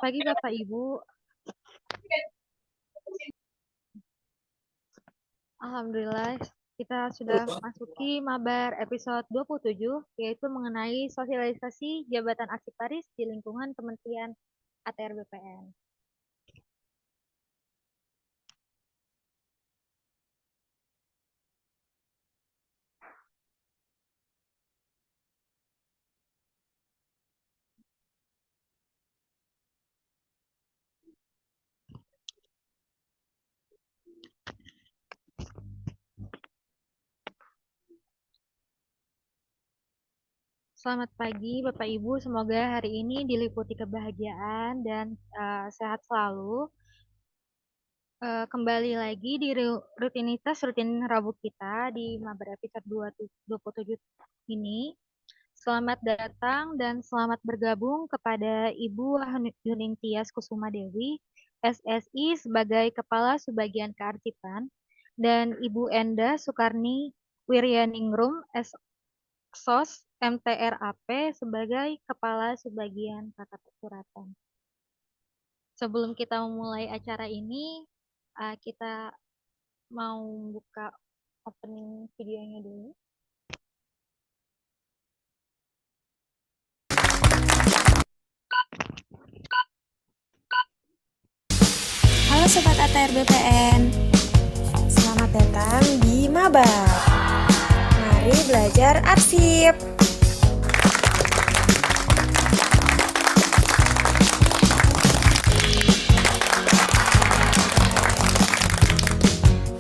Pagi Bapak Ibu. Alhamdulillah kita sudah masuki Mabar episode 27 yaitu mengenai sosialisasi jabatan aksessoris di lingkungan Kementerian ATR BPN. Selamat pagi Bapak Ibu, semoga hari ini diliputi kebahagiaan dan sehat selalu. Kembali lagi di rutinitas rutin Rabu kita di Mabar episode 27 ini. Selamat datang dan selamat bergabung kepada Ibu Yuning Tias Kusuma Dewi, SSI sebagai Kepala Subbagian Kearsipan, dan Ibu Enda Sukarni Wiryaningrum, SOS MTRAP sebagai Kepala Subbagian Tata Suratan. Sebelum kita memulai acara ini, kita mau buka opening videonya dulu. Halo Sobat ATR BPN, selamat datang di Mabar. Mari belajar arsip.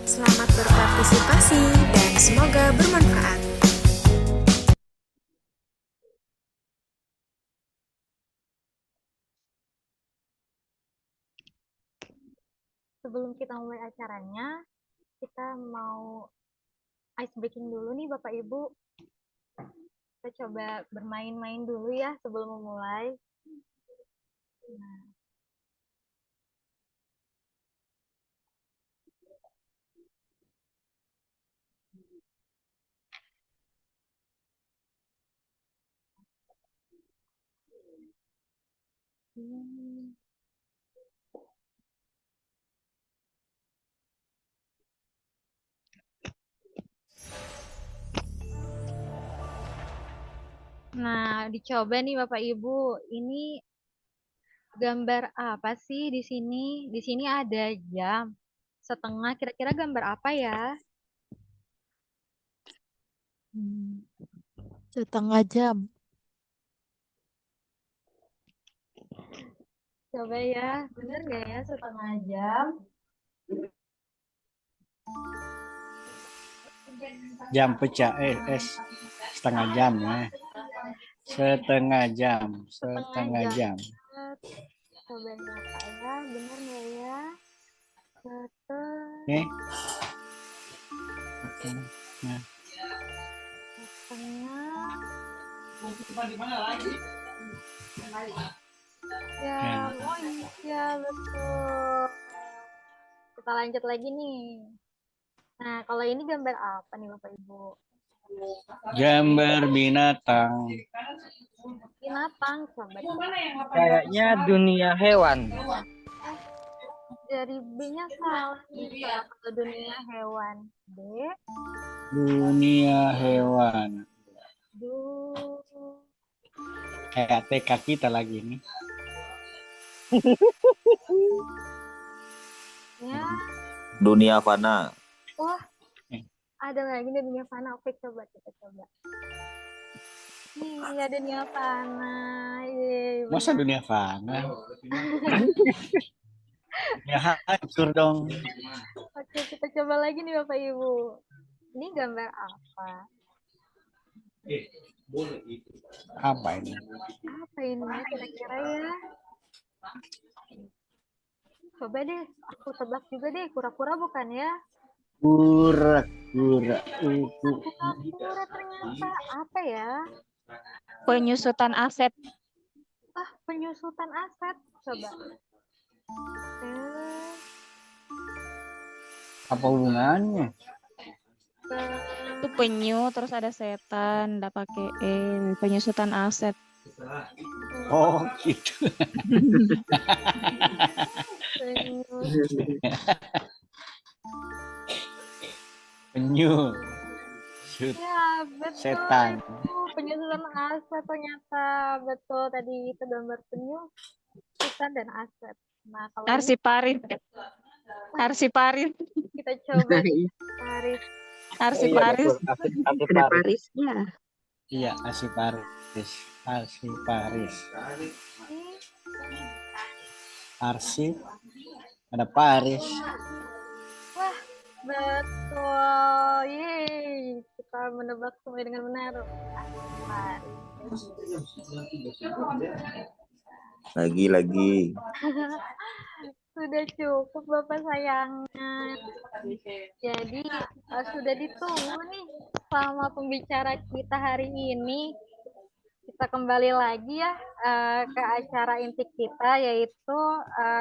Selamat berpartisipasi dan semoga bermanfaat. Sebelum kita mulai acaranya, kita mau ice breaking dulu nih Bapak Ibu. Kita coba bermain-main dulu ya sebelum memulai. Nah, dicoba nih Bapak Ibu. Ini gambar apa sih di sini? Di sini ada jam setengah. Kira-kira gambar apa ya? Setengah jam. Coba ya, bener nggak ya setengah jam? Jam pecah setengah jam ya. Setengah jam. Coba nyata ya, bener nggak ya? Oke. Setengah. Ya, oh iya betul. Kita lanjut lagi nih. Nah, kalau ini gambar apa nih Bapak Ibu? Gambar binatang. Binatang, coba. Kayaknya dunia hewan. Dari B-nya salah nih, kalau dunia hewan. B. Dunia hewan. Kayak TK kita lagi nih. Ya. Dunia fana. Wah, ada lagi nih dunia fana. Oke, coba kita coba. Iya, dunia fana. Yeay, masa dunia fana? Ya hancur dong. Oke, kita coba lagi nih Bapak Ibu. Ini gambar apa? Apa ini? Apa ini kira-kira ya? Coba deh, aku tebak juga deh. Kura-kura bukan ya? Kura-kura. Kura-kura ternyata apa ya? Penyusutan aset. Penyusutan aset. Coba. Apa hubungannya? Itu penyu, terus ada setan, nggak pakai penyusutan aset. Oh, gitu. Penyu. Shoot. Ya, betul Setan. itu. Penyusutan aset ternyata. Betul, tadi itu gambar penyu, setan, dan aset. Nah, kalau ini Arsiparis. Arsiparis. kita coba Nah, iya. Paris. Iya Arsiparis. betul. Arsi Ada Paris. Parisnya. Iya, Arsiparis. Arsiparis. Arsip. Ada Paris. Wah, betul. Yeay, kita menebak semuanya dengan benar. Paris. Lagi. Sudah cukup Bapak sayangnya. Jadi sudah ditunggu nih selama pembicara kita hari ini. Kita kembali lagi ya ke acara inti kita, yaitu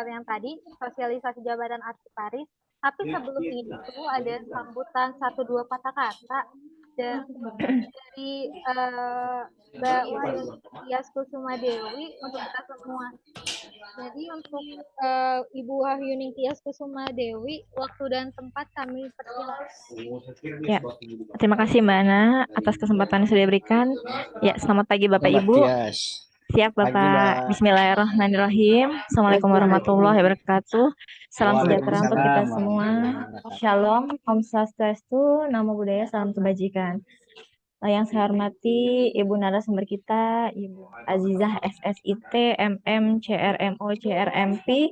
yang tadi sosialisasi jabatan Arsiparis. Tapi sebelum itu ada sambutan 1-2 patah kata dari Mbak Wahyuningsi Kusuma Dewi untuk kita semua. Jadi untuk Ibu Wahyuningsi Kusuma Dewi, waktu dan tempat kami persilahkan. Ya, terima kasih Mbak Ana atas kesempatan yang sudah diberikan. Ya, selamat pagi Bapak Mbak Ibu. Tias. Siap Pagi, Bapak. Mbak. Bismillahirrahmanirrahim. Assalamualaikum warahmatullahi wabarakatuh. Salam sejahtera untuk kita Waalaikumsalam semua. warahmatullahi wabarakatuh. Shalom, Om Swastiastu, Namo Buddhaya, salam kebajikan. Yang saya hormati Ibu narasumber kita, Ibu Azizah SSIT, MM, CRMO, CRMP,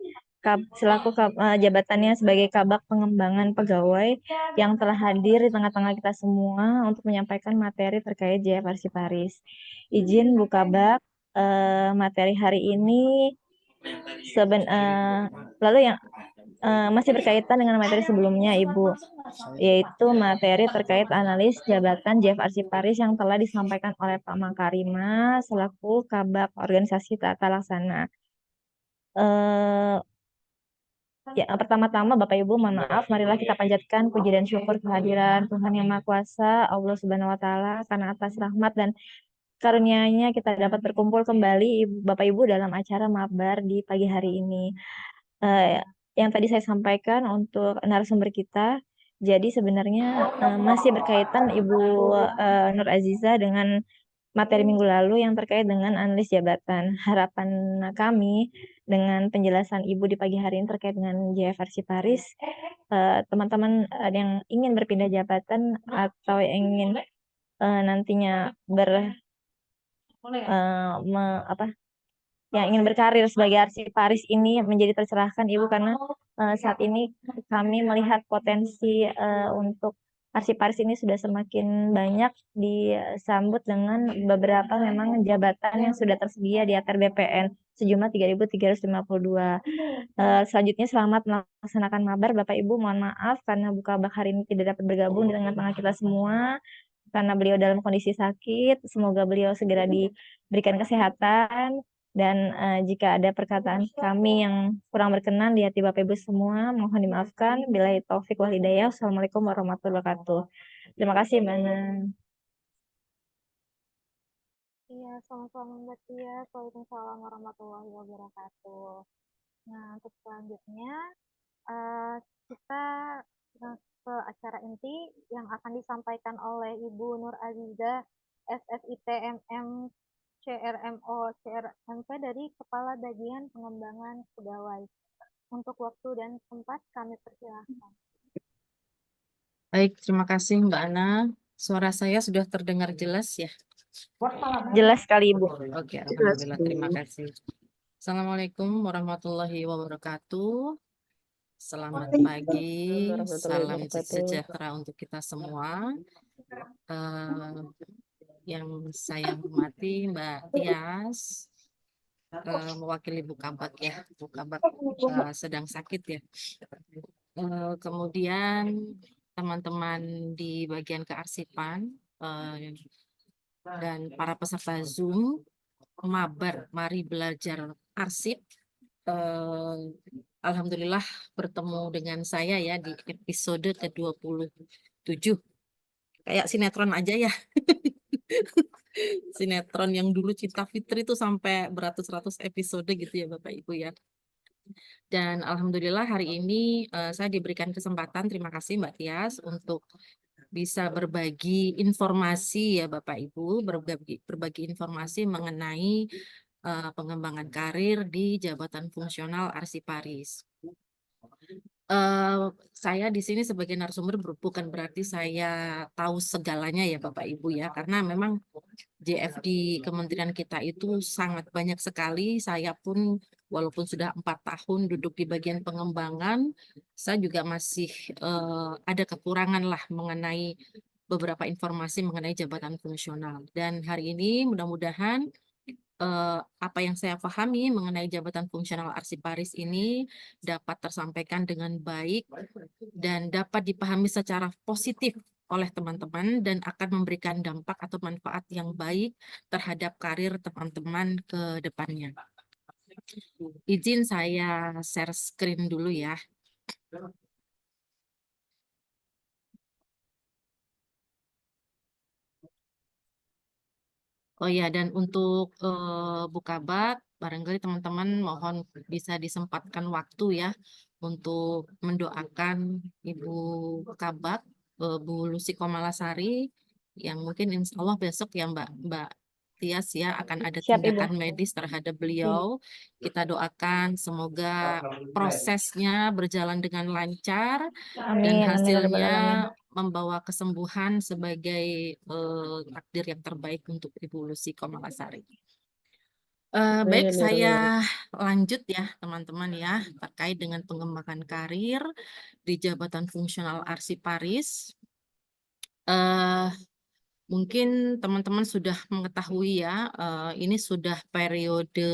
selaku jabatannya sebagai Kabak Pengembangan Pegawai yang telah hadir di tengah-tengah kita semua untuk menyampaikan materi terkait JF Arsiparis. Izin Bu Kabak, materi hari ini lalu yang masih berkaitan dengan materi sebelumnya Ibu, yaitu materi terkait analis jabatan JF Arsiparis yang telah disampaikan oleh Pak Mangkarima selaku Kabak Organisasi Tata Laksana. Ya, pertama-tama Bapak Ibu mohon maaf, marilah kita panjatkan puji dan syukur kehadiran Tuhan Yang Maha Kuasa, Allah Subhanahu wa taala, karena atas rahmat dan karunia-Nya kita dapat berkumpul kembali Bapak Ibu dalam acara mabar di pagi hari ini. Yang tadi saya sampaikan untuk narasumber kita, jadi sebenarnya masih berkaitan Ibu Nur Aziza dengan materi minggu lalu yang terkait dengan analis jabatan. Harapan kami dengan penjelasan Ibu di pagi hari ini terkait dengan JF Arsiparis, teman-teman yang ingin berpindah jabatan atau yang ingin nantinya yang ingin berkarir sebagai Arsiparis ini menjadi tercerahkan Ibu, karena saat ini kami melihat potensi untuk Arsiparis ini sudah semakin banyak disambut dengan beberapa memang jabatan yang sudah tersedia di ATR BPN sejumlah 3.352. Selanjutnya selamat melaksanakan mabar Bapak Ibu. Mohon maaf karena Bu Kabak hari ini tidak dapat bergabung di tengah-tengah kita semua karena beliau dalam kondisi sakit. Semoga beliau segera diberikan kesehatan. Dan jika ada perkataan kami yang kurang berkenan di hati Bapak Ibu semua, mohon dimaafkan. Billahi taufik wal hidayah. Assalamualaikum warahmatullahi wabarakatuh. Terima kasih, Mbak Ana. Iya, sama-sama Mbak Tia. Waalaikumsalam warahmatullahi wabarakatuh. Nah, untuk selanjutnya kita ke acara inti yang akan disampaikan oleh Ibu Nur Aziza SSIT MM CRMO CRMP dari Kepala Bagian Pengembangan Pegawai. Untuk waktu dan tempat kami persilahkan. Baik, terima kasih Mbak Ana. Suara saya sudah terdengar jelas ya? Jelas sekali Ibu. Oke, alhamdulillah, terima kasih. Assalamualaikum warahmatullahi wabarakatuh. Selamat pagi, salam sejahtera untuk kita semua. Yang saya hormati Mbak Tias, mewakili Bu Kabak ya. Bu Kabak sedang sakit ya. Kemudian teman-teman di bagian kearsipan dan para peserta Zoom mabar Mari Belajar Arsip. Alhamdulillah bertemu dengan saya ya di episode ke-27. Kayak sinetron aja ya. sinetron yang dulu Cinta Fitri itu sampai beratus-ratus episode gitu ya Bapak Ibu ya. Dan alhamdulillah hari ini saya diberikan kesempatan, terima kasih Mbak Tias, untuk bisa berbagi informasi ya Bapak Ibu, berbagi informasi mengenai pengembangan karir di jabatan fungsional Arsiparis. Saya di sini sebagai narasumber bukan berarti saya tahu segalanya ya Bapak Ibu ya, karena memang JF di kementerian kita itu sangat banyak sekali. Saya pun walaupun sudah 4 tahun duduk di bagian pengembangan, saya juga masih ada kekurangan lah mengenai beberapa informasi mengenai jabatan fungsional. Dan hari ini mudah-mudahan apa yang saya pahami mengenai jabatan fungsional Arsiparis ini dapat tersampaikan dengan baik dan dapat dipahami secara positif oleh teman-teman dan akan memberikan dampak atau manfaat yang baik terhadap karir teman-teman ke depannya. Izin saya share screen dulu ya. Oh ya, dan untuk Bukabat, barangkali teman-teman mohon bisa disempatkan waktu ya untuk mendoakan Ibu Kabat, Bu Lucy Komalasari, yang mungkin insya Allah besok ya Mbak Tias ya akan ada Siap, Ibu. tindakan medis terhadap beliau. Kita doakan semoga prosesnya berjalan dengan lancar dan Amin, amin, ya rabbal hasilnya alamin. membawa kesembuhan sebagai takdir yang terbaik untuk Ibu Lucy Komalasari. Baik, saya lanjut ya teman-teman ya terkait dengan pengembangan karir di jabatan fungsional Arsiparis. Mungkin teman-teman sudah mengetahui ya, ini sudah periode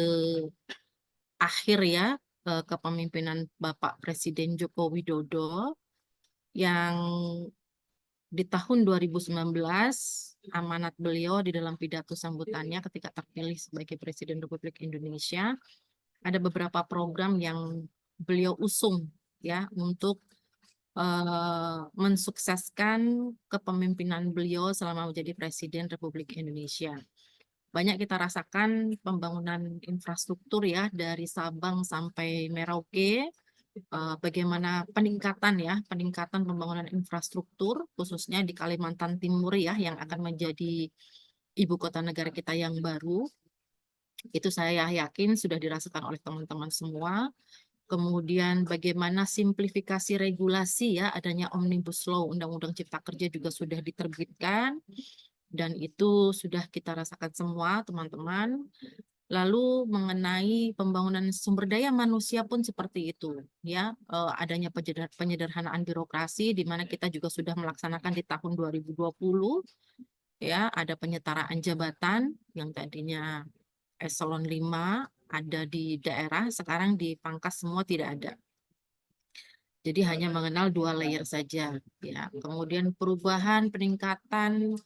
akhir ya kepemimpinan Bapak Presiden Joko Widodo yang di tahun 2019 amanat beliau di dalam pidato sambutannya ketika terpilih sebagai Presiden Republik Indonesia ada beberapa program yang beliau usung ya untuk mensukseskan kepemimpinan beliau selama menjadi Presiden Republik Indonesia. Banyak kita rasakan pembangunan infrastruktur ya dari Sabang sampai Merauke, bagaimana peningkatan pembangunan infrastruktur khususnya di Kalimantan Timur ya yang akan menjadi ibu kota negara kita yang baru. Itu saya yakin sudah dirasakan oleh teman-teman semua. Kemudian bagaimana simplifikasi regulasi ya, adanya Omnibus Law, Undang-Undang Cipta Kerja juga sudah diterbitkan dan itu sudah kita rasakan semua teman-teman. Lalu mengenai pembangunan sumber daya manusia pun seperti itu ya, adanya penyederhanaan birokrasi di mana kita juga sudah melaksanakan di tahun 2020 ya, ada penyetaraan jabatan yang tadinya eselon 5 ada di daerah, sekarang dipangkas semua tidak ada. Jadi hanya mengenal 2 layer saja ya. Kemudian perubahan peningkatan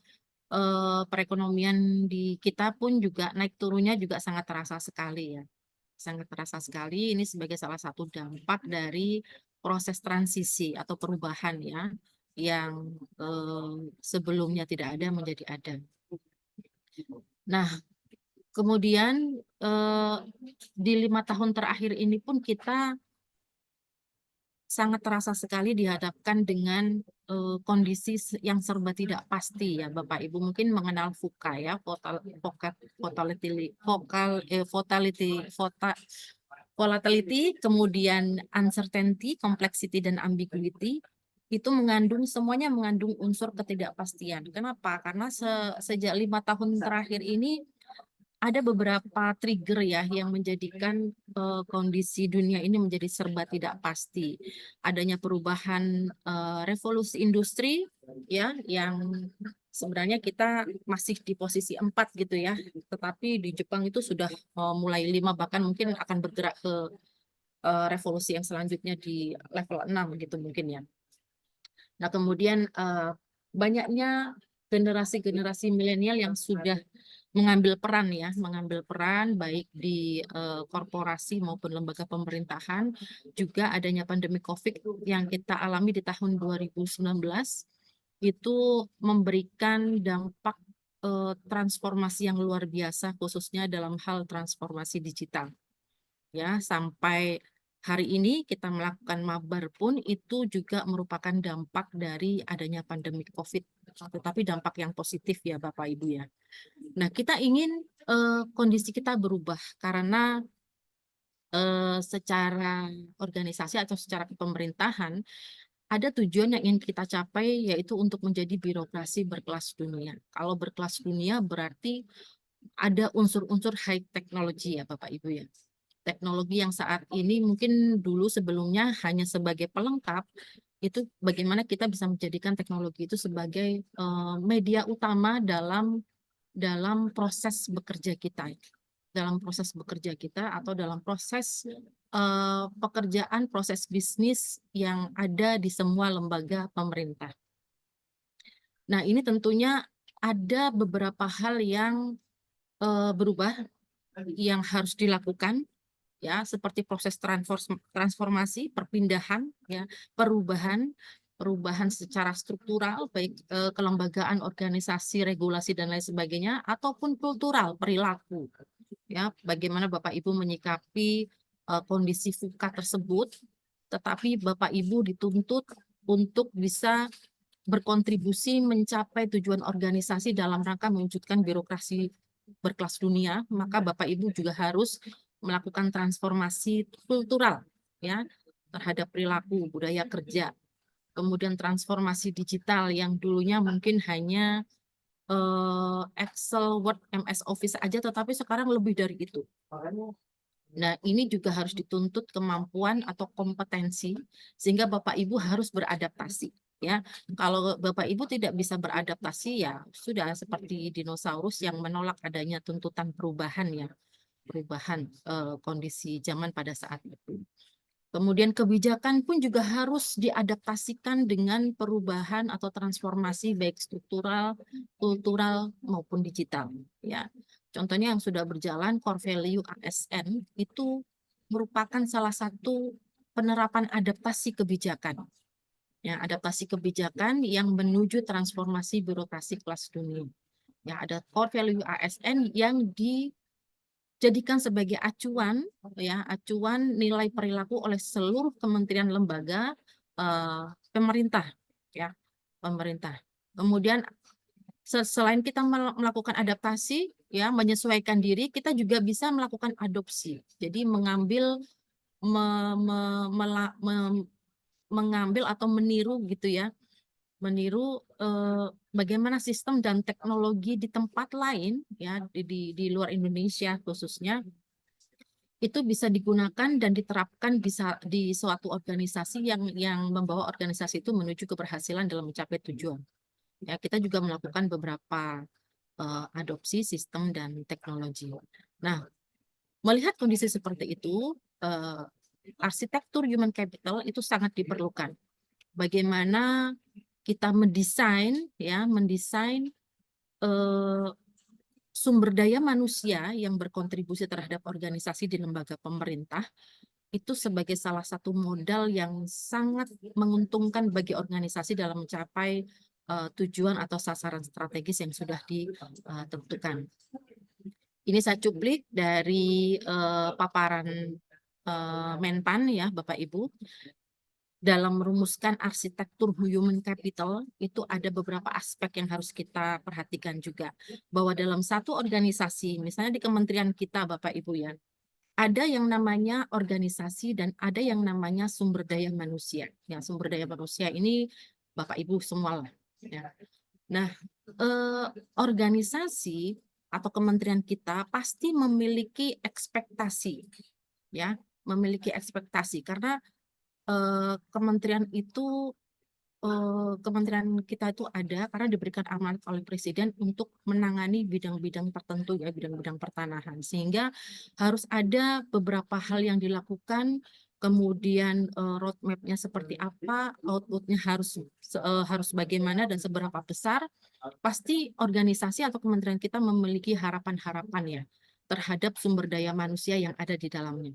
perekonomian di kita pun juga naik turunnya juga sangat terasa sekali ya. Sangat terasa sekali ini sebagai salah satu dampak dari proses transisi atau perubahan ya yang sebelumnya tidak ada menjadi ada. Nah, kemudian di 5 tahun terakhir ini pun kita sangat terasa sekali dihadapkan dengan kondisi yang serba tidak pasti ya Bapak Ibu, mungkin mengenal VUCA ya, volatility, kemudian uncertainty, complexity dan ambiguity itu semuanya mengandung unsur ketidakpastian. Kenapa? Karena sejak 5 tahun terakhir ini ada beberapa trigger ya yang menjadikan kondisi dunia ini menjadi serba tidak pasti. Adanya perubahan revolusi industri ya yang sebenarnya kita masih di posisi 4 gitu ya. Tetapi di Jepang itu sudah mulai 5 bahkan mungkin akan bergerak ke revolusi yang selanjutnya di level 6 gitu mungkin ya. Nah, kemudian banyaknya generasi-generasi milenial yang sudah mengambil peran baik di korporasi maupun lembaga pemerintahan, juga adanya pandemi COVID yang kita alami di tahun 2019 itu memberikan dampak transformasi yang luar biasa, khususnya dalam hal transformasi digital. Ya, sampai hari ini kita melakukan mabar pun itu juga merupakan dampak dari adanya pandemi COVID, tetapi dampak yang positif ya Bapak Ibu ya. Nah, kita ingin kondisi kita berubah karena secara organisasi atau secara pemerintahan ada tujuan yang ingin kita capai, yaitu untuk menjadi birokrasi berkelas dunia. Kalau berkelas dunia berarti ada unsur-unsur high technology ya Bapak Ibu ya. Teknologi yang saat ini mungkin dulu sebelumnya hanya sebagai pelengkap, itu bagaimana kita bisa menjadikan teknologi itu sebagai media utama dalam proses bekerja kita. Dalam proses bekerja kita atau dalam proses pekerjaan, proses bisnis yang ada di semua lembaga pemerintah. Nah, ini tentunya ada beberapa hal yang berubah yang harus dilakukan ya, seperti proses transformasi, perpindahan ya, perubahan secara struktural baik kelembagaan, organisasi, regulasi dan lain sebagainya ataupun kultural, perilaku. Ya, bagaimana Bapak Ibu menyikapi kondisi VUCA tersebut, tetapi Bapak Ibu dituntut untuk bisa berkontribusi mencapai tujuan organisasi dalam rangka mewujudkan birokrasi berkelas dunia, maka Bapak Ibu juga harus melakukan transformasi kultural ya terhadap perilaku budaya kerja. Kemudian transformasi digital yang dulunya mungkin hanya Excel, Word, MS Office aja, tetapi sekarang lebih dari itu. Nah, ini juga harus dituntut kemampuan atau kompetensi sehingga Bapak Ibu harus beradaptasi. Ya, kalau Bapak Ibu tidak bisa beradaptasi ya sudah seperti dinosaurus yang menolak adanya tuntutan perubahan ya, perubahan kondisi zaman pada saat itu. Kemudian kebijakan pun juga harus diadaptasikan dengan perubahan atau transformasi baik struktural, kultural maupun digital. Ya, contohnya yang sudah berjalan core value ASN itu merupakan salah satu penerapan adaptasi kebijakan. Ya, adaptasi kebijakan yang menuju transformasi birokrasi kelas dunia. Ya, ada core value ASN yang dijadikan sebagai acuan ya, acuan nilai perilaku oleh seluruh kementerian lembaga pemerintah ya, pemerintah. Kemudian selain kita melakukan adaptasi ya, menyesuaikan diri, kita juga bisa melakukan adopsi. Jadi mengambil mengambil atau meniru gitu ya, meniru bagaimana sistem dan teknologi di tempat lain ya, di luar Indonesia khususnya itu bisa digunakan dan diterapkan bisa di suatu organisasi yang membawa organisasi itu menuju keberhasilan dalam mencapai tujuan. Ya, kita juga melakukan beberapa adopsi sistem dan teknologi. Nah, melihat kondisi seperti itu, arsitektur human capital itu sangat diperlukan. Bagaimana kita mendesain sumber daya manusia yang berkontribusi terhadap organisasi di lembaga pemerintah itu sebagai salah satu modal yang sangat menguntungkan bagi organisasi dalam mencapai tujuan atau sasaran strategis yang sudah ditentukan. Ini saya cuplik dari paparan Menpan ya Bapak Ibu. Dalam merumuskan arsitektur human capital itu ada beberapa aspek yang harus kita perhatikan juga. Bahwa dalam satu organisasi, misalnya di kementerian kita Bapak Ibu ya, ada yang namanya organisasi dan ada yang namanya sumber daya manusia. Ya, sumber daya manusia ini Bapak Ibu semua lah. Ya. Nah, organisasi atau kementerian kita pasti memiliki ekspektasi, ya, memiliki ekspektasi karena kementerian kita itu ada karena diberikan amanat oleh Presiden untuk menangani bidang-bidang tertentu ya, bidang-bidang pertanahan, sehingga harus ada beberapa hal yang dilakukan, kemudian roadmap-nya seperti apa, output-nya harus bagaimana dan seberapa besar. Pasti organisasi atau kementerian kita memiliki harapan-harapan ya terhadap sumber daya manusia yang ada di dalamnya.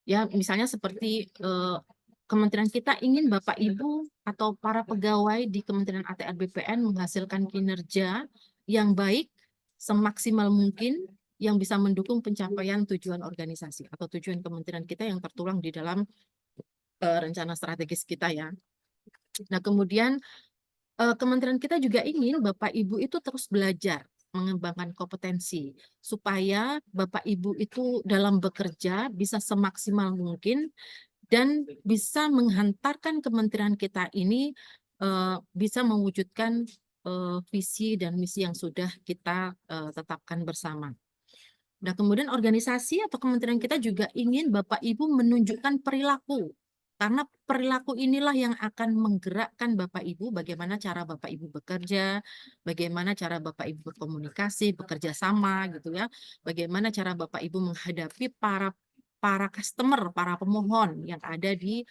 Ya, misalnya seperti kementerian kita ingin Bapak Ibu atau para pegawai di Kementerian ATR BPN menghasilkan kinerja yang baik semaksimal mungkin yang bisa mendukung pencapaian tujuan organisasi atau tujuan kementerian kita yang tertuang di dalam rencana strategis kita ya. Nah, kemudian kementerian kita juga ingin Bapak Ibu itu terus belajar, mengembangkan kompetensi, supaya Bapak Ibu itu dalam bekerja bisa semaksimal mungkin dan bisa menghantarkan kementerian kita ini bisa mewujudkan visi dan misi yang sudah kita tetapkan bersama. Nah, kemudian organisasi atau kementerian kita juga ingin Bapak Ibu menunjukkan perilaku. Karena perilaku inilah yang akan menggerakkan Bapak Ibu bagaimana cara Bapak Ibu bekerja, bagaimana cara Bapak Ibu berkomunikasi, bekerja sama gitu ya. Bagaimana cara Bapak Ibu menghadapi para customer, para pemohon yang ada di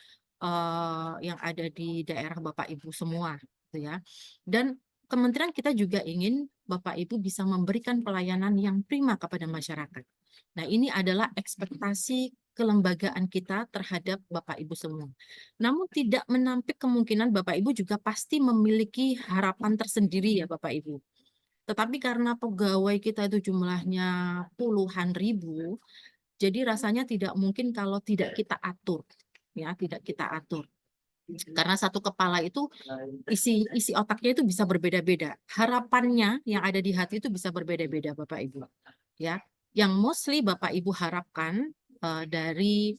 daerah Bapak Ibu semua gitu ya. Dan kementerian kita juga ingin Bapak Ibu bisa memberikan pelayanan yang prima kepada masyarakat. Nah, ini adalah ekspektasi kelembagaan kita terhadap Bapak Ibu semua. Namun tidak menampik kemungkinan Bapak Ibu juga pasti memiliki harapan tersendiri ya Bapak Ibu. Tetapi karena pegawai kita itu jumlahnya puluhan ribu, jadi rasanya tidak mungkin kalau tidak kita atur. Ya, tidak kita atur. Karena satu kepala itu isi otaknya itu bisa berbeda-beda. Harapannya yang ada di hati itu bisa berbeda-beda Bapak Ibu. Ya, yang mostly Bapak Ibu harapkan dari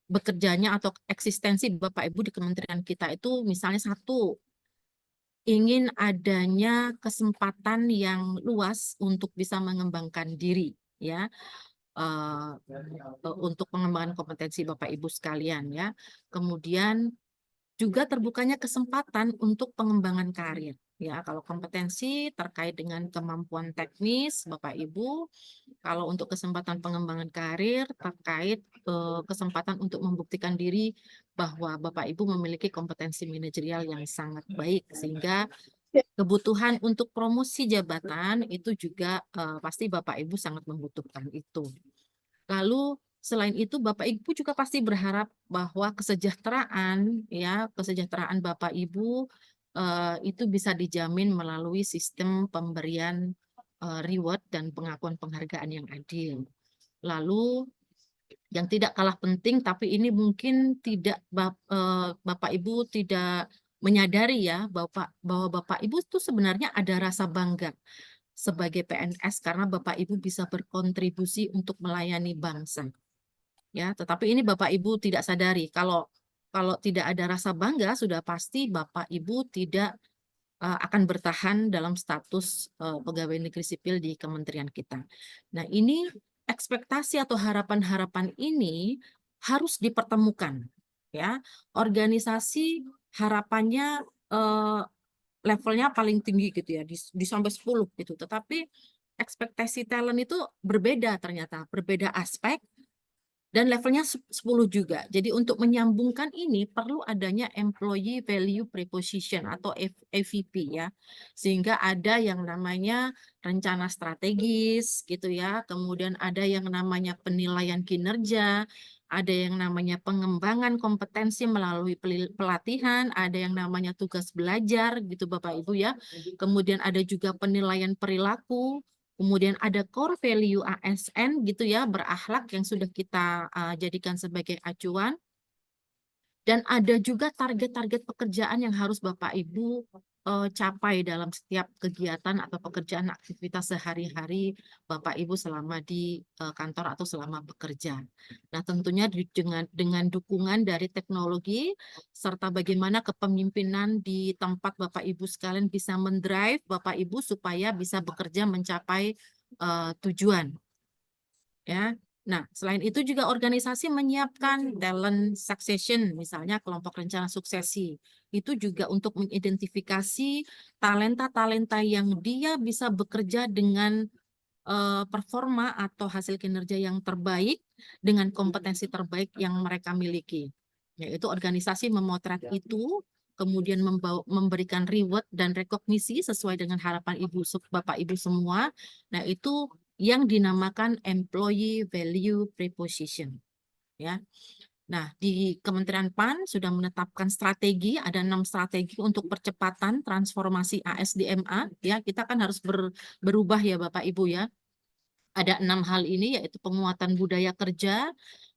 bekerjanya atau eksistensi Bapak Ibu di kementerian kita itu misalnya satu, ingin adanya kesempatan yang luas untuk bisa mengembangkan diri ya. Untuk pengembangan kompetensi Bapak Ibu sekalian ya. Kemudian juga terbukanya kesempatan untuk pengembangan karir. Ya, kalau kompetensi terkait dengan kemampuan teknis Bapak Ibu, kalau untuk kesempatan pengembangan karir terkait kesempatan untuk membuktikan diri bahwa Bapak Ibu memiliki kompetensi manajerial yang sangat baik sehingga kebutuhan untuk promosi jabatan itu juga pasti Bapak Ibu sangat membutuhkan itu. Lalu selain itu Bapak Ibu juga pasti berharap bahwa kesejahteraan Bapak Ibu itu bisa dijamin melalui sistem pemberian reward dan pengakuan penghargaan yang adil. Lalu yang tidak kalah penting tapi ini mungkin tidak Bapak Ibu tidak menyadari ya bahwa Bapak Ibu itu sebenarnya ada rasa bangga sebagai PNS karena Bapak Ibu bisa berkontribusi untuk melayani bangsa. Ya, tetapi ini Bapak Ibu tidak sadari kalau tidak ada rasa bangga sudah pasti Bapak Ibu tidak akan bertahan dalam status pegawai negeri sipil di kementerian kita. Nah, ini ekspektasi atau harapan-harapan ini harus dipertemukan ya. Organisasi harapannya levelnya paling tinggi gitu ya, di sampai 10 gitu. Tetapi ekspektasi talent itu berbeda ternyata, berbeda aspek dan levelnya 10 juga. Jadi untuk menyambungkan ini perlu adanya Employee Value Proposition atau EVP ya. Sehingga ada yang namanya rencana strategis gitu ya. Kemudian ada yang namanya penilaian kinerja, ada yang namanya pengembangan kompetensi melalui pelatihan, ada yang namanya tugas belajar gitu Bapak Ibu ya. Kemudian ada juga penilaian perilaku. Kemudian ada core value ASN gitu ya, berakhlak yang sudah kita jadikan sebagai acuan. Dan ada juga target-target pekerjaan yang harus Bapak Ibu capai dalam setiap kegiatan atau pekerjaan aktivitas sehari-hari Bapak Ibu selama di kantor atau selama bekerja. Nah, tentunya dengan dukungan dari teknologi serta bagaimana kepemimpinan di tempat Bapak Ibu sekalian bisa mendrive Bapak Ibu supaya bisa bekerja mencapai tujuan. Ya. Nah, selain itu juga organisasi menyiapkan talent succession, misalnya kelompok rencana suksesi. Itu juga untuk mengidentifikasi talenta-talenta yang dia bisa bekerja dengan performa atau hasil kinerja yang terbaik dengan kompetensi terbaik yang mereka miliki. Yaitu organisasi memotret itu, kemudian memberikan reward dan rekognisi sesuai dengan harapan Bapak Ibu semua. Nah, itu yang dinamakan Employee Value Proposition. Ya. Nah, di Kementerian PAN sudah menetapkan strategi, ada 6 strategi untuk percepatan transformasi ASDMA. Ya, kita kan harus berubah ya Bapak Ibu ya. Ada 6 hal ini, yaitu penguatan budaya kerja,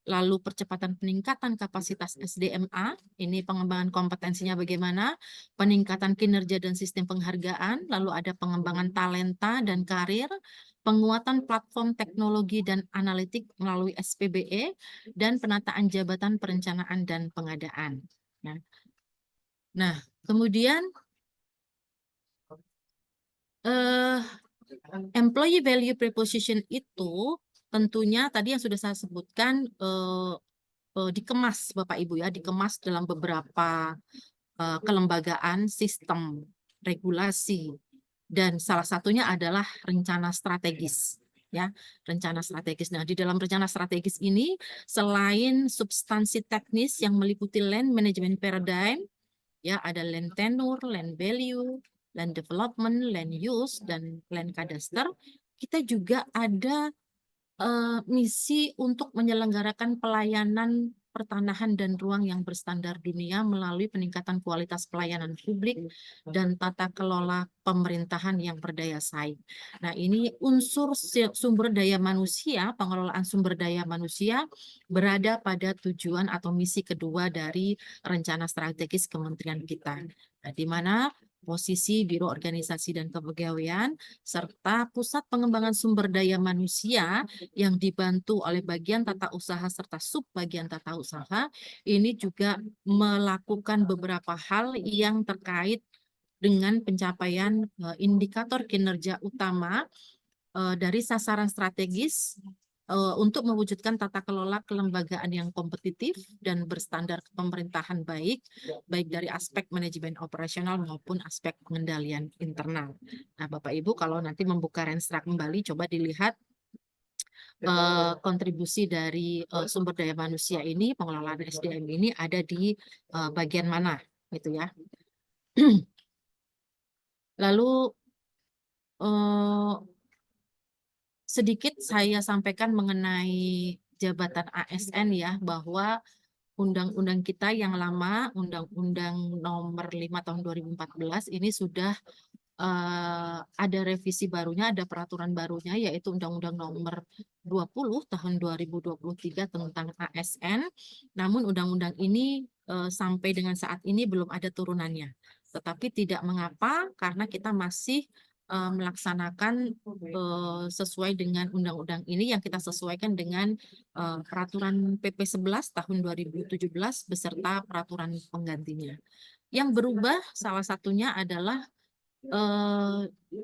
lalu percepatan peningkatan kapasitas SDMA, ini pengembangan kompetensinya bagaimana, peningkatan kinerja dan sistem penghargaan, lalu ada pengembangan talenta dan karir, penguatan platform teknologi dan analitik melalui SPBE, dan penataan jabatan perencanaan dan pengadaan. Nah, kemudian employee value proposition itu tentunya tadi yang sudah saya sebutkan dikemas Bapak Ibu ya, dikemas dalam beberapa kelembagaan, sistem, regulasi, dan salah satunya adalah rencana strategis. Ya, rencana strategis. Nah, di dalam rencana strategis ini, selain substansi teknis yang meliputi land management paradigm, ya ada land tenure, land value, land development, land use, dan land cadastre, kita juga ada misi untuk menyelenggarakan pelayanan pertanahan dan ruang yang berstandar dunia melalui peningkatan kualitas pelayanan publik dan tata kelola pemerintahan yang berdaya saing. Nah, ini unsur sumber daya manusia, pengelolaan sumber daya manusia berada pada tujuan atau misi kedua dari rencana strategis kementerian kita. Nah, di mana posisi Biro Organisasi dan Kepegawaian serta Pusat Pengembangan Sumber Daya Manusia yang dibantu oleh bagian tata usaha serta sub bagian tata usaha ini juga melakukan beberapa hal yang terkait dengan pencapaian indikator kinerja utama dari sasaran strategis untuk mewujudkan tata kelola kelembagaan yang kompetitif dan berstandar pemerintahan baik dari aspek manajemen operasional maupun aspek pengendalian internal. Nah, Bapak Ibu kalau nanti membuka Renstra kembali, coba dilihat kontribusi dari sumber daya manusia ini, pengelolaan SDM ini ada di bagian mana, gitu ya. Lalu sedikit saya sampaikan mengenai jabatan ASN ya, bahwa undang-undang kita yang lama, Undang-Undang Nomor 5 Tahun 2014 ini sudah ada revisi barunya, ada peraturan barunya, yaitu Undang-Undang Nomor 20 Tahun 2023 tentang ASN. Namun undang-undang ini sampai dengan saat ini belum ada turunannya. Tetapi tidak mengapa karena kita masih melaksanakan sesuai dengan undang-undang ini yang kita sesuaikan dengan peraturan PP 11 tahun 2017 beserta peraturan penggantinya. Yang berubah salah satunya adalah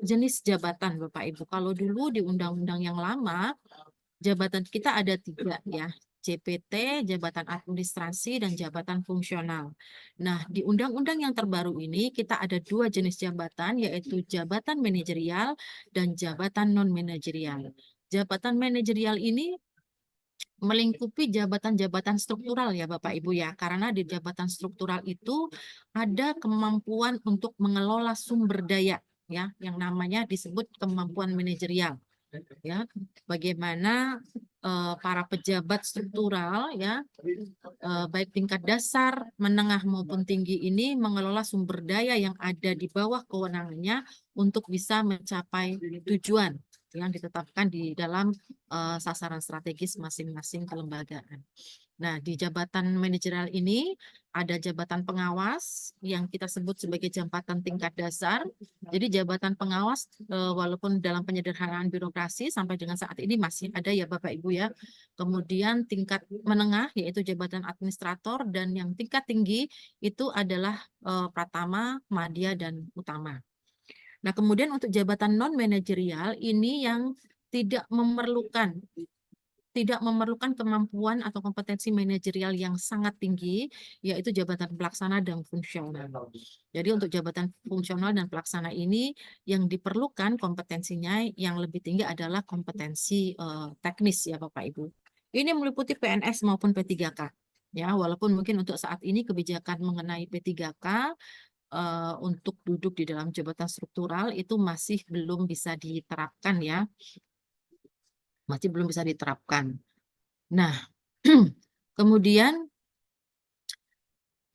jenis jabatan Bapak Ibu. Kalau dulu di undang-undang yang lama jabatan kita ada 3 ya. JPT, jabatan administrasi, dan jabatan fungsional. Nah, di undang-undang yang terbaru ini kita ada 2 jenis jabatan, yaitu jabatan manajerial dan jabatan non-manajerial. Jabatan manajerial ini melingkupi jabatan-jabatan struktural ya Bapak Ibu ya, karena di jabatan struktural itu ada kemampuan untuk mengelola sumber daya ya, yang namanya disebut kemampuan manajerial. Ya, bagaimana para pejabat struktural ya baik tingkat dasar, menengah maupun tinggi ini mengelola sumber daya yang ada di bawah kewenangannya untuk bisa mencapai tujuan yang ditetapkan di dalam sasaran strategis masing-masing kelembagaan. Nah, di jabatan manajerial ini ada jabatan pengawas yang kita sebut sebagai jabatan tingkat dasar. Jadi jabatan pengawas walaupun dalam penyederhanaan birokrasi sampai dengan saat ini masih ada ya Bapak Ibu ya. Kemudian tingkat menengah yaitu jabatan administrator, dan yang tingkat tinggi itu adalah pratama, madya, dan utama. Nah, kemudian untuk jabatan non-manajerial ini yang tidak memerlukan kemampuan atau kompetensi manajerial yang sangat tinggi, yaitu jabatan pelaksana dan fungsional. Jadi untuk jabatan fungsional dan pelaksana ini yang diperlukan kompetensinya yang lebih tinggi adalah kompetensi teknis ya Bapak Ibu. Ini meliputi PNS maupun P3K. Ya, walaupun mungkin untuk saat ini kebijakan mengenai P3K untuk duduk di dalam jabatan struktural itu masih belum bisa diterapkan ya. Masih belum bisa diterapkan. Nah, kemudian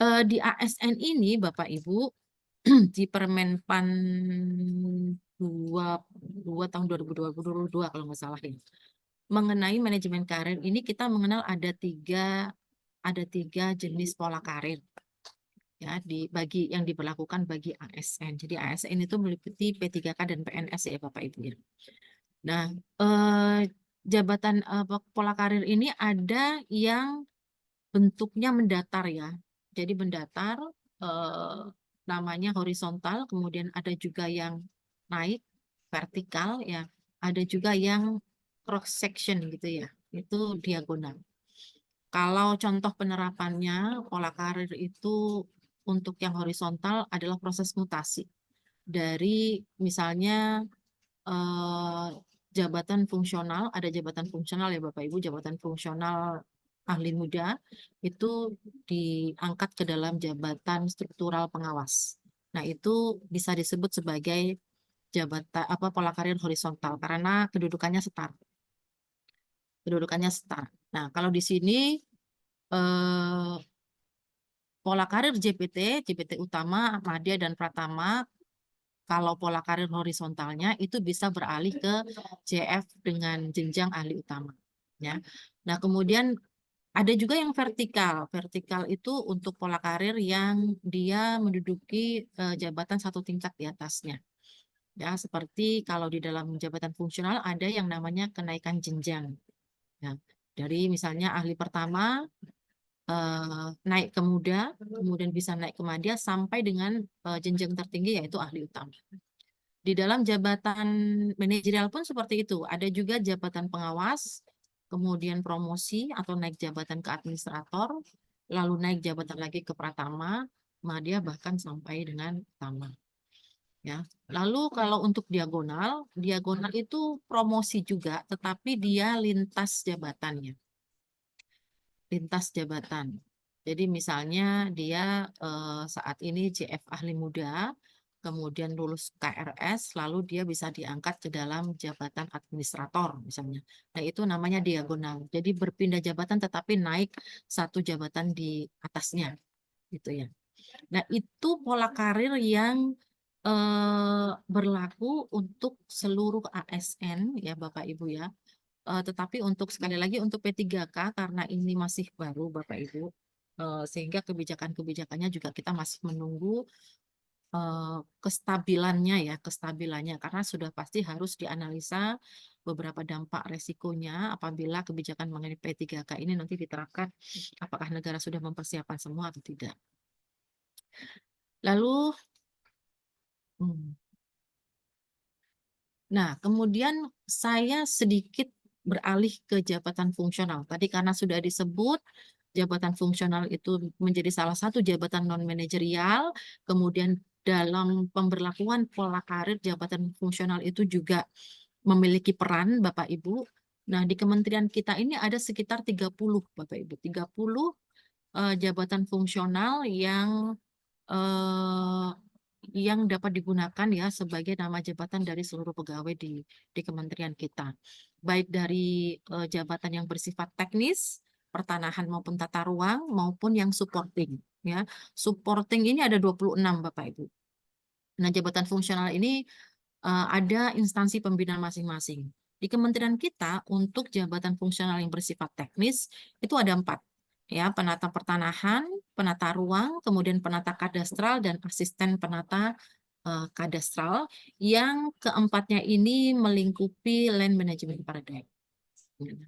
Di ASN ini Bapak Ibu di Permenpan 22 tahun 2022 kalau nggak salah ya. Mengenai manajemen karir ini kita mengenal ada tiga jenis pola karir ya bagi yang diberlakukan bagi ASN. Jadi ASN itu meliputi P3K dan PNS ya Bapak Ibu ya. Nah, jabatan pola karir ini ada yang bentuknya mendatar ya. Jadi mendatar namanya horizontal, kemudian ada juga yang naik vertikal ya. Ada juga yang cross section gitu ya. Itu diagonal. Kalau contoh penerapannya pola karir itu untuk yang horizontal adalah proses mutasi dari misalnya eh, jabatan fungsional, ada jabatan fungsional ya Bapak Ibu, jabatan fungsional ahli muda itu diangkat ke dalam jabatan struktural pengawas. Nah, itu bisa disebut sebagai jabatan pola karir horizontal karena kedudukannya setara. Kedudukannya setara. Nah, kalau di sini eh, pola karir JPT utama, Madya dan Pratama, kalau pola karir horizontalnya itu bisa beralih ke JF dengan jenjang ahli utama. Ya. Nah, kemudian ada juga yang vertikal. Vertikal itu untuk pola karir yang dia menduduki jabatan satu tingkat di atasnya. Ya, seperti kalau di dalam jabatan fungsional ada yang namanya kenaikan jenjang. Ya. Dari misalnya ahli pertama naik ke muda, kemudian bisa naik ke madya sampai dengan jenjang tertinggi yaitu ahli utama. Di dalam jabatan manajerial pun seperti itu. Ada juga jabatan pengawas, kemudian promosi atau naik jabatan ke administrator, lalu naik jabatan lagi ke pratama, madya bahkan sampai dengan utama. Ya. Lalu kalau untuk diagonal, diagonal itu promosi juga, tetapi dia lintas jabatannya. Lintas jabatan. Jadi misalnya dia saat ini JF ahli muda, kemudian lulus KRS, lalu dia bisa diangkat ke dalam jabatan administrator misalnya. Nah itu namanya diagonal. Jadi berpindah jabatan tetapi naik satu jabatan di atasnya, gitu ya. Nah itu pola karir yang berlaku untuk seluruh ASN ya Bapak Ibu ya. Tetapi untuk sekali lagi untuk P3K karena ini masih baru Bapak Ibu, sehingga kebijakan-kebijakannya juga kita masih menunggu kestabilannya karena sudah pasti harus dianalisa beberapa dampak resikonya apabila kebijakan mengenai P3K ini nanti diterapkan, apakah negara sudah mempersiapkan semua atau tidak. Lalu, nah kemudian saya sedikit beralih ke jabatan fungsional. Tadi karena sudah disebut jabatan fungsional itu menjadi salah satu jabatan non-manajerial, kemudian dalam pemberlakuan pola karir jabatan fungsional itu juga memiliki peran Bapak Ibu. Nah, di kementerian kita ini ada sekitar 30 Bapak Ibu, 30 jabatan fungsional eh, yang dapat digunakan ya sebagai nama jabatan dari seluruh pegawai di kementerian kita. Baik dari jabatan yang bersifat teknis, pertanahan maupun tata ruang maupun yang supporting ya. Supporting ini ada 26 Bapak Ibu. Nah, jabatan fungsional ini ada instansi pembinaan masing-masing. Di kementerian kita untuk jabatan fungsional yang bersifat teknis itu ada 4 ya, penata pertanahan, penata ruang, kemudian penata kadastral dan asisten penata kadastral yang keempatnya ini melingkupi land management paradigm.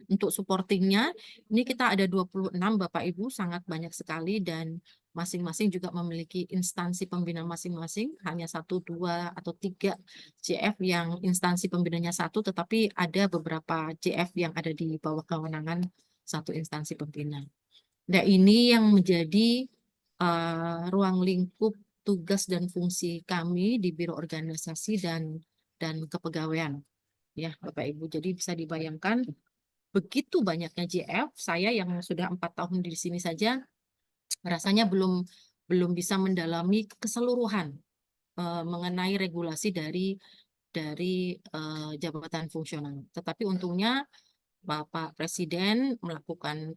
Untuk supportingnya, ini kita ada 26 Bapak Ibu, sangat banyak sekali dan masing-masing juga memiliki instansi pembina masing-masing, hanya 1, 2, atau 3 JF yang instansi pembinanya satu, tetapi ada beberapa JF yang ada di bawah kewenangan satu instansi pembina. Nah, ini yang menjadi ruang lingkup tugas dan fungsi kami di Biro Organisasi dan Kepegawaian. Ya, Bapak Ibu. Jadi bisa dibayangkan begitu banyaknya JF, saya yang sudah 4 tahun di sini saja rasanya belum bisa mendalami keseluruhan mengenai regulasi dari jabatan fungsional. Tetapi untungnya Bapak Presiden melakukan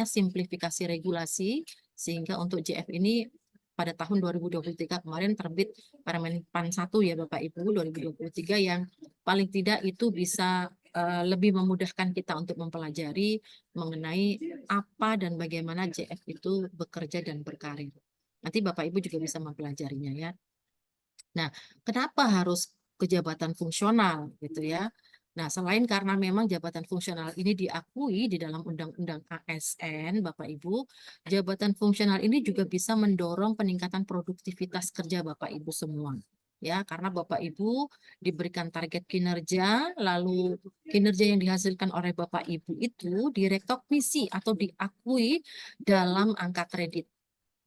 simplifikasi regulasi Sehingga untuk JF ini pada tahun 2023 kemarin terbit Permenpan 1 ya Bapak Ibu 2023 yang paling tidak itu bisa lebih memudahkan kita untuk mempelajari mengenai apa dan bagaimana JF itu bekerja dan berkarir. Nanti Bapak Ibu juga bisa mempelajarinya ya. Nah, kenapa harus ke jabatan fungsional gitu ya? Nah, selain karena memang jabatan fungsional ini diakui di dalam Undang-Undang ASN, Bapak Ibu, jabatan fungsional ini juga bisa mendorong peningkatan produktivitas kerja Bapak Ibu semua. Ya, karena Bapak Ibu diberikan target kinerja, lalu kinerja yang dihasilkan oleh Bapak Ibu itu direkognisi atau diakui dalam angka kredit.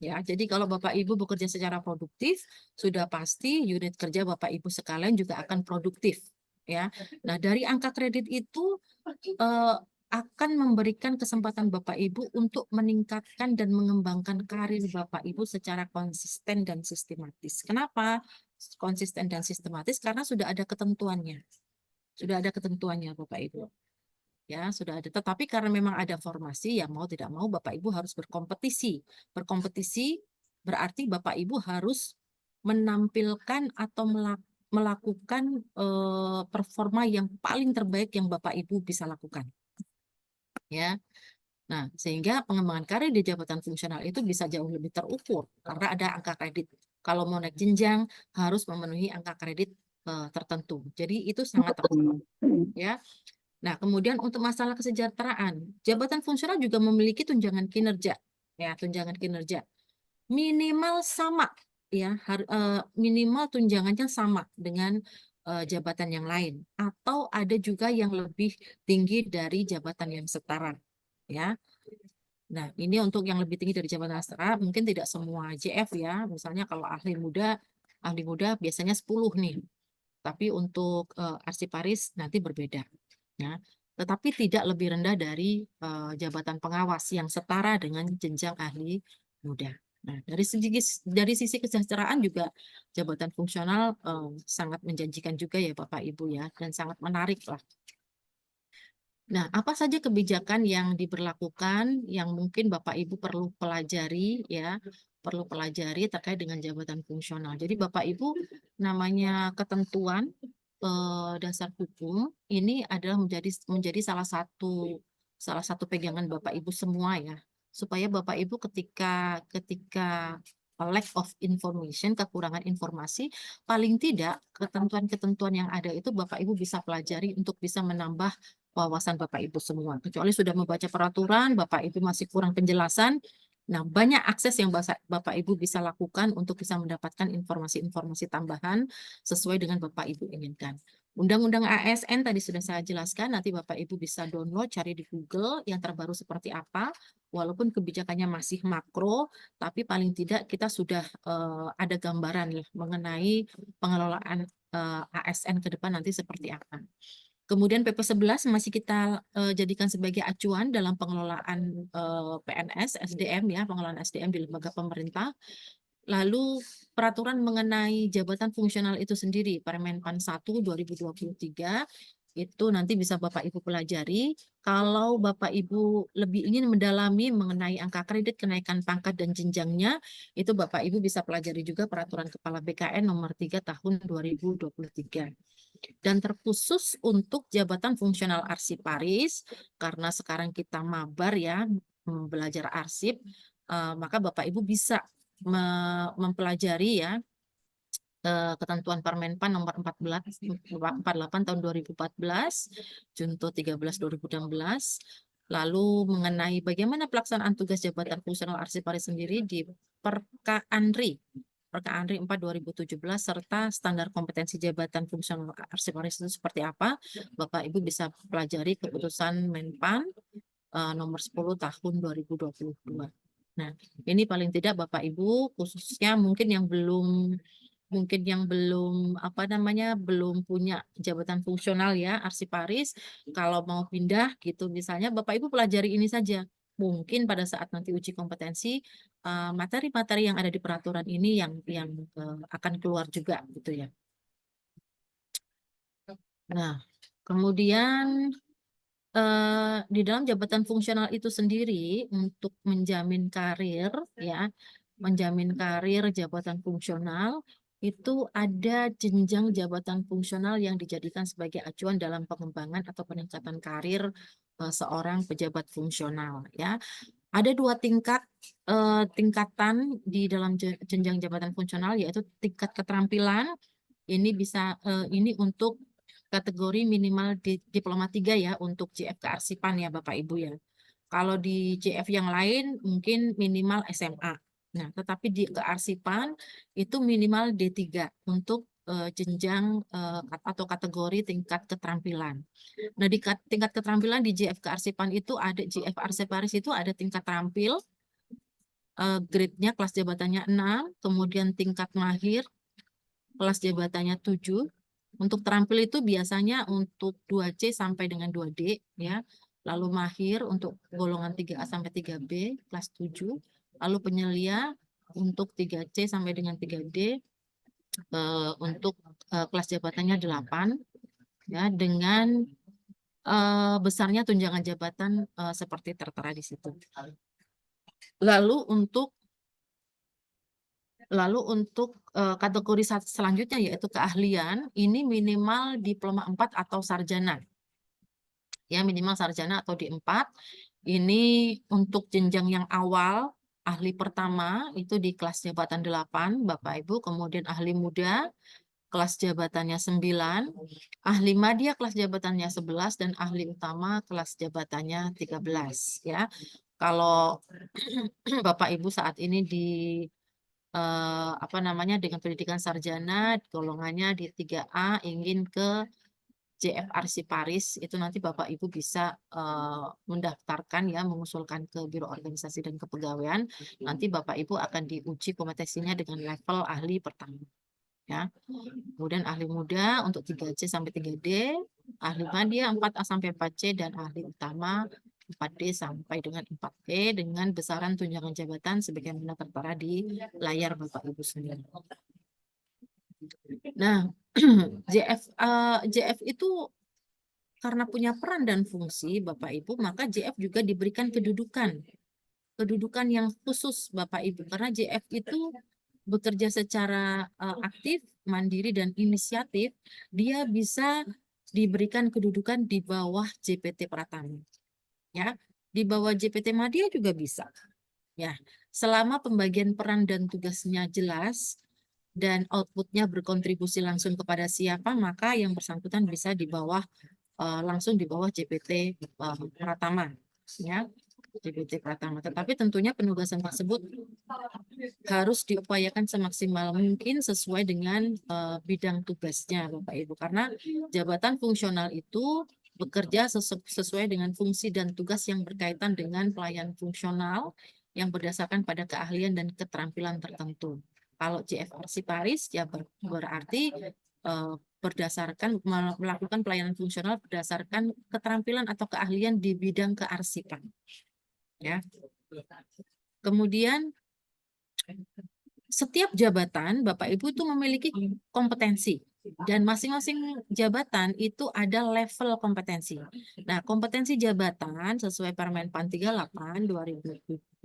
Ya, jadi kalau Bapak Ibu bekerja secara produktif, sudah pasti unit kerja Bapak Ibu sekalian juga akan produktif. Ya, nah dari angka kredit itu akan memberikan kesempatan Bapak Ibu untuk meningkatkan dan mengembangkan karir Bapak Ibu secara konsisten dan sistematis. Kenapa konsisten dan sistematis? Karena sudah ada ketentuannya, Bapak Ibu. Ya, sudah ada. Tetapi karena memang ada formasi, ya mau tidak mau Bapak Ibu harus berkompetisi. Berkompetisi berarti Bapak Ibu harus menampilkan atau melakukan performa yang paling terbaik yang Bapak Ibu bisa lakukan. Ya. Nah, sehingga pengembangan karir di jabatan fungsional itu bisa jauh lebih terukur karena ada angka kredit. Kalau mau naik jenjang harus memenuhi angka kredit tertentu. Jadi itu sangat terukur. Ya. Nah, kemudian untuk masalah kesejahteraan, jabatan fungsional juga memiliki tunjangan kinerja. Ya, tunjangan kinerja. Minimal sama, ya, minimal tunjangannya sama dengan jabatan yang lain. Atau ada juga yang lebih tinggi dari jabatan yang setara. Ya. Nah, ini untuk yang lebih tinggi dari jabatan setara, mungkin tidak semua JF ya. Misalnya kalau ahli muda biasanya 10 nih. Tapi untuk arsiparis nanti berbeda. Ya, tetapi tidak lebih rendah dari jabatan pengawas yang setara dengan jenjang ahli muda. Nah, dari sisi kesejahteraan juga jabatan fungsional sangat menjanjikan juga ya Bapak Ibu ya, dan sangat menarik lah. Nah, apa saja kebijakan yang diberlakukan yang mungkin Bapak Ibu perlu pelajari ya, perlu pelajari terkait dengan jabatan fungsional. Jadi Bapak Ibu namanya ketentuan dasar hukum ini adalah menjadi salah satu pegangan Bapak Ibu semua ya, supaya Bapak Ibu ketika lack of information, kekurangan informasi, paling tidak ketentuan-ketentuan yang ada itu Bapak Ibu bisa pelajari untuk bisa menambah wawasan Bapak Ibu semua. Kecuali sudah membaca peraturan, Bapak Ibu masih kurang penjelasan. Nah, banyak akses yang Bapak Ibu bisa lakukan untuk bisa mendapatkan informasi-informasi tambahan sesuai dengan Bapak Ibu inginkan. Undang-Undang ASN tadi sudah saya jelaskan, nanti Bapak Ibu bisa download, cari di Google yang terbaru seperti apa. Walaupun kebijakannya masih makro, tapi paling tidak kita sudah ada gambaran ya mengenai pengelolaan ASN ke depan nanti seperti apa. Kemudian PP 11 masih kita jadikan sebagai acuan dalam pengelolaan PNS, SDM ya, pengelolaan SDM di lembaga pemerintah. Lalu peraturan mengenai jabatan fungsional itu sendiri, Permenpan 1 2023, itu nanti bisa Bapak Ibu pelajari. Kalau Bapak Ibu lebih ingin mendalami mengenai angka kredit, kenaikan pangkat dan jenjangnya, itu Bapak Ibu bisa pelajari juga peraturan Kepala BKN nomor 3 tahun 2023. Dan terkhusus untuk jabatan fungsional arsiparis, karena sekarang kita mabar ya, belajar arsip, maka Bapak Ibu bisa mempelajari ya ketentuan Permenpan nomor 48 tahun 2014, Junto 13 2016, lalu mengenai bagaimana pelaksanaan tugas jabatan fungsional arsiparis sendiri di Perka Anri 4 2017 serta standar kompetensi jabatan fungsional arsiparis itu seperti apa, Bapak Ibu bisa pelajari keputusan Menpan nomor 10 tahun 2022. Nah, ini paling tidak Bapak Ibu khususnya mungkin yang belum belum punya jabatan fungsional ya arsiparis, kalau mau pindah gitu misalnya Bapak Ibu pelajari ini saja. Mungkin pada saat nanti uji kompetensi materi-materi yang ada di peraturan ini yang akan keluar juga gitu ya. Nah, kemudian di dalam jabatan fungsional itu sendiri untuk menjamin karir ya, menjamin karir jabatan fungsional itu ada jenjang jabatan fungsional yang dijadikan sebagai acuan dalam pengembangan atau peningkatan karir seorang pejabat fungsional ya. Ada dua tingkatan di dalam jenjang jabatan fungsional, yaitu tingkat keterampilan. Ini bisa ini untuk kategori minimal diploma 3 ya untuk JF kearsipan ya Bapak Ibu ya. Kalau di JF yang lain mungkin minimal SMA. Nah, tetapi di kearsipan itu minimal D3 untuk jenjang atau kategori tingkat keterampilan. Nah, di tingkat keterampilan di JF kearsipan itu ada JF arsiparis itu ada tingkat terampil, grade-nya kelas jabatannya 6, kemudian tingkat mahir kelas jabatannya 7. Untuk terampil itu biasanya untuk 2C sampai dengan 2D ya. Lalu mahir untuk golongan 3A sampai 3B kelas 7. Lalu penyelia untuk 3C sampai dengan 3D untuk kelas jabatannya 8 ya, dengan besarnya tunjangan jabatan seperti tertera di situ. Lalu untuk kategori selanjutnya yaitu keahlian, ini minimal diploma 4 atau sarjana. Ya, minimal sarjana atau D4. Ini untuk jenjang yang awal, ahli pertama itu di kelas jabatan 8, Bapak Ibu, kemudian ahli muda kelas jabatannya 9, ahli madya kelas jabatannya 11, dan ahli utama kelas jabatannya 13 ya. Kalau Bapak Ibu saat ini di dengan pendidikan sarjana golongannya di 3A ingin ke JF Arsiparis, itu nanti Bapak Ibu bisa mendaftarkan ya, mengusulkan ke Biro Organisasi dan Kepegawaian. Nanti Bapak Ibu akan diuji kompetensinya dengan level ahli pertama ya. Kemudian ahli muda untuk 3C sampai 3D, ahli madya 4A sampai 4C, dan ahli utama 4D sampai dengan 4E dengan besaran tunjangan jabatan sebagaimana tertera di layar Bapak Ibu sendiri. Nah, JF itu karena punya peran dan fungsi Bapak Ibu, maka JF juga diberikan kedudukan yang khusus Bapak Ibu, karena JF itu bekerja secara aktif, mandiri, dan inisiatif. Dia bisa diberikan kedudukan di bawah JPT Pratama. Ya, di bawah JPT Madya juga bisa. Ya, selama pembagian peran dan tugasnya jelas dan outputnya berkontribusi langsung kepada siapa, maka yang bersangkutan bisa di bawah langsung di bawah JPT Pratama. Ya, JPT Pratama. Tetapi tentunya penugasan tersebut harus diupayakan semaksimal mungkin sesuai dengan bidang tugasnya Bapak Ibu, karena jabatan fungsional itu bekerja sesuai dengan fungsi dan tugas yang berkaitan dengan pelayanan fungsional yang berdasarkan pada keahlian dan keterampilan tertentu. Kalau JF Arsiparis ya berarti berdasarkan melakukan pelayanan fungsional berdasarkan keterampilan atau keahlian di bidang kearsipan. Ya. Kemudian setiap jabatan Bapak Ibu itu memiliki kompetensi, dan masing-masing jabatan itu ada level kompetensi. Nah, kompetensi jabatan sesuai Permen-Pan 38 2017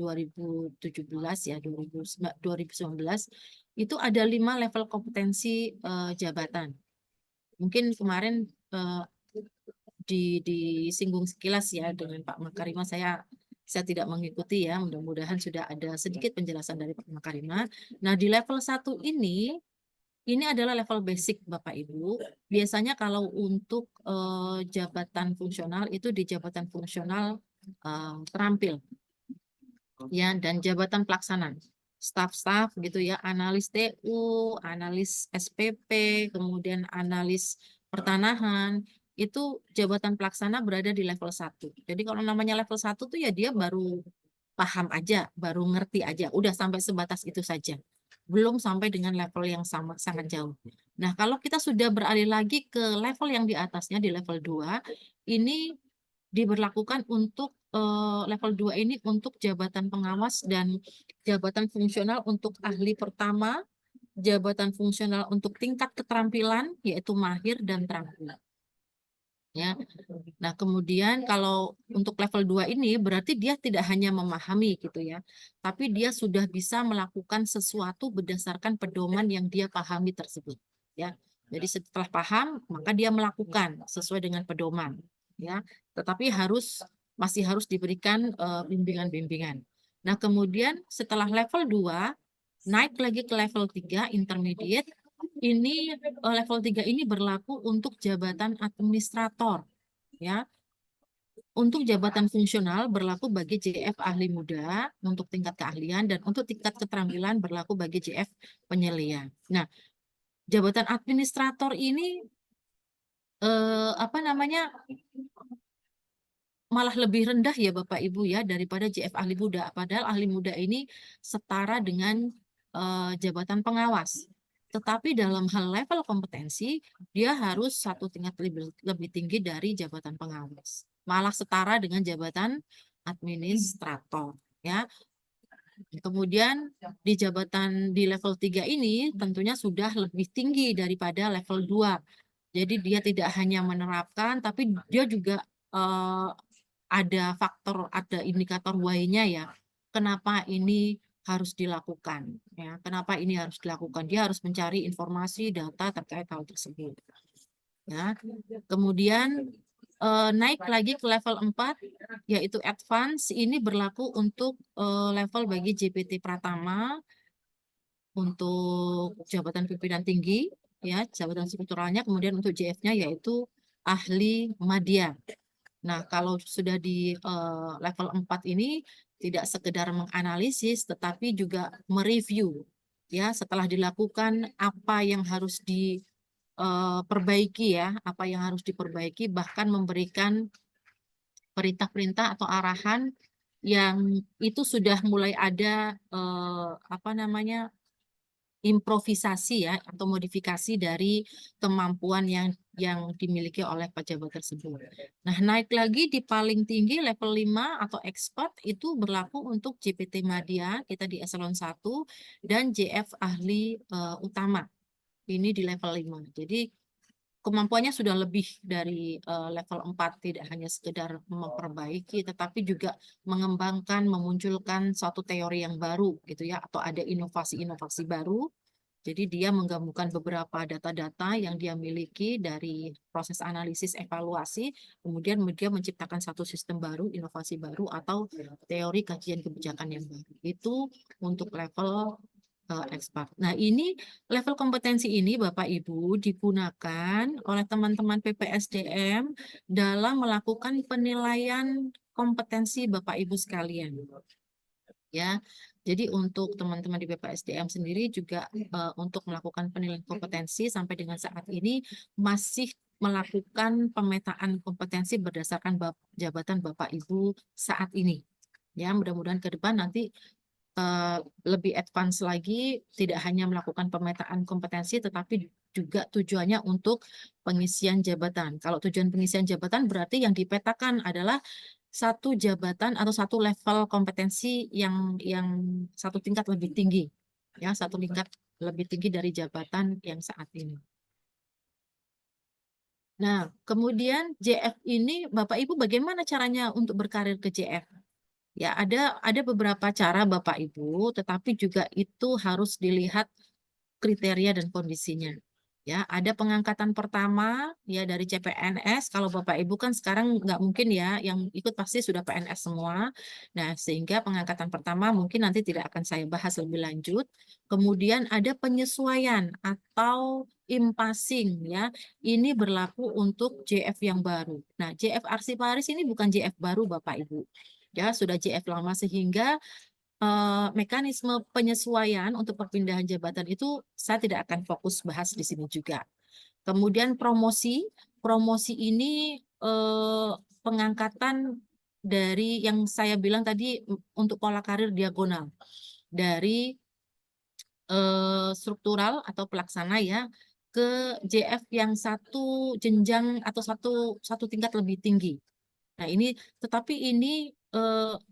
ya, 2019 itu ada 5 level kompetensi jabatan. Mungkin kemarin disinggung sekilas ya dengan Pak Makarima, saya tidak mengikuti ya, mudah-mudahan sudah ada sedikit penjelasan dari Pak Makarima. Nah, di level 1 ini adalah level basic Bapak Ibu. Biasanya kalau untuk jabatan fungsional itu di jabatan fungsional terampil ya, dan jabatan pelaksana, staf-staf gitu ya, analis TU, analis SPP, kemudian analis pertanahan, itu jabatan pelaksana berada di level 1. Jadi kalau namanya level 1 tuh ya dia baru paham aja, baru ngerti aja, udah sampai sebatas itu saja. Belum sampai dengan level yang sangat jauh. Nah, kalau kita sudah beralih lagi ke level yang di atasnya, di level 2, ini diberlakukan untuk level 2 ini untuk jabatan pengawas dan jabatan fungsional untuk ahli pertama, jabatan fungsional untuk tingkat keterampilan, yaitu mahir dan terampil. Ya. Nah, kemudian kalau untuk level 2 ini berarti dia tidak hanya memahami gitu ya, tapi dia sudah bisa melakukan sesuatu berdasarkan pedoman yang dia pahami tersebut, ya. Jadi setelah paham, maka dia melakukan sesuai dengan pedoman, ya. Tetapi masih harus diberikan bimbingan-bimbingan. Nah, kemudian setelah level 2 naik lagi ke level 3 intermediate. Ini level 3 ini berlaku untuk jabatan administrator, ya. Untuk jabatan fungsional berlaku bagi JF ahli muda untuk tingkat keahlian, dan untuk tingkat keterampilan berlaku bagi JF penyelian. Nah, jabatan administrator ini apa namanya, malah lebih rendah ya Bapak Ibu ya daripada JF ahli muda. Padahal ahli muda ini setara dengan jabatan pengawas. Tetapi dalam hal level kompetensi, dia harus satu tingkat lebih tinggi dari jabatan pengawas. Malah setara dengan jabatan administrator, ya. Kemudian di jabatan di level 3 ini tentunya sudah lebih tinggi daripada level 2. Jadi dia tidak hanya menerapkan, tapi dia juga ada indikator why-nya ya. Kenapa ini harus dilakukan, ya? Kenapa ini harus dilakukan? Dia harus mencari informasi, data terkait hal tersebut. Ya. Kemudian naik lagi ke level 4 yaitu advance. Ini berlaku untuk level bagi JPT Pratama untuk jabatan pimpinan tinggi, ya, jabatan strukturalnya. Kemudian untuk JF-nya yaitu ahli madya. Nah, kalau sudah di level 4 ini tidak sekedar menganalisis tetapi juga mereview, ya, setelah dilakukan apa yang harus diperbaiki, ya, apa yang harus diperbaiki, bahkan memberikan perintah-perintah atau arahan yang itu sudah mulai ada apa namanya, improvisasi ya atau modifikasi dari kemampuan yang dimiliki oleh pejabat tersebut. Nah, naik lagi di paling tinggi level 5 atau expert itu berlaku untuk JPT Madya, kita di eselon 1, dan JF ahli utama. Ini di level 5. Jadi kemampuannya sudah lebih dari level 4, tidak hanya sekedar memperbaiki tetapi juga mengembangkan, memunculkan suatu teori yang baru gitu ya, atau ada inovasi-inovasi baru. Jadi dia menggabungkan beberapa data-data yang dia miliki dari proses analisis evaluasi, kemudian dia menciptakan satu sistem baru, inovasi baru, atau teori kajian kebijakan yang baru. Itu untuk level expert. Nah, ini level kompetensi ini Bapak Ibu digunakan oleh teman-teman PPSDM dalam melakukan penilaian kompetensi Bapak Ibu sekalian. Ya, jadi untuk teman-teman di BPSDM sendiri juga untuk melakukan penilaian kompetensi sampai dengan saat ini masih melakukan pemetaan kompetensi berdasarkan jabatan Bapak Ibu saat ini. Ya, mudah-mudahan ke depan nanti lebih advance lagi, tidak hanya melakukan pemetaan kompetensi, tetapi juga tujuannya untuk pengisian jabatan. Kalau tujuan pengisian jabatan berarti yang dipetakan adalah satu jabatan atau satu level kompetensi yang satu tingkat lebih tinggi, ya, satu tingkat lebih tinggi dari jabatan yang saat ini. Nah, kemudian JF ini Bapak Ibu bagaimana caranya untuk berkarir ke JF? Ya, ada beberapa cara Bapak Ibu, tetapi juga itu harus dilihat kriteria dan kondisinya. Ya, ada pengangkatan pertama ya dari CPNS. Kalau Bapak Ibu kan sekarang nggak mungkin ya, yang ikut pasti sudah PNS semua. Nah, sehingga pengangkatan pertama mungkin nanti tidak akan saya bahas lebih lanjut. Kemudian ada penyesuaian atau impasing ya. Ini berlaku untuk JF yang baru. Nah, JF Arsiparis ini bukan JF baru Bapak Ibu. Ya, sudah JF lama sehingga mekanisme penyesuaian untuk perpindahan jabatan itu saya tidak akan fokus bahas di sini juga. Kemudian promosi ini pengangkatan dari yang saya bilang tadi untuk pola karir diagonal dari struktural atau pelaksana ya ke JF yang satu jenjang atau satu tingkat lebih tinggi. Nah, tetapi ini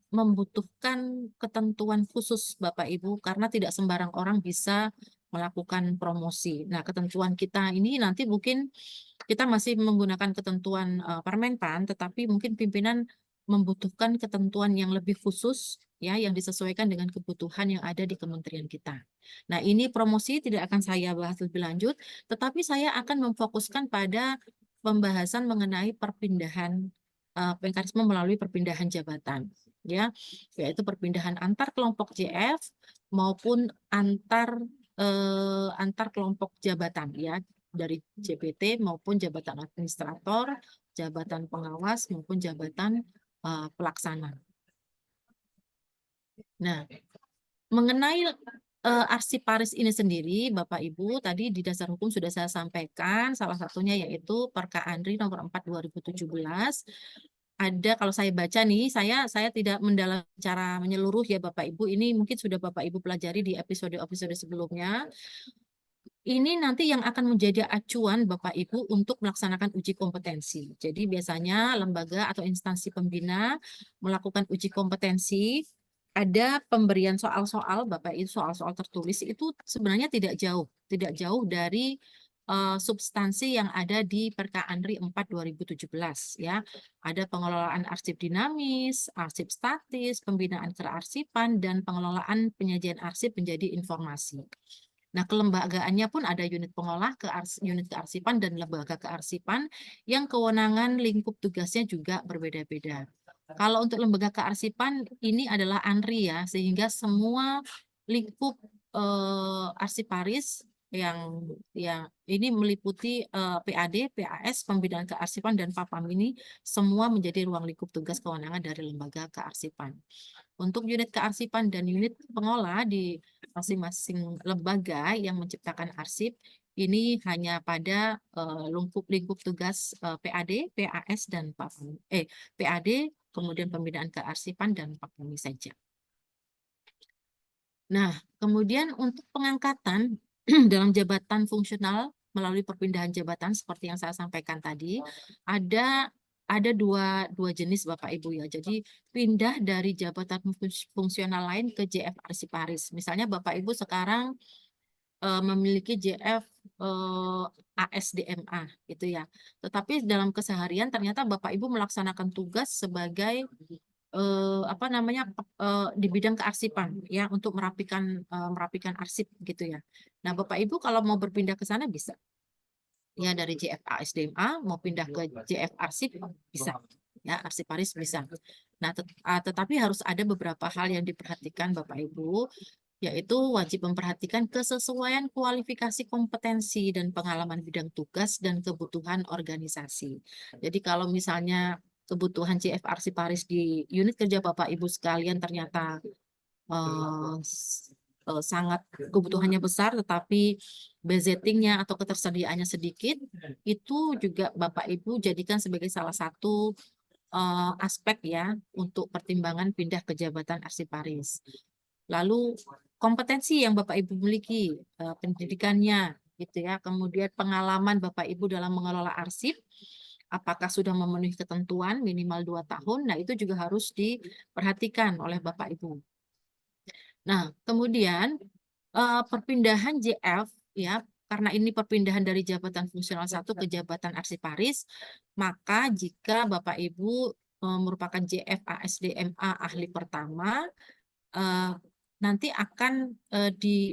membutuhkan ketentuan khusus Bapak Ibu karena tidak sembarang orang bisa melakukan promosi. Nah, ketentuan kita ini nanti mungkin kita masih menggunakan ketentuan Permenpan, tetapi mungkin pimpinan membutuhkan ketentuan yang lebih khusus ya, yang disesuaikan dengan kebutuhan yang ada di kementerian kita. Nah, ini promosi tidak akan saya bahas lebih lanjut, tetapi saya akan memfokuskan pada pembahasan mengenai perpindahan mekanisme melalui perpindahan jabatan, ya, yaitu perpindahan antar kelompok JF maupun antar kelompok jabatan, ya, dari JPT maupun jabatan administrator, jabatan pengawas maupun jabatan pelaksana. Nah, mengenai arsiparis ini sendiri, Bapak Ibu, tadi di dasar hukum sudah saya sampaikan, salah satunya yaitu Perka Andri nomor 4 2017. Ada, kalau saya baca nih, saya tidak mendalam secara menyeluruh ya Bapak Ibu, ini mungkin sudah Bapak Ibu pelajari di episode-episode sebelumnya. Ini nanti yang akan menjadi acuan Bapak Ibu untuk melaksanakan uji kompetensi. Jadi biasanya lembaga atau instansi pembina melakukan uji kompetensi, ada pemberian soal-soal Bapak Ibu, soal-soal tertulis itu sebenarnya tidak jauh dari substansi yang ada di Perka Andri 4 2017 ya. Ada pengelolaan arsip dinamis, arsip statis, pembinaan kearsipan, dan pengelolaan penyajian arsip menjadi informasi. Nah, kelembagaannya pun ada unit pengolah, unit kearsipan, dan lembaga kearsipan yang kewenangan lingkup tugasnya juga berbeda-beda. Kalau untuk lembaga kearsipan ini adalah ANRI ya, sehingga semua lingkup arsiparis yang ini meliputi PAD, PAS, pembinaan kearsipan, dan PAPAM ini semua menjadi ruang lingkup tugas kewenangan dari lembaga kearsipan. Untuk unit kearsipan dan unit pengolah di masing-masing lembaga yang menciptakan arsip, ini hanya pada lingkup tugas PAD, PAS, dan PAPAM. PAD, kemudian pembinaan kearsipan, dan PAPAM saja. Nah, kemudian untuk pengangkatan dalam jabatan fungsional melalui perpindahan jabatan seperti yang saya sampaikan tadi, ada dua jenis Bapak Ibu ya. Jadi pindah dari jabatan fungsional lain ke JF Arsiparis. Misalnya Bapak Ibu sekarang memiliki JF ASDMA gitu ya. Tetapi dalam keseharian ternyata Bapak Ibu melaksanakan tugas sebagai di bidang kearsipan ya, untuk merapikan arsip gitu ya. Nah, Bapak Ibu kalau mau berpindah ke sana bisa. Ya, dari JF ASDMA mau pindah ke JF arsip bisa. Ya, arsiparis bisa. Nah, tetapi harus ada beberapa hal yang diperhatikan Bapak Ibu, yaitu wajib memperhatikan kesesuaian kualifikasi kompetensi dan pengalaman bidang tugas dan kebutuhan organisasi. Jadi kalau misalnya kebutuhan JF arsiparis di unit kerja Bapak Ibu sekalian ternyata sangat kebutuhannya besar, tetapi budgetingnya atau ketersediaannya sedikit, itu juga Bapak Ibu jadikan sebagai salah satu aspek ya untuk pertimbangan pindah ke jabatan arsiparis. Lalu kompetensi yang Bapak Ibu miliki, pendidikannya gitu ya, kemudian pengalaman Bapak Ibu dalam mengelola arsip, apakah sudah memenuhi ketentuan minimal 2 tahun, nah itu juga harus diperhatikan oleh Bapak Ibu. Nah, kemudian perpindahan JF ya, karena ini perpindahan dari jabatan fungsional 1 ke jabatan arsiparis, maka jika Bapak Ibu merupakan JF ASDMA ahli pertama, nanti akan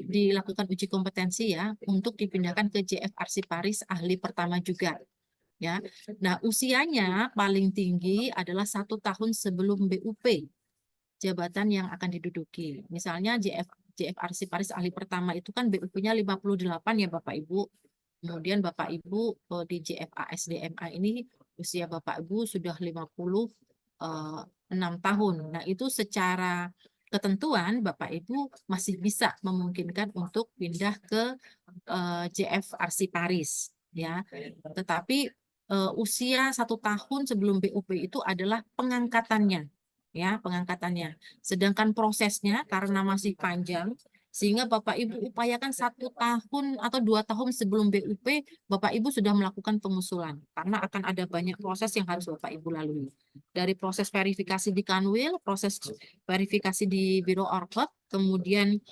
dilakukan uji kompetensi ya untuk dipindahkan ke JF arsiparis ahli pertama juga. Ya, nah usianya paling tinggi adalah 1 tahun sebelum BUP jabatan yang akan diduduki. Misalnya JF arsiparis ahli pertama itu kan BUP-nya 58 ya Bapak Ibu. Kemudian Bapak Ibu di JF ASDMA ini usia Bapak Ibu sudah 56 tahun. Nah, itu secara ketentuan Bapak Ibu masih bisa memungkinkan untuk pindah ke JF arsiparis ya. Tetapi usia 1 tahun sebelum BUP itu adalah pengangkatannya. Ya, pengangkatannya. Sedangkan prosesnya karena masih panjang, sehingga Bapak Ibu upayakan 1 tahun atau 2 tahun sebelum BUP, Bapak Ibu sudah melakukan pengusulan. Karena akan ada banyak proses yang harus Bapak Ibu lalui. Dari proses verifikasi di Kanwil, proses verifikasi di Biro Orkot, kemudian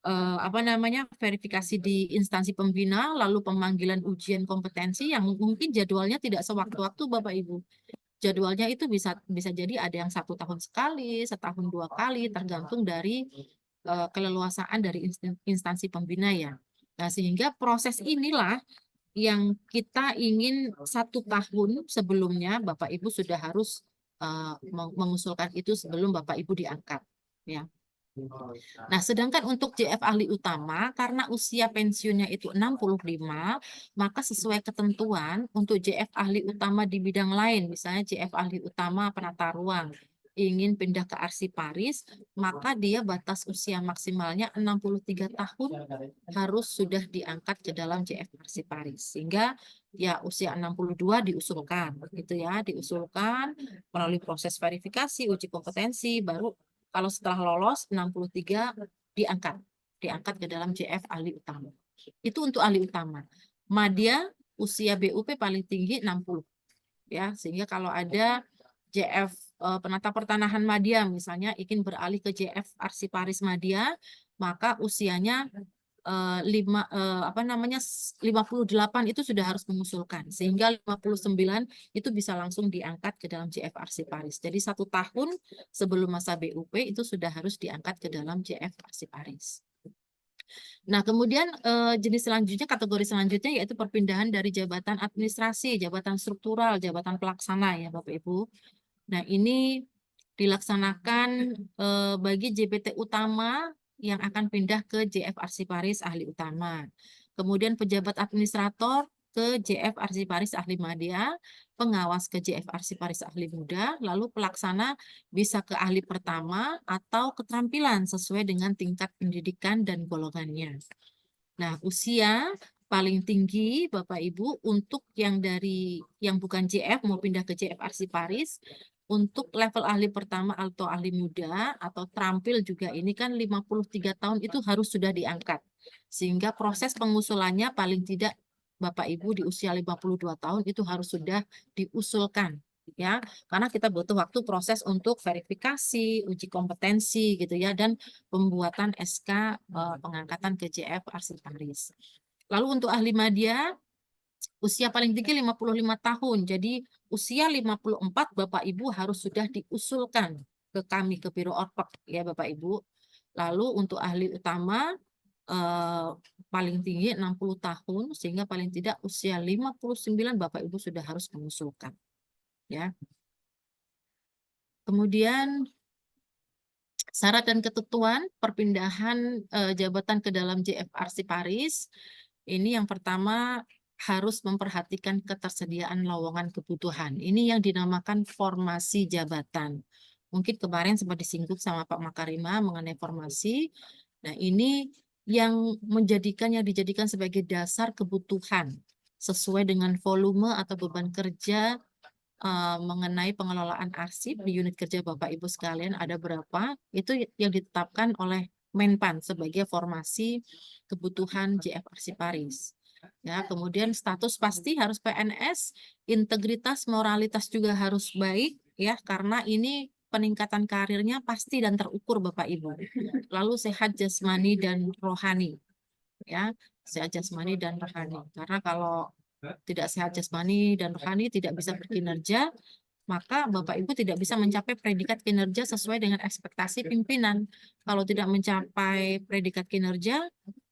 apa namanya, verifikasi di instansi pembina, lalu pemanggilan ujian kompetensi yang mungkin jadwalnya tidak sewaktu-waktu Bapak Ibu. Jadwalnya itu bisa bisa jadi ada yang 1 tahun sekali, setahun 2 kali, tergantung dari keleluasaan dari instansi pembina ya. Nah, sehingga proses inilah yang kita ingin 1 tahun sebelumnya Bapak Ibu sudah harus mengusulkan itu sebelum Bapak Ibu diangkat. Ya. Nah, sedangkan untuk JF ahli utama, karena usia pensiunnya itu 65, maka sesuai ketentuan untuk JF ahli utama di bidang lain, misalnya JF ahli utama penata ruang, ingin pindah ke arsiparis, maka dia batas usia maksimalnya 63 tahun harus sudah diangkat ke dalam JF arsiparis. Sehingga ya usia 62 diusulkan, gitu ya, diusulkan melalui proses verifikasi, uji kompetensi, baru kalau setelah lolos 63 diangkat ke dalam JF ahli utama. Itu untuk ahli utama. Madya usia BUP paling tinggi 60 ya, sehingga kalau ada JF penata pertanahan madya misalnya ingin beralih ke JF arsiparis madya, maka usianya 58 itu sudah harus mengusulkan, sehingga 59 itu bisa langsung diangkat ke dalam JF arsiparis. Jadi 1 tahun sebelum masa BUP itu sudah harus diangkat ke dalam JF arsiparis. Nah, kemudian jenis selanjutnya, kategori selanjutnya yaitu perpindahan dari jabatan administrasi, jabatan struktural, jabatan pelaksana ya Bapak Ibu. Nah, ini dilaksanakan bagi JBT utama yang akan pindah ke JF arsiparis ahli utama. Kemudian pejabat administrator ke JF arsiparis ahli madya, pengawas ke JF arsiparis ahli muda, lalu pelaksana bisa ke ahli pertama atau keterampilan sesuai dengan tingkat pendidikan dan golongannya. Nah, usia paling tinggi Bapak Ibu untuk yang bukan JF mau pindah ke JF arsiparis, untuk level ahli pertama atau ahli muda atau terampil juga ini kan 53 tahun itu harus sudah diangkat. Sehingga proses pengusulannya paling tidak Bapak Ibu di usia 52 tahun itu harus sudah diusulkan ya. Karena kita butuh waktu proses untuk verifikasi, uji kompetensi gitu ya, dan pembuatan SK pengangkatan ke JF arsiparis. Lalu untuk ahli madya usia paling tinggi 55 tahun. Jadi usia 54 Bapak Ibu harus sudah diusulkan ke kami, ke Biro Orpek ya Bapak Ibu. Lalu untuk ahli utama paling tinggi 60 tahun, sehingga paling tidak usia 59 Bapak Ibu sudah harus mengusulkan. Ya. Kemudian syarat dan ketentuan perpindahan jabatan ke dalam JF arsiparis. Ini yang pertama harus memperhatikan ketersediaan lowongan kebutuhan. Ini yang dinamakan formasi jabatan. Mungkin kemarin sempat disinggung sama Pak Makarima mengenai formasi. Nah, ini yang dijadikan sebagai dasar kebutuhan sesuai dengan volume atau beban kerja mengenai pengelolaan arsip di unit kerja Bapak Ibu sekalian ada berapa, itu yang ditetapkan oleh Menpan sebagai formasi kebutuhan JF arsiparis. Ya, kemudian status pasti harus PNS, integritas, moralitas juga harus baik ya, karena ini peningkatan karirnya pasti dan terukur Bapak Ibu. Lalu sehat jasmani dan rohani. Ya, sehat jasmani dan rohani. Karena kalau tidak sehat jasmani dan rohani tidak bisa berkinerja, maka Bapak Ibu tidak bisa mencapai predikat kinerja sesuai dengan ekspektasi pimpinan. Kalau tidak mencapai predikat kinerja,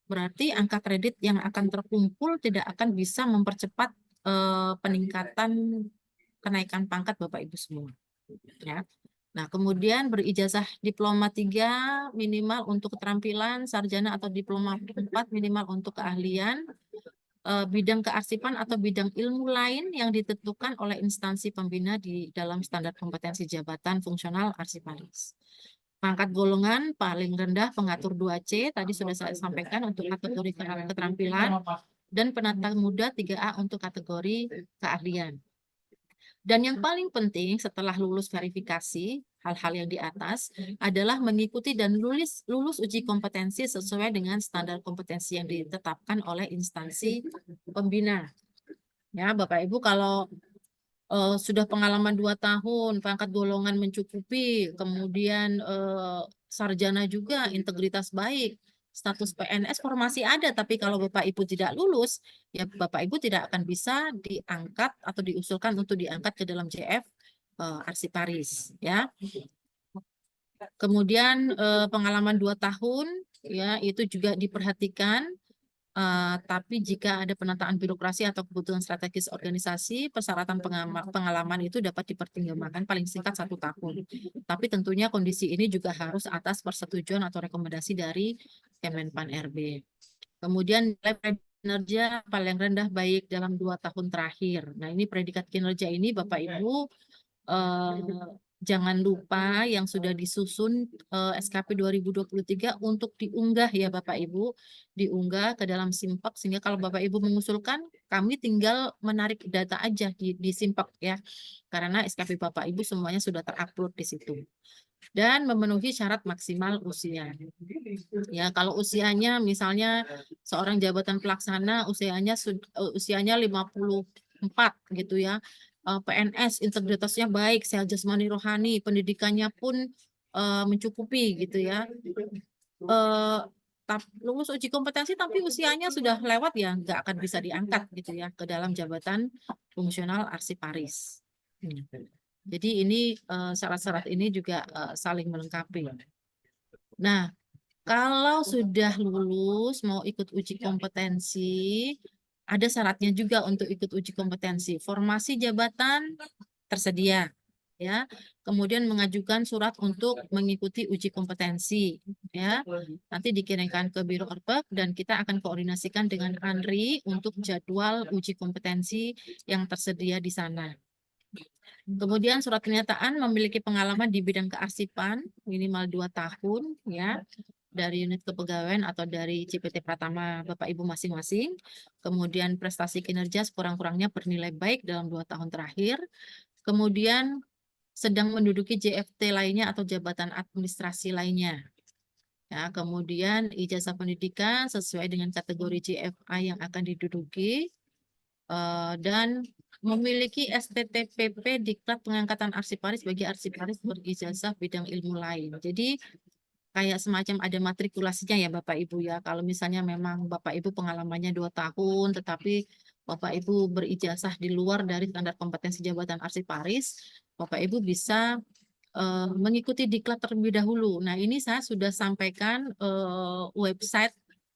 berarti angka kredit yang akan terkumpul tidak akan bisa mempercepat peningkatan kenaikan pangkat Bapak Ibu semua. Ya. Nah, kemudian berijazah diploma 3 minimal untuk keterampilan, sarjana atau diploma 4 minimal untuk keahlian, bidang kearsipan atau bidang ilmu lain yang ditentukan oleh instansi pembina di dalam standar kompetensi jabatan fungsional arsiparis. Pangkat golongan paling rendah pengatur 2C, tadi sudah saya sampaikan untuk kategori keterampilan, dan penata muda 3A untuk kategori keahlian. Dan yang paling penting setelah lulus verifikasi, hal-hal yang di atas adalah mengikuti dan lulus uji kompetensi sesuai dengan standar kompetensi yang ditetapkan oleh instansi pembina. Ya, Bapak Ibu kalau sudah pengalaman 2 tahun, pangkat golongan mencukupi, kemudian sarjana juga, integritas baik, status PNS formasi ada, tapi kalau Bapak Ibu tidak lulus, ya Bapak Ibu tidak akan bisa diangkat atau diusulkan untuk diangkat ke dalam JF Arsiparis, ya. Kemudian pengalaman 2 tahun, ya itu juga diperhatikan. Tapi jika ada penataan birokrasi atau kebutuhan strategis organisasi, persyaratan pengalaman itu dapat dipertimbangkan paling singkat 1 tahun. Tapi tentunya kondisi ini juga harus atas persetujuan atau rekomendasi dari Kemenpan RB. Kemudian nilai kinerja paling rendah baik dalam 2 tahun terakhir. Nah, ini predikat kinerja ini Bapak Ibu jangan lupa yang sudah disusun SKP 2023 untuk diunggah ya Bapak Ibu, diunggah ke dalam Simpak, sehingga kalau Bapak Ibu mengusulkan, kami tinggal menarik data aja di Simpak ya, karena SKP Bapak Ibu semuanya sudah terupload di situ. Dan memenuhi syarat maksimal usia. Ya, kalau usianya misalnya seorang jabatan pelaksana usianya 54 gitu ya. PNS integritasnya baik, sehat jasmani rohani, pendidikannya pun mencukupi gitu ya. Lulus uji kompetensi tapi usianya sudah lewat ya, nggak akan bisa diangkat gitu ya ke dalam jabatan fungsional arsiparis. Jadi ini syarat-syarat ini juga saling melengkapi. Nah, kalau sudah lulus mau ikut uji kompetensi, ada syaratnya juga untuk ikut uji kompetensi. Formasi jabatan tersedia, ya. Kemudian mengajukan surat untuk mengikuti uji kompetensi, ya. Nanti dikirimkan ke Biro Orpek dan kita akan koordinasikan dengan Andri untuk jadwal uji kompetensi yang tersedia di sana. Kemudian surat kenyataan memiliki pengalaman di bidang kearsipan minimal 2 tahun, ya, dari unit kepegawaian atau dari CPT Pratama Bapak Ibu masing-masing. Kemudian prestasi kinerja sekurang-kurangnya bernilai baik dalam 2 tahun terakhir. Kemudian sedang menduduki JFT lainnya atau jabatan administrasi lainnya. Ya, kemudian ijazah pendidikan sesuai dengan kategori JFA yang akan diduduki. Dan memiliki STTPP Diklat Pengangkatan Arsiparis bagi arsiparis berijazah bidang ilmu lain. Jadi kayak semacam ada matrikulasinya ya Bapak Ibu ya. Kalau misalnya memang Bapak Ibu pengalamannya 2 tahun, tetapi Bapak Ibu berijazah di luar dari standar kompetensi jabatan arsiparis, Bapak Ibu bisa mengikuti diklat terlebih dahulu. Nah, ini saya sudah sampaikan website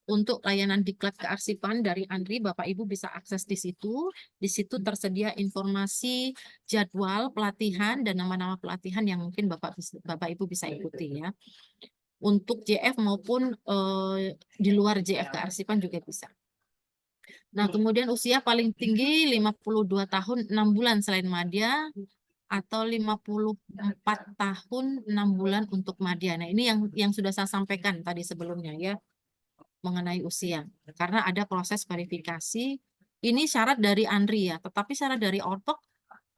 untuk layanan diklat kearsipan dari Andri, Bapak Ibu bisa akses di situ. Di situ tersedia informasi jadwal pelatihan dan nama-nama pelatihan yang mungkin Bapak Ibu bisa ikuti ya. Untuk JF maupun di luar JF kearsipan juga bisa. Nah, kemudian usia paling tinggi 52 tahun 6 bulan selain madya, atau 54 tahun 6 bulan untuk madya. Nah, ini yang sudah saya sampaikan tadi sebelumnya ya, mengenai usia. Karena ada proses verifikasi. Ini syarat dari Andri ya, tetapi syarat dari Orpek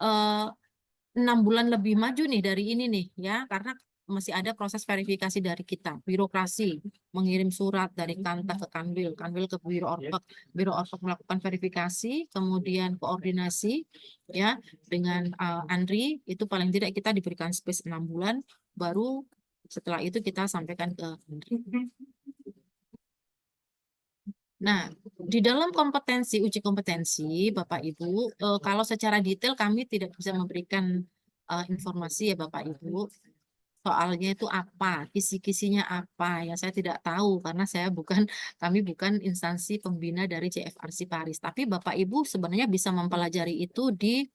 6 bulan lebih maju nih dari ini nih ya, karena masih ada proses verifikasi dari kita, birokrasi, mengirim surat dari Kanta ke Kanwil, Kanwil ke Biro Orpek, Biro Orpek melakukan verifikasi, kemudian koordinasi ya dengan Andri, itu paling tidak kita diberikan space 6 bulan, baru setelah itu kita sampaikan ke Andri. Nah, di dalam uji kompetensi, Bapak Ibu, kalau secara detail kami tidak bisa memberikan informasi ya Bapak Ibu, soalnya itu apa, kisi-kisinya apa, ya saya tidak tahu karena kami bukan instansi pembina dari JF Arsiparis. Tapi Bapak Ibu sebenarnya bisa mempelajari itu di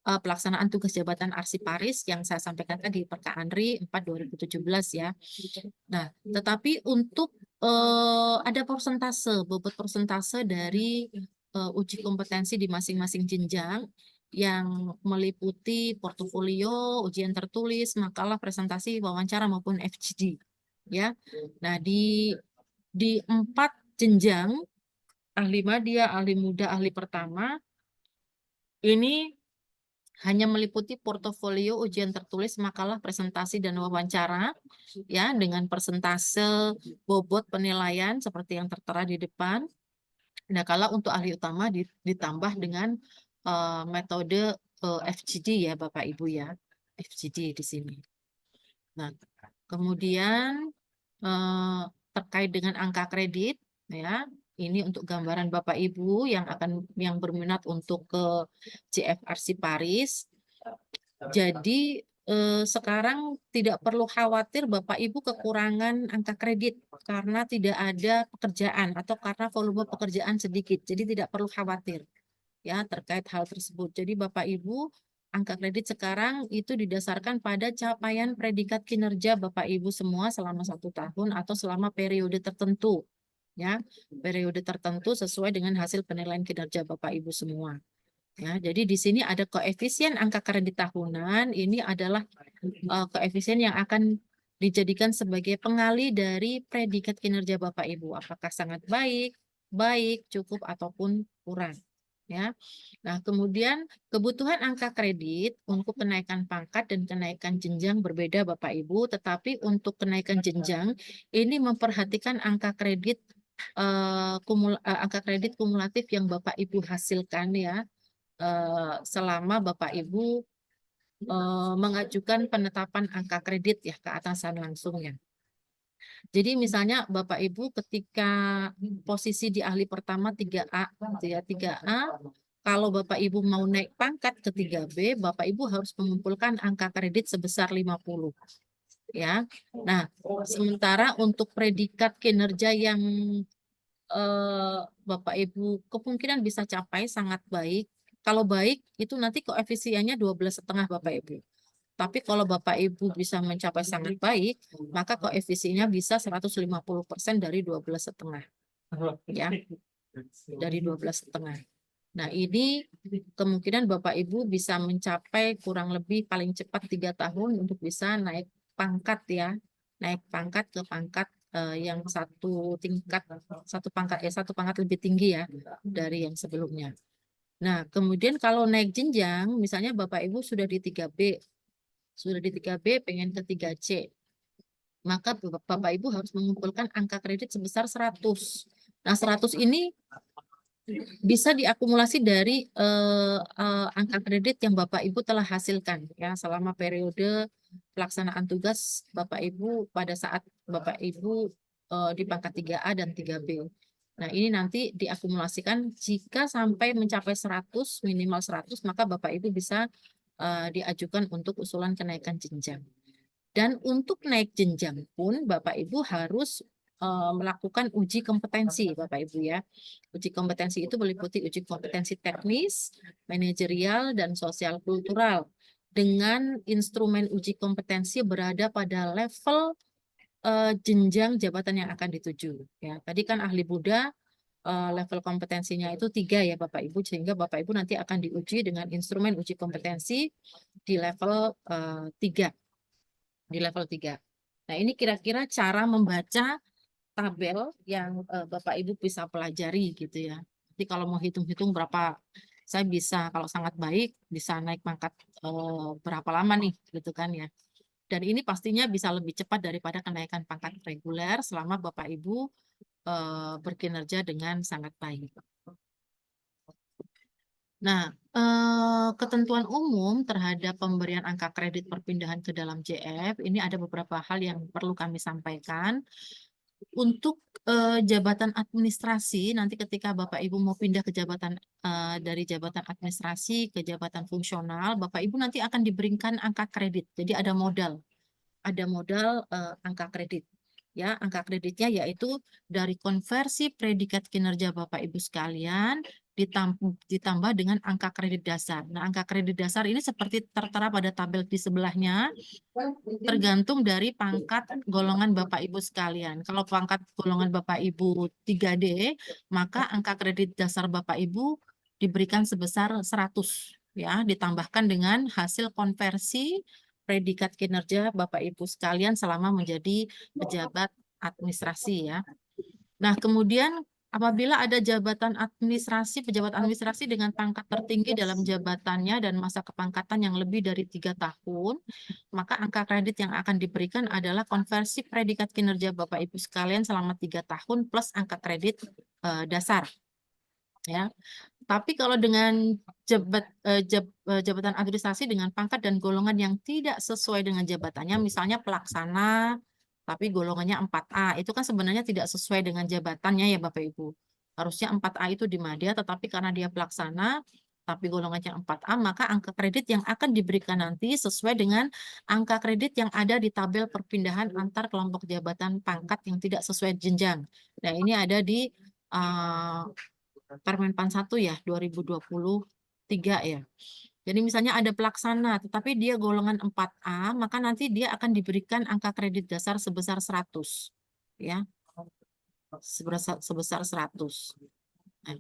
pelaksanaan tugas jabatan Arsiparis yang saya sampaikan tadi Perka Andri 4/2017 ya. Nah, tetapi untuk ada bobot persentase dari uji kompetensi di masing-masing jenjang yang meliputi portofolio, ujian tertulis, makalah, presentasi, wawancara maupun FGD. Ya, nah di 4 jenjang ahli madya, ahli muda, ahli pertama ini hanya meliputi portofolio, ujian tertulis, makalah, presentasi, dan wawancara, ya, dengan persentase bobot penilaian seperti yang tertera di depan. Nah, kalau untuk ahli utama ditambah dengan metode FGD ya, Bapak Ibu ya, FGD di sini. Nah, kemudian terkait dengan angka kredit, ya. Ini untuk gambaran Bapak Ibu yang berminat untuk ke JFRC Paris. Jadi sekarang tidak perlu khawatir Bapak Ibu kekurangan angka kredit karena tidak ada pekerjaan atau karena volume pekerjaan sedikit. Jadi tidak perlu khawatir ya terkait hal tersebut. Jadi Bapak Ibu, angka kredit sekarang itu didasarkan pada capaian predikat kinerja Bapak Ibu semua selama 1 tahun atau selama periode tertentu. Ya, periode tertentu sesuai dengan hasil penilaian kinerja Bapak Ibu semua. Ya, jadi di sini ada koefisien angka kredit tahunan. Ini adalah koefisien yang akan dijadikan sebagai pengali dari predikat kinerja Bapak Ibu. Apakah sangat baik, baik, cukup, ataupun kurang. Ya. Nah, kemudian kebutuhan angka kredit untuk kenaikan pangkat dan kenaikan jenjang berbeda Bapak Ibu, tetapi untuk kenaikan jenjang ini memperhatikan angka kredit angka kredit kumulatif yang Bapak Ibu hasilkan ya selama Bapak Ibu mengajukan penetapan angka kredit ya ke atasan langsung ya. Jadi misalnya Bapak Ibu ketika posisi di ahli pertama 3A, gitu ya, 3A, kalau Bapak Ibu mau naik pangkat ke 3B, Bapak Ibu harus mengumpulkan angka kredit sebesar 50. Ya. Nah, sementara untuk predikat kinerja yang Bapak Ibu kemungkinan bisa capai sangat baik. Kalau baik itu nanti koefisiennya 12,5 Bapak Ibu. Tapi kalau Bapak Ibu bisa mencapai sangat baik, maka koefisiennya bisa 150% dari 12,5. Ya. Dari 12,5. Nah, ini kemungkinan Bapak Ibu bisa mencapai kurang lebih paling cepat 3 tahun untuk bisa naik pangkat ya. Naik pangkat ke pangkat yang satu pangkat lebih tinggi ya dari yang sebelumnya. Nah, kemudian kalau naik jenjang, misalnya Bapak Ibu sudah di 3B, pengen ke 3C, maka Bapak Ibu harus mengumpulkan angka kredit sebesar 100. Nah, 100 ini bisa diakumulasi dari angka kredit yang Bapak Ibu telah hasilkan ya selama periode pelaksanaan tugas Bapak Ibu pada saat Bapak Ibu di pangkat 3A dan 3B. Nah, ini nanti diakumulasikan jika sampai mencapai 100, minimal 100, maka Bapak Ibu bisa diajukan untuk usulan kenaikan jenjang. Dan untuk naik jenjang pun Bapak Ibu harus melakukan uji kompetensi Bapak Ibu ya. Uji kompetensi itu meliputi uji kompetensi teknis, manajerial, dan sosial kultural. Dengan instrumen uji kompetensi berada pada level jenjang jabatan yang akan dituju. Ya, tadi kan ahli Buddha level kompetensinya itu 3 ya Bapak Ibu, sehingga Bapak Ibu nanti akan diuji dengan instrumen uji kompetensi di level 3. Di level 3. Nah, ini kira-kira cara membaca tabel yang Bapak Ibu bisa pelajari gitu ya. Jadi kalau mau hitung-hitung berapa saya bisa, kalau sangat baik bisa naik pangkat berapa lama nih gitu kan ya. Dan ini pastinya bisa lebih cepat daripada kenaikan pangkat reguler selama Bapak Ibu berkinerja dengan sangat baik. Nah, ketentuan umum terhadap pemberian angka kredit perpindahan ke dalam JF, ini ada beberapa hal yang perlu kami sampaikan. Untuk jabatan administrasi, nanti ketika Bapak Ibu mau pindah ke jabatan dari jabatan administrasi ke jabatan fungsional, Bapak Ibu nanti akan diberikan angka kredit. Jadi ada modal angka kredit. Ya, angka kreditnya yaitu dari konversi predikat kinerja Bapak Ibu sekalian ditambah dengan angka kredit dasar. Nah, angka kredit dasar ini seperti tertera pada tabel di sebelahnya, tergantung dari pangkat golongan Bapak Ibu sekalian. Kalau pangkat golongan Bapak Ibu 3D, maka angka kredit dasar Bapak Ibu diberikan sebesar 100 ya, ditambahkan dengan hasil konversi predikat kinerja Bapak Ibu sekalian selama menjadi pejabat administrasi ya. Nah, kemudian apabila ada pejabat administrasi dengan pangkat tertinggi dalam jabatannya dan masa kepangkatan yang lebih dari 3 tahun, maka angka kredit yang akan diberikan adalah konversi predikat kinerja Bapak Ibu sekalian selama 3 tahun plus angka kredit dasar. Ya. Tapi kalau dengan jabatan administrasi dengan pangkat dan golongan yang tidak sesuai dengan jabatannya, misalnya pelaksana tapi golongannya 4A. Itu kan sebenarnya tidak sesuai dengan jabatannya ya Bapak Ibu. Harusnya 4A itu di Madya, tetapi karena dia pelaksana, tapi golongannya 4A, maka angka kredit yang akan diberikan nanti sesuai dengan angka kredit yang ada di tabel perpindahan antar kelompok jabatan pangkat yang tidak sesuai jenjang. Nah, ini ada di Permenpan 1 ya, 2023 ya. Jadi misalnya ada pelaksana, tetapi dia golongan 4A, maka nanti dia akan diberikan angka kredit dasar sebesar 100. Ya, sebesar 100. Nah,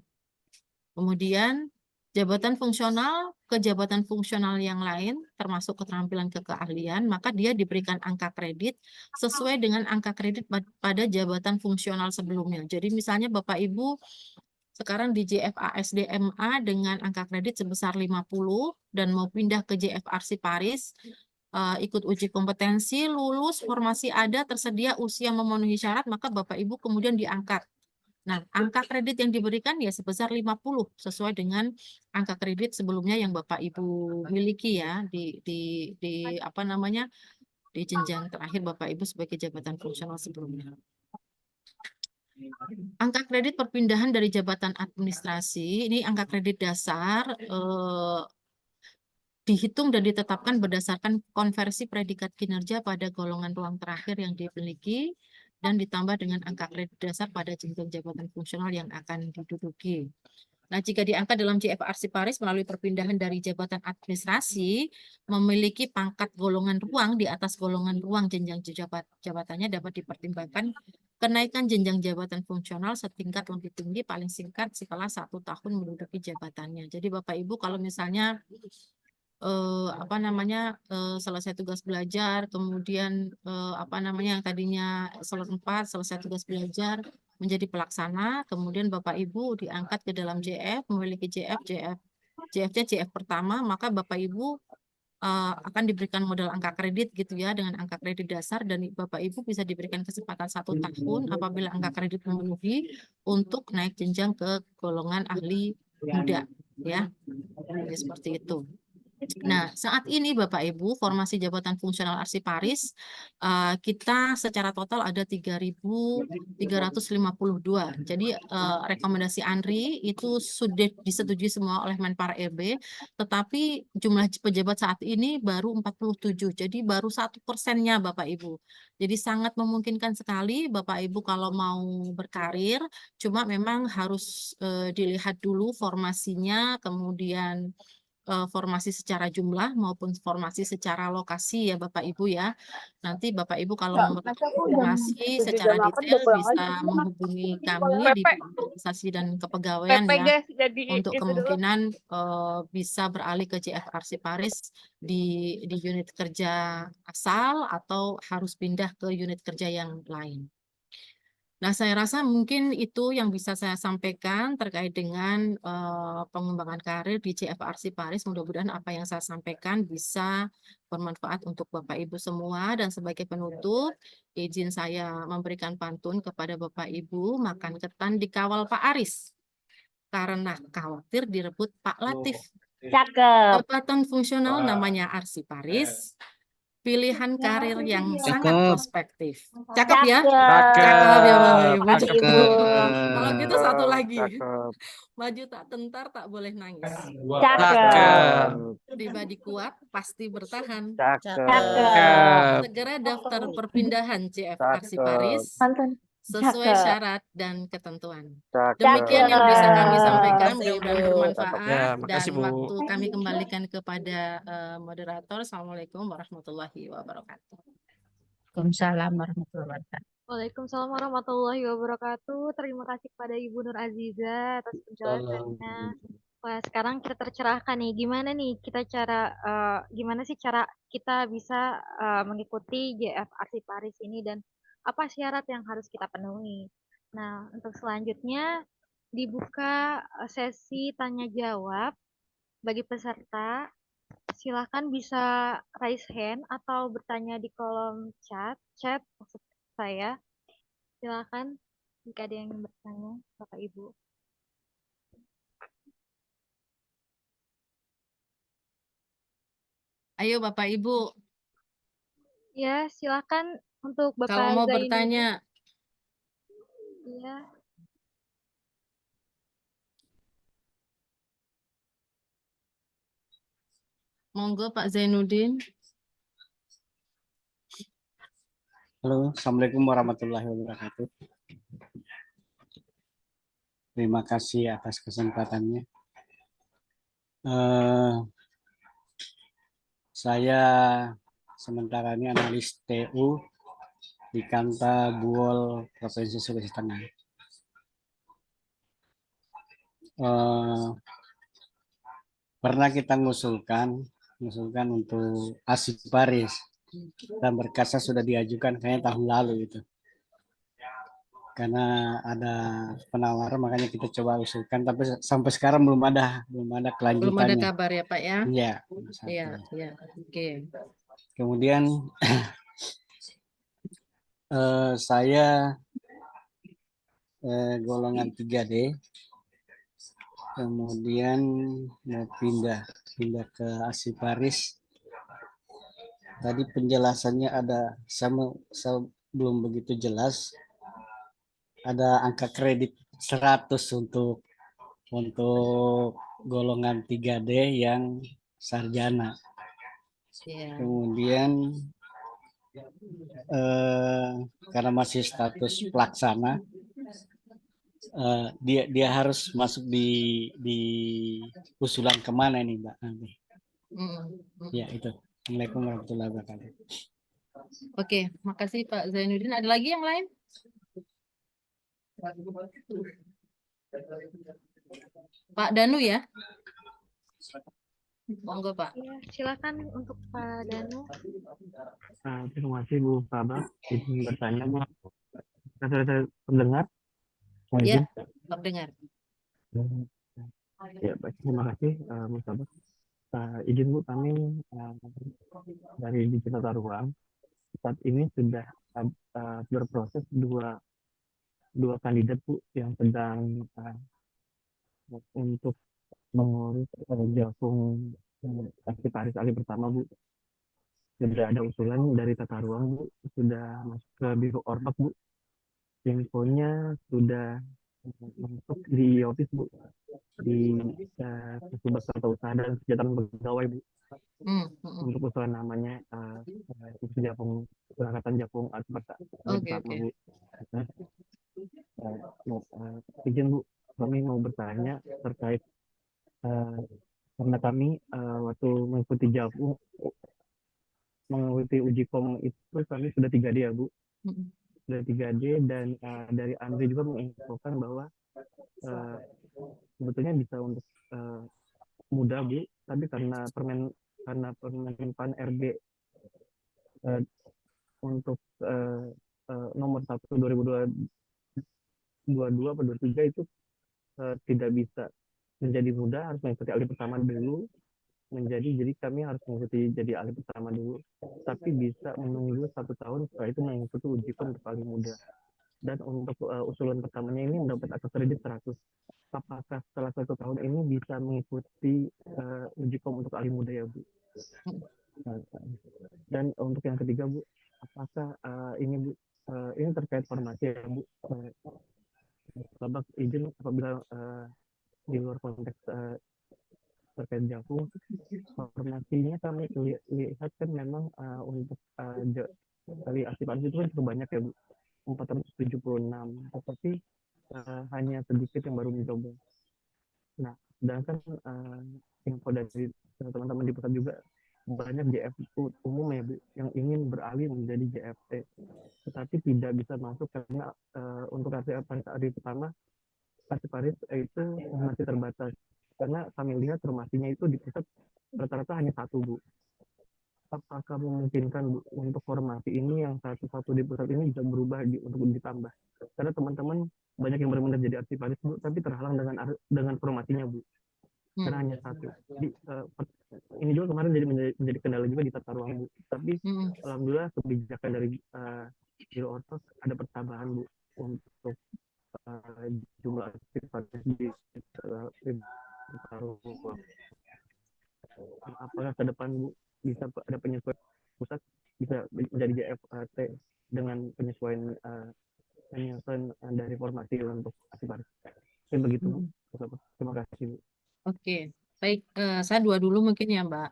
kemudian jabatan fungsional ke jabatan fungsional yang lain, termasuk keterampilan ke keahlian, maka dia diberikan angka kredit sesuai dengan angka kredit pada jabatan fungsional sebelumnya. Jadi misalnya Bapak Ibu sekarang di JFA SDMA dengan angka kredit sebesar 50 dan mau pindah ke JFR Siparis, ikut uji kompetensi, lulus, formasi ada, tersedia, usia memenuhi syarat, maka Bapak Ibu kemudian diangkat. Nah, angka kredit yang diberikan ya sebesar 50 sesuai dengan angka kredit sebelumnya yang Bapak Ibu miliki ya di apa namanya? Di jenjang terakhir Bapak Ibu sebagai jabatan fungsional sebelumnya. Angka kredit perpindahan dari jabatan administrasi, ini angka kredit dasar dihitung dan ditetapkan berdasarkan konversi predikat kinerja pada golongan ruang terakhir yang dimiliki dan ditambah dengan angka kredit dasar pada jenjang jabatan fungsional yang akan diduduki. Nah, jika diangkat dalam JFR Siparis melalui perpindahan dari jabatan administrasi, memiliki pangkat golongan ruang di atas golongan ruang jenjang jabatannya dapat dipertimbangkan kenaikan jenjang jabatan fungsional setingkat lebih tinggi paling singkat setelah 1 tahun menduduki jabatannya. Jadi Bapak Ibu kalau misalnya apa namanya selesai tugas belajar, kemudian apa namanya yang tadinya eselon 4 selesai tugas belajar menjadi pelaksana, kemudian Bapak Ibu diangkat ke dalam JF, memiliki JF-nya JF pertama, maka Bapak Ibu akan diberikan modal angka kredit gitu ya dengan angka kredit dasar dan Bapak Ibu bisa diberikan kesempatan 1 tahun apabila angka kredit memenuhi untuk naik jenjang ke golongan ahli muda ya. Jadi seperti itu. Nah, saat ini Bapak Ibu, formasi jabatan fungsional arsiparis, kita secara total ada 3.352. Jadi rekomendasi ANRI itu sudah disetujui semua oleh Menpar RB, tetapi jumlah pejabat saat ini baru 47, jadi baru 1%-nya Bapak Ibu. Jadi sangat memungkinkan sekali Bapak Ibu kalau mau berkarir, cuma memang harus dilihat dulu formasinya, kemudian formasi secara jumlah maupun formasi secara lokasi ya Bapak Ibu ya. Nanti Bapak Ibu kalau memerlukan informasi secara detail bisa menghubungi kami di organisasi dan kepegawaian ya untuk kemungkinan bisa beralih ke JFR Siparis di unit kerja asal atau harus pindah ke unit kerja yang lain. Nah, saya rasa mungkin itu yang bisa saya sampaikan terkait dengan pengembangan karir di JFR Siparis. Mudah-mudahan apa yang saya sampaikan bisa bermanfaat untuk Bapak Ibu semua. Dan sebagai penutup, izin saya memberikan pantun kepada Bapak Ibu, makan ketan dikawal Pak Aris. Karena khawatir direbut Pak Latif. Cakep. Jabatan fungsional namanya Arsiparis. Pilihan karir yang sangat Cakep. prospektif. Cakep ya? Cakep. Cakep ya Bapak Ibu. Bapak Ibu. Kalau gitu satu lagi. Cakep. Maju tak tentar, tak boleh nangis. Cakep. Pribadi kuat, pasti bertahan. Cakep. Segera daftar perpindahan JFR Siparis Pantun. sesuai Cakep. syarat dan ketentuan. Cakep. Demikian yang bisa kami Cakep. sampaikan, Makasih, mudah-mudahan Ibu. bermanfaat. Dan makasih, Bu. waktu kami kembalikan kepada moderator. Assalamualaikum warahmatullahi wabarakatuh. Waalaikumsalam warahmatullahi wabarakatuh. Waalaikumsalam warahmatullahi wabarakatuh. Terima kasih kepada Ibu Nur Aziza atas penjelasannya. Wah, sekarang kita tercerahkan nih. Gimana sih cara kita bisa mengikuti JF Arsiparis ini dan apa syarat yang harus kita penuhi? Nah, untuk selanjutnya dibuka sesi tanya jawab bagi peserta. Silahkan bisa raise hand atau bertanya di kolom chat maksud saya. Silakan jika ada yang ingin bertanya, Bapak Ibu. Ayo Bapak Ibu. Ya, silakan Untuk Kalau Bapak mau Zainuddin, bertanya, iya. monggo Pak Zainuddin. Halo, Assalamualaikum warahmatullahi wabarakatuh. Terima kasih atas kesempatannya. Eh, saya sementara ini analis TU di Kanta Buol, Provinsi Sulawesi Tengah. Eh, Pernah kita mengusulkan untuk ASI Paris dan berkasnya sudah diajukan kayaknya tahun lalu itu. Karena ada penawaran makanya kita coba usulkan, tapi sampai sekarang belum ada Belum ada kelanjutannya. kabar ya Pak ya? Iya. Iya, iya. Oke. Kemudian saya golongan 3D, kemudian mau pindah ke ASI Paris. Tadi penjelasannya ada saya belum begitu jelas. Ada angka kredit 100 untuk golongan 3D yang sarjana. Iya. Kemudian karena masih status pelaksana, dia harus masuk di usulan kemana nih Mbak? Ya itu. Assalamualaikum warahmatullahi wabarakatuh. Oke, makasih Pak Zainuddin. Ada lagi yang lain? Pak Danu ya? Monggo Pak. Iya, silakan untuk Pak Danu. Terima kasih Bu Faba. Izin bertanya Bu. Saya pendengar. Mohon Ya, izin. terdengar. Ya baik. Terima kasih Bu Faba. Izin Bu, kami dari Digital Tata Ruang saat ini sudah berproses dua kandidat Bu yang sedang untuk mengurus Jakung Aktivaris Ali pertama Bu. Sudah ada usulan dari Tata Ruang Bu, sudah masuk ke Biro Ormas Bu. Infonya sudah masuk di office Bu, di Kasubag Tata Usaha dan Kesejahteraan Pegawai Bu. Untuk usulan namanya Japung, Angkatan Japung Alperta Oke, pertama oke. Bu. Izin Bu, kami mau bertanya terkait karena kami waktu mengikuti Japung, mengikuti uji kom itu kami sudah 3D ya Bu. Sudah 3D dan dari Andri juga menginfokan bahwa sebetulnya bisa untuk mudah Bu, tapi karena Permenpan RB untuk nomor 1 2022 atau 23 itu tidak bisa menjadi mudah, harus mengikuti ahli pertama dulu jadi kami harus mengikuti jadi ahli pertama dulu, tapi bisa menunggu 1 tahun setelah itu mengikuti uji kom untuk ahli muda. Dan untuk usulan pertamanya ini mendapat akses kredit 100. Apakah setelah 1 tahun ini bisa mengikuti uji kom untuk ahli muda ya Bu? Dan untuk yang ketiga Bu, apakah ini Bu, ini terkait formasi ya Bu? Babak izin apabila di luar konteks terkait Jakung, formasinya kami lihat kan memang untuk kali aktivitas itu kan cukup banyak ya Bu, 476, tetapi hanya sedikit yang baru mencoba. Nah, sedangkan info dari teman-teman di pusat juga banyak JF umum ya Bu, yang ingin beralih menjadi JFT, tetapi tidak bisa masuk karena untuk hari pertama Paris itu masih terbatas. Karena kami lihat formasinya itu di pusat rata-rata hanya 1 Bu. Apakah memungkinkan Bu, untuk formasi ini yang satu di pusat ini bisa berubah untuk ditambah? Karena teman-teman banyak yang berminat jadi aktivis Bu, tapi terhalang dengan formasinya Bu. Karena hanya 1. Jadi ini juga kemarin menjadi kendala juga di Tata Ruang Bu. Tapi alhamdulillah kebijakan dari Biro Ortos ada pertambahan Bu untuk jumlah aktivitas di Tata Ruang. Apakah ke depan Bu bisa ada penyesuaian pusat bisa menjadi JFT informasi untuk arsi paris. Mungkin begitu Bu. Terima kasih Bu. Oke, baik. Saya dua dulu mungkin ya Mbak.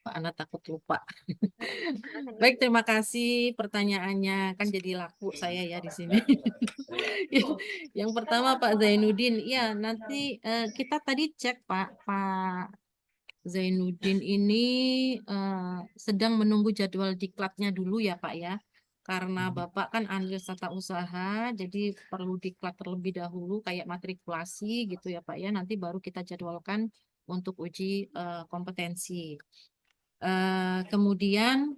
Mbak Ana takut lupa. Baik, terima kasih pertanyaannya. Kan jadi laku saya ya di sini. Yang pertama Pak Zainuddin, ya nanti kita tadi cek Pak Zainuddin ini sedang menunggu jadwal diklatnya dulu ya Pak ya. Karena Bapak kan analis tata usaha, jadi perlu diklat terlebih dahulu kayak matrikulasi gitu ya Pak ya. Nanti baru kita jadwalkan untuk uji kompetensi. Kemudian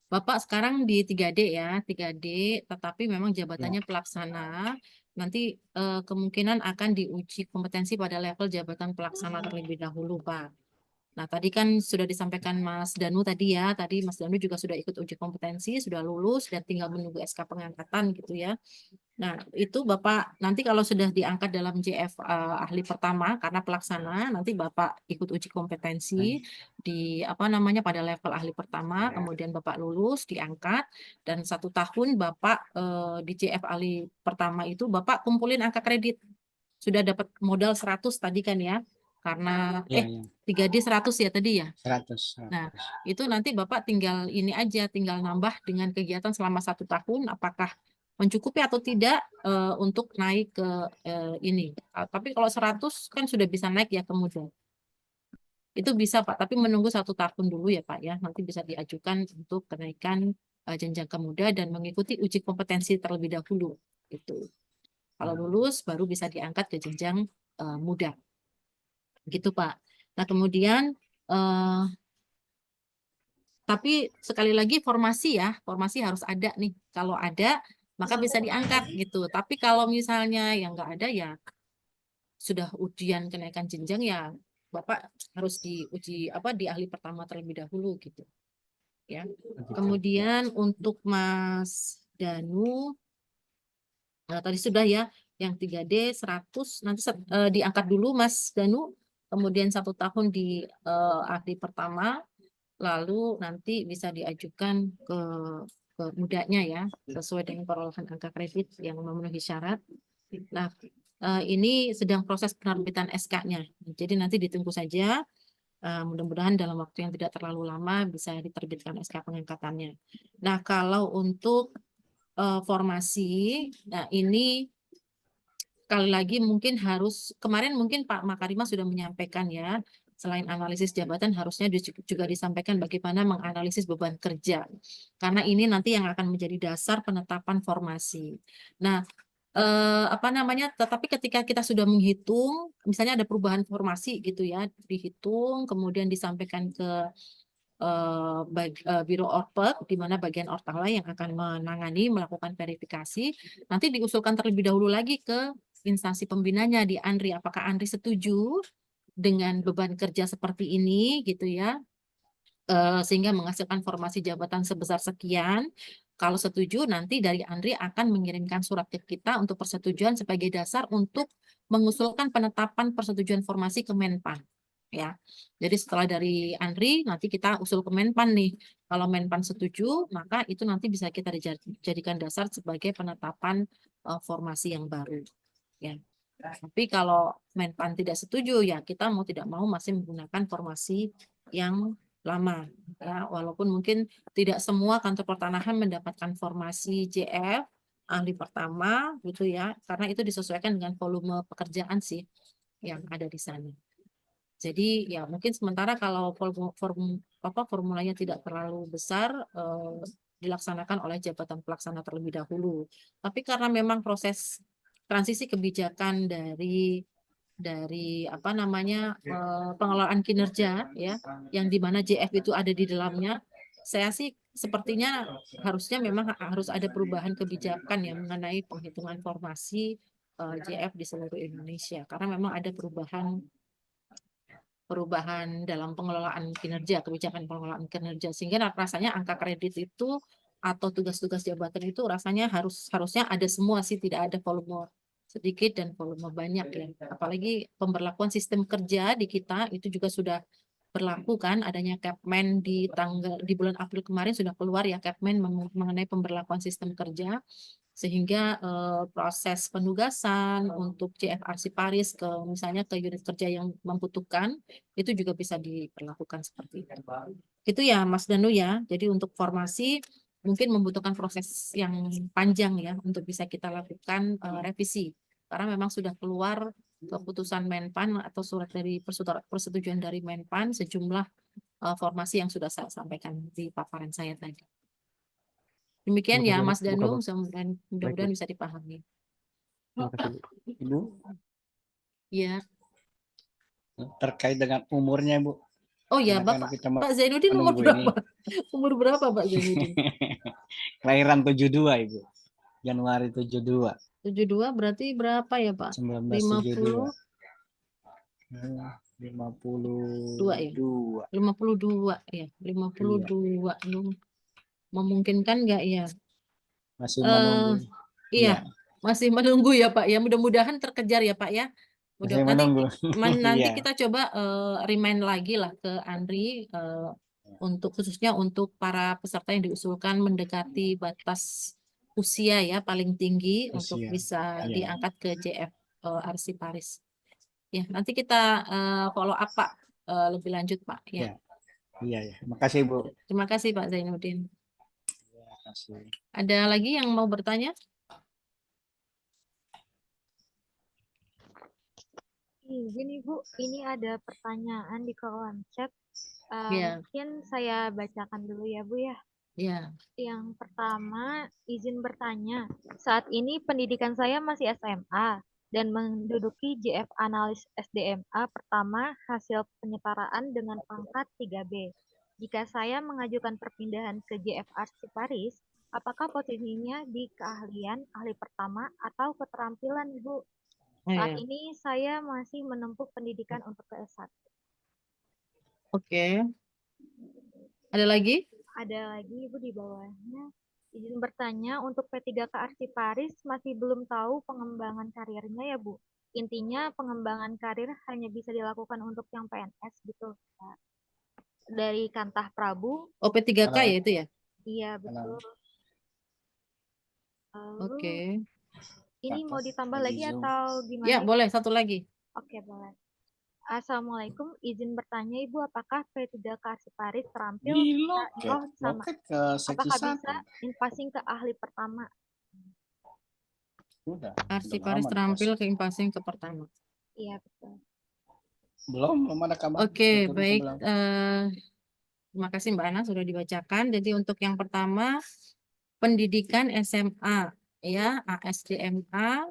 Bapak sekarang di 3D ya, 3D, tetapi memang jabatannya pelaksana. Nanti kemungkinan akan diuji kompetensi pada level jabatan pelaksana terlebih dahulu, Pak. Nah, tadi kan sudah disampaikan Mas Danu tadi ya, tadi Mas Danu juga sudah ikut uji kompetensi, sudah lulus dan tinggal menunggu SK pengangkatan gitu ya. Nah, itu Bapak nanti kalau sudah diangkat dalam JF ahli pertama karena pelaksana, nanti Bapak ikut uji kompetensi di apa namanya pada level ahli pertama, kemudian Bapak lulus, diangkat, dan 1 tahun Bapak di JF ahli pertama itu Bapak kumpulin angka kredit. Sudah dapat modal 100 tadi kan ya, karena Ya, ya. 3D 100 ya tadi ya. 100. Nah, itu nanti Bapak tinggal ini aja, tinggal nambah dengan kegiatan selama 1 tahun, apakah mencukupi atau tidak untuk naik ke ini. Tapi kalau 100 kan sudah bisa naik ya kemudian. Itu bisa Pak, tapi menunggu 1 tahun dulu ya Pak ya. Nanti bisa diajukan untuk kenaikan jenjang ke muda dan mengikuti uji kompetensi terlebih dahulu. Gitu. Kalau lulus baru bisa diangkat ke jenjang muda. Gitu Pak. Nah kemudian tapi sekali lagi formasi ya, formasi harus ada nih. Kalau ada maka bisa diangkat gitu. Tapi kalau misalnya yang nggak ada ya sudah ujian kenaikan jenjang ya Bapak harus diuji di ahli pertama terlebih dahulu gitu. Ya. Kemudian untuk Mas Danu tadi sudah ya yang 3D 100 nanti diangkat dulu Mas Danu. Kemudian 1 tahun di ahli pertama, lalu nanti bisa diajukan ke mudanya ya, sesuai dengan perolehan angka kredit yang memenuhi syarat. Nah, ini sedang proses penerbitan SK-nya. Jadi nanti ditunggu saja. Mudah-mudahan dalam waktu yang tidak terlalu lama bisa diterbitkan SK pengangkatannya. Nah, kalau untuk formasi, nah ini sekali lagi mungkin harus, kemarin mungkin Pak Makarima sudah menyampaikan ya, selain analisis jabatan harusnya juga disampaikan bagaimana menganalisis beban kerja. Karena ini nanti yang akan menjadi dasar penetapan formasi. Nah, tetapi ketika kita sudah menghitung, misalnya ada perubahan formasi gitu ya, dihitung, kemudian disampaikan ke Biro Orpek, di mana bagian Ortala yang akan menangani, melakukan verifikasi, nanti diusulkan terlebih dahulu lagi ke instansi pembinanya di ANRI, apakah ANRI setuju dengan beban kerja seperti ini gitu ya, sehingga menghasilkan formasi jabatan sebesar sekian. Kalau setuju nanti dari ANRI akan mengirimkan surat ke kita untuk persetujuan sebagai dasar untuk mengusulkan penetapan persetujuan formasi ke Menpan. Ya, jadi setelah dari ANRI nanti kita usul ke Menpan nih. Kalau Menpan setuju, maka itu nanti bisa kita dijadikan dasar sebagai penetapan formasi yang baru. Ya. Tapi kalau Menpan tidak setuju, ya kita mau tidak mau masih menggunakan formasi yang lama. Ya, walaupun mungkin tidak semua kantor pertanahan mendapatkan formasi JF ahli pertama, gitu ya, karena itu disesuaikan dengan volume pekerjaan sih yang ada di sana. Jadi ya mungkin sementara kalau formulanya tidak terlalu besar, dilaksanakan oleh jabatan pelaksana terlebih dahulu. Tapi karena memang proses transisi kebijakan dari pengelolaan kinerja ya, yang di mana JF itu ada di dalamnya, saya sih sepertinya harusnya memang harus ada perubahan kebijakan yang mengenai penghitungan formasi JF di seluruh Indonesia, karena memang ada perubahan dalam pengelolaan kinerja, kebijakan pengelolaan kinerja, sehingga rasanya angka kredit itu atau tugas-tugas jabatan itu rasanya harusnya ada semua sih, tidak ada volume sedikit dan volume banyak ya. Apalagi pemberlakuan sistem kerja di kita itu juga sudah berlaku kan, adanya Kepmen di bulan April kemarin sudah keluar ya Kepmen mengenai pemberlakuan sistem kerja, sehingga proses penugasan untuk JF Arsiparis ke misalnya ke unit kerja yang membutuhkan itu juga bisa diperlakukan seperti itu. Itu ya Mas Danu ya. Jadi untuk formasi mungkin membutuhkan proses yang panjang ya untuk bisa kita lakukan revisi karena memang sudah keluar keputusan Menpan atau surat dari persetujuan dari Menpan sejumlah formasi yang sudah saya sampaikan di paparan saya tadi. Demikian Terima ya kasih Mas banyak, Bu Danu, Kabak. Baik, mudah-mudahan Bu. bisa dipahami. Terima kasih, Bu. Ibu, Ya. terkait dengan umurnya, Bu. Oh ya, Karena kan Bapak kita Pak Zainuddin umur menunggu ini. berapa? Umur berapa Pak Zainuddin? Kelahiran 72, Ibu. Januari 72. 72 berarti berapa ya Pak? 1972. 52 ya? 52 ya, 52. Memungkinkan nggak ya? Masih menunggu. Iya, masih menunggu ya Pak ya. Mudah-mudahan terkejar ya Pak ya. Masih Nanti menunggu. nanti Iya. kita coba remind lagi lah ke Andri untuk khususnya untuk para peserta yang diusulkan mendekati batas usia ya paling tinggi untuk Usia. bisa Iya. diangkat ke JF Arsiparis. Ya, nanti kita follow up Pak lebih lanjut Pak ya. Iya, ya. Makasih, Bu. Terima kasih Pak Zainuddin. Terima kasih. Ada lagi yang mau bertanya? Gini Bu, ini ada pertanyaan di kolom chat. Iya. Mungkin saya bacakan dulu ya Bu ya. Ya. Yang pertama, izin bertanya. Saat ini pendidikan saya masih SMA dan menduduki JF Analis SDMA pertama hasil penyetaraan dengan pangkat 3B. Jika saya mengajukan perpindahan ke JF Arsiparis, apakah posisinya di keahlian ahli pertama atau keterampilan, Bu? Saat ini saya masih menempuh pendidikan untuk ke S1. Oke. Ada lagi? Ada lagi Ibu di bawahnya. Izin bertanya, untuk P3K Arsiparis masih belum tahu pengembangan karirnya ya Bu. Intinya pengembangan karir hanya bisa dilakukan untuk yang PNS gitu. Dari Kantah Prabu. Oh, P3K ya itu ya? Iya, betul. Oke. Ini mau ditambah lagi atau gimana? Ya, boleh. Satu lagi. Oke, boleh. Assalamualaikum, izin bertanya Ibu, apakah P3K Arsiparis terampil sama apakah bisa passing ke ahli pertama? Arsiparis terampil ke passing ke pertama. Iya, betul. Belum ada kabar. Oke, baik. Terima kasih Mbak Ana sudah dibacakan. Jadi untuk yang pertama, pendidikan SMA ya, ASDMA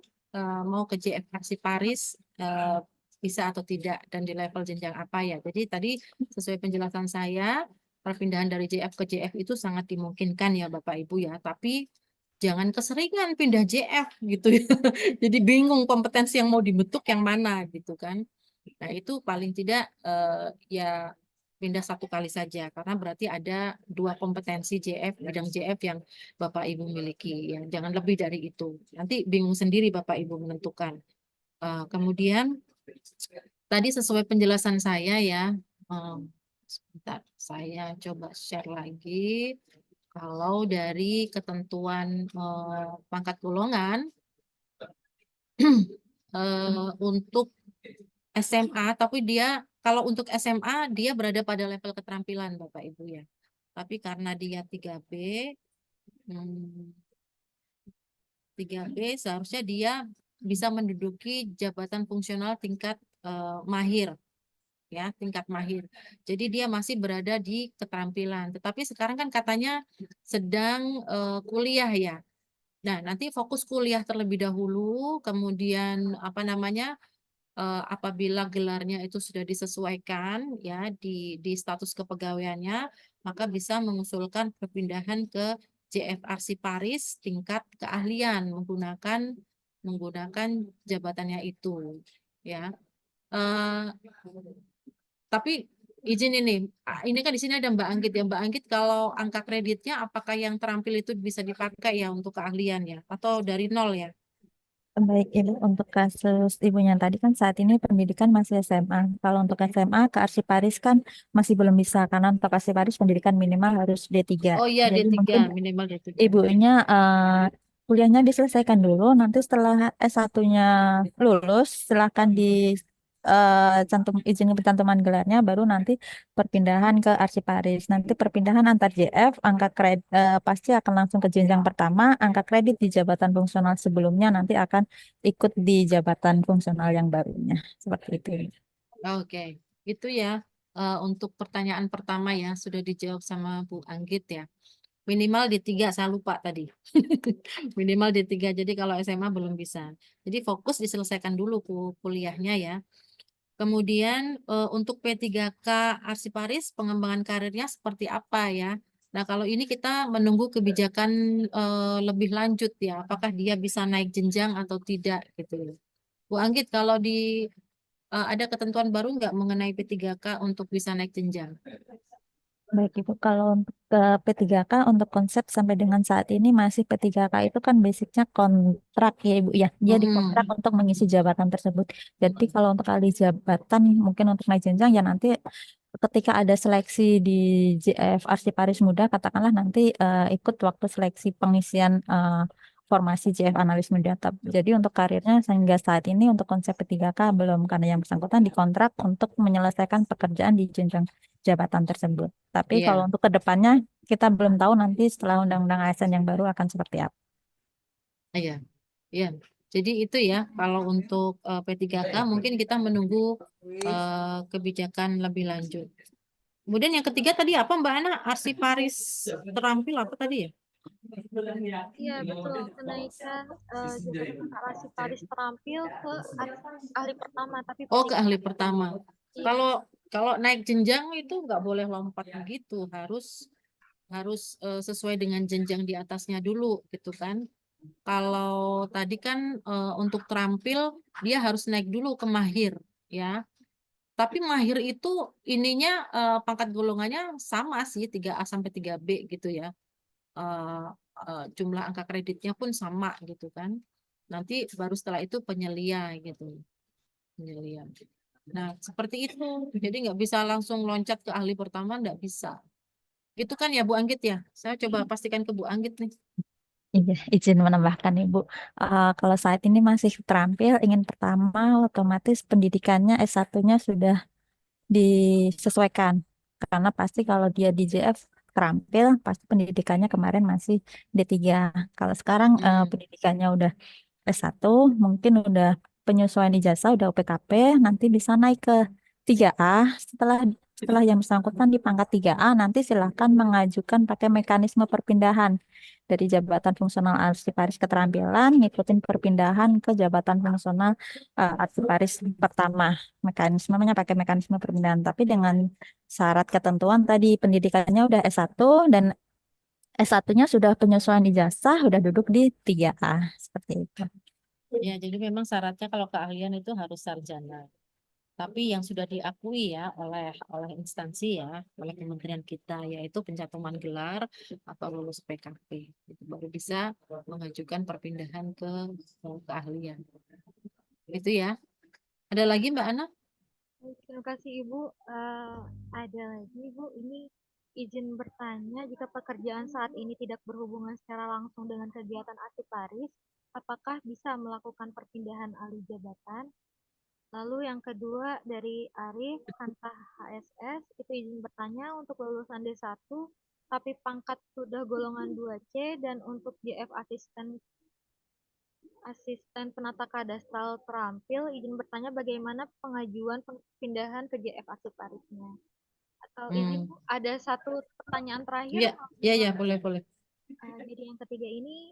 mau ke JF Arsiparis bisa atau tidak dan di level jenjang apa ya. Jadi tadi sesuai penjelasan saya, perpindahan dari JF ke JF itu sangat dimungkinkan ya Bapak Ibu ya, tapi jangan keseringan pindah JF gitu ya. Jadi bingung kompetensi yang mau dibentuk yang mana gitu kan. Nah, itu paling tidak ya pindah satu kali saja karena berarti ada 2 kompetensi JF, bidang JF yang Bapak Ibu miliki ya. Jangan lebih dari itu. Nanti bingung sendiri Bapak Ibu menentukan. Kemudian tadi sesuai penjelasan saya ya, sebentar saya coba share lagi. Kalau dari ketentuan pangkat golongan untuk SMA, tapi dia kalau untuk SMA dia berada pada level keterampilan Bapak Ibu ya. Tapi karena dia 3B, 3B seharusnya dia bisa menduduki jabatan fungsional tingkat mahir ya, tingkat mahir. Jadi dia masih berada di keterampilan. Tetapi sekarang kan katanya sedang kuliah ya. Nah, nanti fokus kuliah terlebih dahulu, kemudian apa namanya? Apabila gelarnya itu sudah disesuaikan ya di status kepegawaiannya, maka bisa mengusulkan perpindahan ke JF Arsiparis tingkat keahlian menggunakan jabatannya itu ya. Tapi izin ini kan di sini ada Mbak Anggit ya. Mbak Anggit, kalau angka kreditnya apakah yang terampil itu bisa dipakai ya untuk keahlian ya atau dari nol ya? Baik, Ibu, untuk kasus Ibunya tadi kan saat ini pendidikan masih SMA. Kalau untuk SMA ke Arsiparis kan masih belum bisa karena untuk Arsiparis pendidikan minimal harus D3. Oh iya, Jadi D3 mungkin minimal D3. Ibunya kuliahnya diselesaikan dulu, nanti setelah S1-nya lulus, silahkan cantum izin pencantuman gelarnya, baru nanti perpindahan ke Arsiparis. Nanti perpindahan antar JF, angka kredit pasti akan langsung ke jenjang pertama, angka kredit di jabatan fungsional sebelumnya nanti akan ikut di jabatan fungsional yang barunya. Seperti itu. Oke, itu ya untuk pertanyaan pertama ya sudah dijawab sama Bu Anggit ya. Minimal D3, saya lupa tadi. Minimal D3, jadi kalau SMA belum bisa. Jadi fokus diselesaikan dulu kuliahnya ya. Kemudian untuk P3K Arsiparis, pengembangan karirnya seperti apa ya? Nah, kalau ini kita menunggu kebijakan lebih lanjut ya, apakah dia bisa naik jenjang atau tidak gitu ya. Bu Anggit, kalau ada ketentuan baru nggak mengenai P3K untuk bisa naik jenjang? Baik Ibu, kalau untuk ke P3K untuk konsep sampai dengan saat ini masih P3K itu kan basicnya kontrak ya Ibu ya. Dia dikontrak Mm-mm. untuk mengisi jabatan tersebut. Jadi kalau untuk alih jabatan mungkin untuk naik jenjang ya nanti ketika ada seleksi di JF Arsiparis Muda katakanlah nanti ikut waktu seleksi pengisian formasi JF Analis Muda. Jadi untuk karirnya sehingga saat ini untuk konsep P3K belum karena yang bersangkutan dikontrak untuk menyelesaikan pekerjaan di jenjang jabatan tersebut. Tapi kalau Iya, untuk ke depannya kita belum tahu nanti setelah Undang-Undang ASN yang baru akan seperti apa. iya, iya. Jadi itu ya, kalau untuk P3K mungkin kita menunggu kebijakan lebih lanjut. Kemudian yang ketiga tadi apa Mbak Ana? Arsiparis terampil apa tadi ya? Iya, betul. Kenaikan jabatan Arsiparis terampil ke ahli pertama, tapi Oh, ke P3. ahli pertama. Iya, Kalau kalau naik jenjang itu nggak boleh lompat begitu, harus harus sesuai dengan jenjang di atasnya dulu gitu kan. Kalau tadi kan untuk terampil dia harus naik dulu ke mahir ya. Tapi mahir itu ininya pangkat golongannya sama sih 3A sampai 3B gitu ya. Eh, Jumlah angka kreditnya pun sama gitu kan. Nanti baru setelah itu penyelia gitu. Penyelia. Nah, seperti itu. Jadi nggak bisa langsung loncat ke ahli pertama, nggak bisa. Itu kan ya Bu Anggit ya. Saya coba pastikan ke Bu Anggit nih. Iya, izin menambahkan Ibu. Kalau saat ini masih terampil, ingin pertama otomatis pendidikannya S1-nya sudah disesuaikan. Karena pasti kalau dia di JF terampil, pasti pendidikannya kemarin masih D3. Kalau sekarang Hmm. pendidikannya udah S1, mungkin udah penyesuaian ijazah, udah UPKP, nanti bisa naik ke 3A. Setelah yang bersangkutan di pangkat 3A, nanti silahkan mengajukan pakai mekanisme perpindahan dari jabatan fungsional arsiparis keterampilan, ngikutin perpindahan ke jabatan fungsional arsiparis pertama. Mekanismenya pakai mekanisme perpindahan, tapi dengan syarat ketentuan tadi pendidikannya udah S1 dan S1-nya sudah penyesuaian ijazah, udah duduk di 3A. Seperti itu. Ya, jadi memang syaratnya kalau keahlian itu harus sarjana. Tapi yang sudah diakui ya oleh instansi ya, oleh kementerian kita yaitu pencatuman gelar atau lulus PKP. Itu baru bisa mengajukan perpindahan ke keahlian. Itu ya. Ada lagi Mbak Ana? terima kasih Ibu. Ada lagi Ibu, ini izin bertanya, jika pekerjaan saat ini tidak berhubungan secara langsung dengan kegiatan Arsiparis, apakah bisa melakukan perpindahan alih jabatan? Lalu yang kedua dari Arif, Hanta HSS, itu izin bertanya untuk lulusan D1, tapi pangkat sudah golongan 2C, dan untuk JF asisten penata kadastral terampil, izin bertanya bagaimana pengajuan pindahan ke JF Arsiparisnya. Atau ini Hmm. Bu, ada satu pertanyaan terakhir. Ya, ya, ya, boleh, boleh. Jadi yang ketiga ini,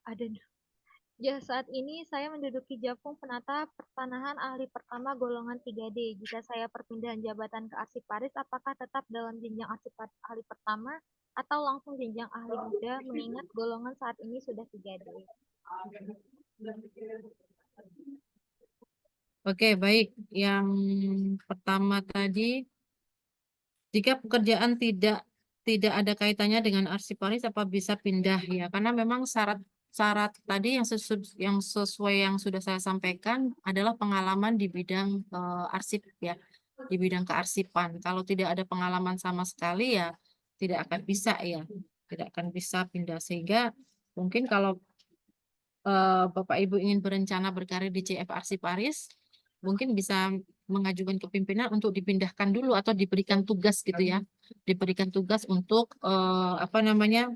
ada ya, saat ini saya menduduki Japung Penata Pertanahan Ahli Pertama golongan 3D. Jika saya perpindahan jabatan ke Arsiparis, apakah tetap dalam jenjang Arsiparis Ahli Pertama atau langsung jenjang Ahli Muda mengingat golongan saat ini sudah 3D? Oke, baik. Yang pertama tadi, jika pekerjaan tidak ada kaitannya dengan arsiparis, apa bisa pindah ya? Karena memang syarat tadi yang sesuai yang sudah saya sampaikan adalah pengalaman di bidang arsip ya, di bidang kearsipan. Kalau tidak ada pengalaman sama sekali ya tidak akan bisa ya, tidak akan bisa pindah. Sehingga mungkin kalau Bapak Ibu ingin berencana berkarir di JF Arsiparis, mungkin bisa mengajukan ke pimpinan untuk dipindahkan dulu atau diberikan tugas gitu ya, diberikan tugas untuk apa namanya,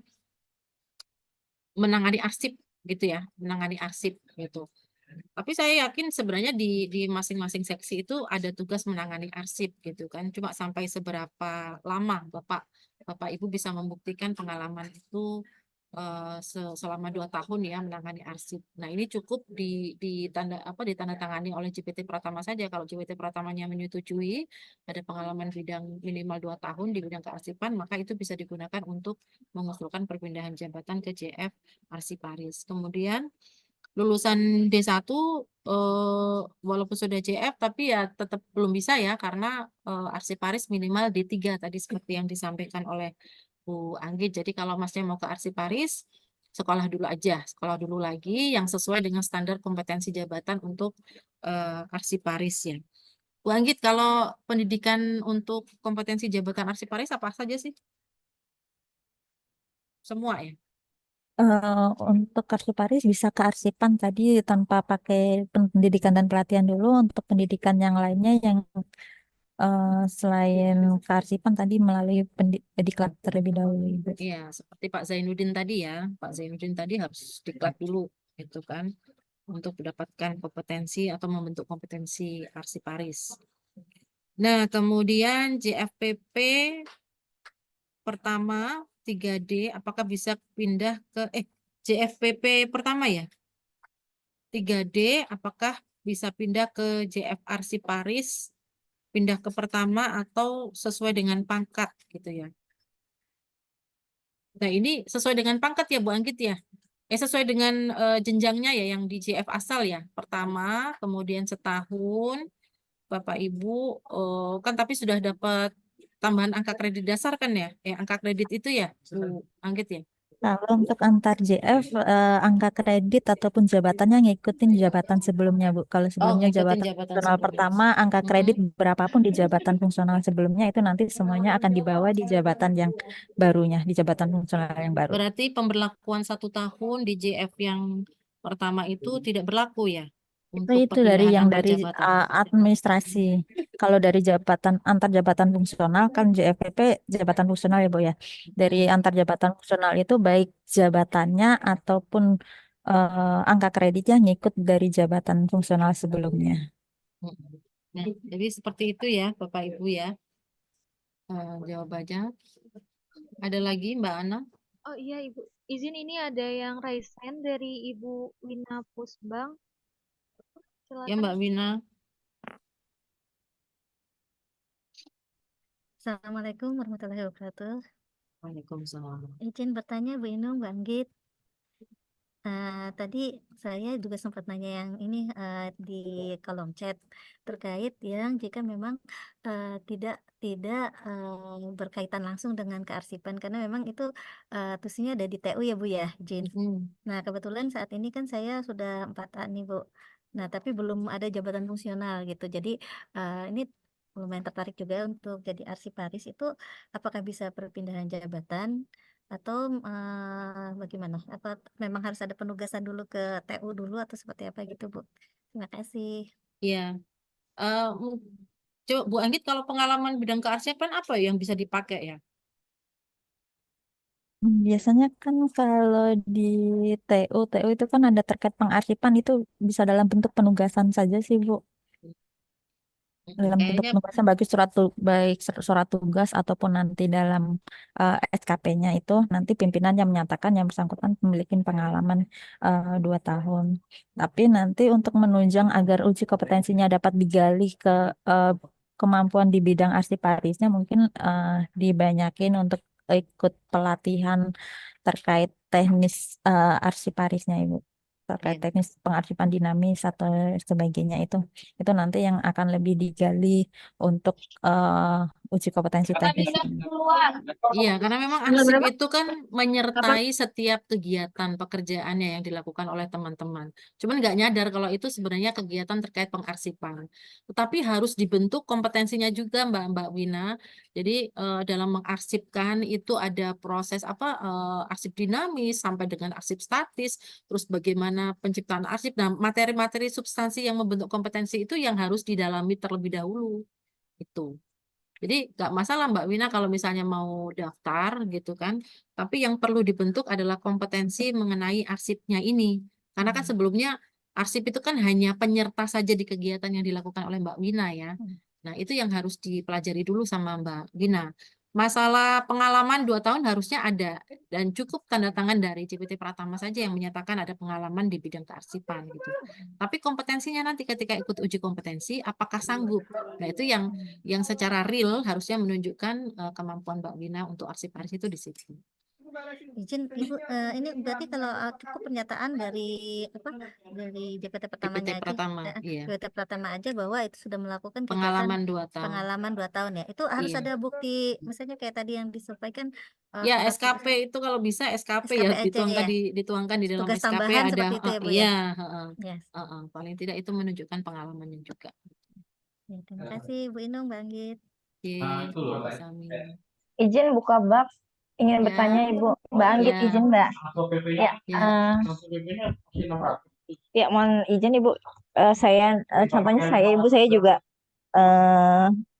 menangani arsip gitu ya, menangani arsip gitu. Tapi saya yakin sebenarnya di masing-masing seksi itu ada tugas menangani arsip gitu kan. Cuma sampai seberapa lama Bapak Ibu bisa membuktikan pengalaman itu selama 2 tahun ya menangani arsip. Nah ini cukup ditandatangani oleh JPT Pratama saja. Kalau JPT Pratamanya menyetujui ada pengalaman bidang minimal 2 tahun di bidang kearsipan, maka itu bisa digunakan untuk mengusulkan perpindahan jabatan ke JF Arsiparis. Kemudian lulusan D1 walaupun sudah JF tapi ya tetap belum bisa ya karena Arsiparis minimal D3 tadi seperti yang disampaikan oleh Bu Anggit. Jadi kalau Masnya mau ke Arsiparis, sekolah dulu aja, sekolah dulu lagi yang sesuai dengan standar kompetensi jabatan untuk Arsiparis ya. Bu Anggit, kalau pendidikan untuk kompetensi jabatan Arsiparis apa saja sih? Semua ya? Untuk arsiparis bisa kearsipan tadi tanpa pakai pendidikan dan pelatihan dulu. Untuk pendidikan yang lainnya yang selain kearsipan tadi melalui diklat terlebih dahulu, Ibu. Iya, seperti Pak Zainuddin tadi ya. Pak Zainuddin tadi harus diklat dulu, gitu kan, untuk mendapatkan kompetensi atau membentuk kompetensi arsiparis. Nah, kemudian JFPP pertama 3D, apakah bisa pindah ke JFPP pertama ya? 3D, apakah bisa pindah ke JF Arsiparis, pindah ke pertama atau sesuai dengan pangkat gitu ya? Nah, ini sesuai dengan pangkat ya, Bu Anggit ya? Sesuai dengan jenjangnya ya, yang di JF asal ya. Pertama, kemudian setahun, Bapak Ibu, kan tapi sudah dapat tambahan angka kredit dasar kan ya? Angka kredit itu ya, Bu Anggit ya? Kalau untuk antar JF, angka kredit ataupun jabatannya ngikutin jabatan sebelumnya, Bu. Kalau Oh, sebelumnya ngikutin jabatan jabatan fungsional sebelumnya. pertama, angka kredit berapapun di jabatan fungsional sebelumnya itu nanti semuanya akan dibawa di jabatan yang barunya, di jabatan fungsional yang baru. Berarti pemberlakuan 1 tahun di JF yang pertama itu tidak berlaku ya? Untuk Itu dari perpindahan yang antar dari jabatan. administrasi. Kalau dari jabatan antar jabatan fungsional kan JFPP jabatan fungsional ya, Bu ya. Dari antar jabatan fungsional itu baik jabatannya ataupun angka kreditnya ngikut dari jabatan fungsional sebelumnya. Nah, jadi seperti itu ya, Bapak Ibu ya. Jawabannya. Ada lagi, Mbak Ana? Oh iya Ibu, izin ini ada yang raise hand dari Ibu Wina Pusbang. Ya, Silakan. Mbak Wina. Assalamualaikum warahmatullahi wabarakatuh. Waalaikumsalam. Izin bertanya Bu Inung, Mbak Anggit. Tadi saya juga sempat nanya yang ini di kolom chat terkait yang jika memang tidak berkaitan langsung dengan kearsipan karena memang itu tulisnya ada di TU ya Bu ya, izin. Nah kebetulan saat ini kan saya sudah 4A nih Bu. Nah tapi belum ada jabatan fungsional gitu. Jadi ini lumayan tertarik juga untuk jadi arsiparis itu apakah bisa perpindahan jabatan atau bagaimana? Apa memang harus ada penugasan dulu ke TU dulu atau seperti apa gitu, Bu? Terima kasih. Iya. Coba Bu Anggit, kalau pengalaman bidang kearsipan apa yang bisa dipakai ya? Biasanya kan kalau di TU itu kan ada terkait pengarsipan itu bisa dalam bentuk penugasan saja sih, Bu. Dalam bentuk Kayaknya penugasan baik surat tugas ataupun nanti dalam SKP-nya itu nanti pimpinan yang menyatakan yang bersangkutan memiliki pengalaman 2 tahun. Tapi nanti untuk menunjang agar uji kompetensinya dapat digali ke kemampuan di bidang arsiparisnya mungkin dibanyakin untuk ikut pelatihan terkait teknis arsiparisnya, Ibu. Terkait Iya. teknis pengarsipan dinamis atau sebagainya itu nanti yang akan lebih digali untuk uji kompetensi teknis ini. Iya, karena memang arsip itu kan menyertai setiap kegiatan pekerjaannya yang dilakukan oleh teman-teman. Cuman nggak nyadar kalau itu sebenarnya kegiatan terkait pengarsipan. Tetapi harus dibentuk kompetensinya juga, Mbak Wina. Jadi dalam mengarsipkan itu ada proses arsip dinamis sampai dengan arsip statis, terus bagaimana penciptaan arsip. Nah, materi-materi substansi yang membentuk kompetensi itu yang harus didalami terlebih dahulu. Itu. Jadi nggak masalah Mbak Wina kalau misalnya mau daftar gitu kan, tapi yang perlu dibentuk adalah kompetensi mengenai arsipnya ini. Karena kan sebelumnya arsip itu kan hanya penyerta saja di kegiatan yang dilakukan oleh Mbak Wina ya. Nah itu yang harus dipelajari dulu sama Mbak Wina. Masalah pengalaman 2 tahun harusnya ada dan cukup tanda tangan dari CPT Pratama saja yang menyatakan ada pengalaman di bidang kearsipan gitu. Tapi kompetensinya nanti ketika ikut uji kompetensi apakah sanggup? Nah itu yang secara real harusnya menunjukkan kemampuan Mbak Wina untuk arsip-arsip itu di situ. Izin Ibu, ini berarti kalau cukup pernyataan dari dari JPT Pertamanya aja, Pratama, iya. JPT Pratama aja bahwa itu sudah melakukan kegiatan Pengalaman 2 tahun. pengalaman 2 tahun ya. Itu harus Iya. ada bukti, misalnya kayak tadi yang disampaikan Ya, surat SKP itu kalau bisa SKP SKP ya aja dituangkan ya. dituangkan di dalam Tugas SKP tambahan ada seperti itu ya Bu ya. iya, Yes. paling tidak itu menunjukkan pengalamannya juga. Ya, terima kasih Bu Inung, Mbak Anggit. Oke, Bu Sami. Izin buka bab, ingin Ya. bertanya Ibu. Mbak Anggit Ya. izin Mbak. Ya, Ya. ya mohon izin Ibu. Saya contohnya Ibu saya juga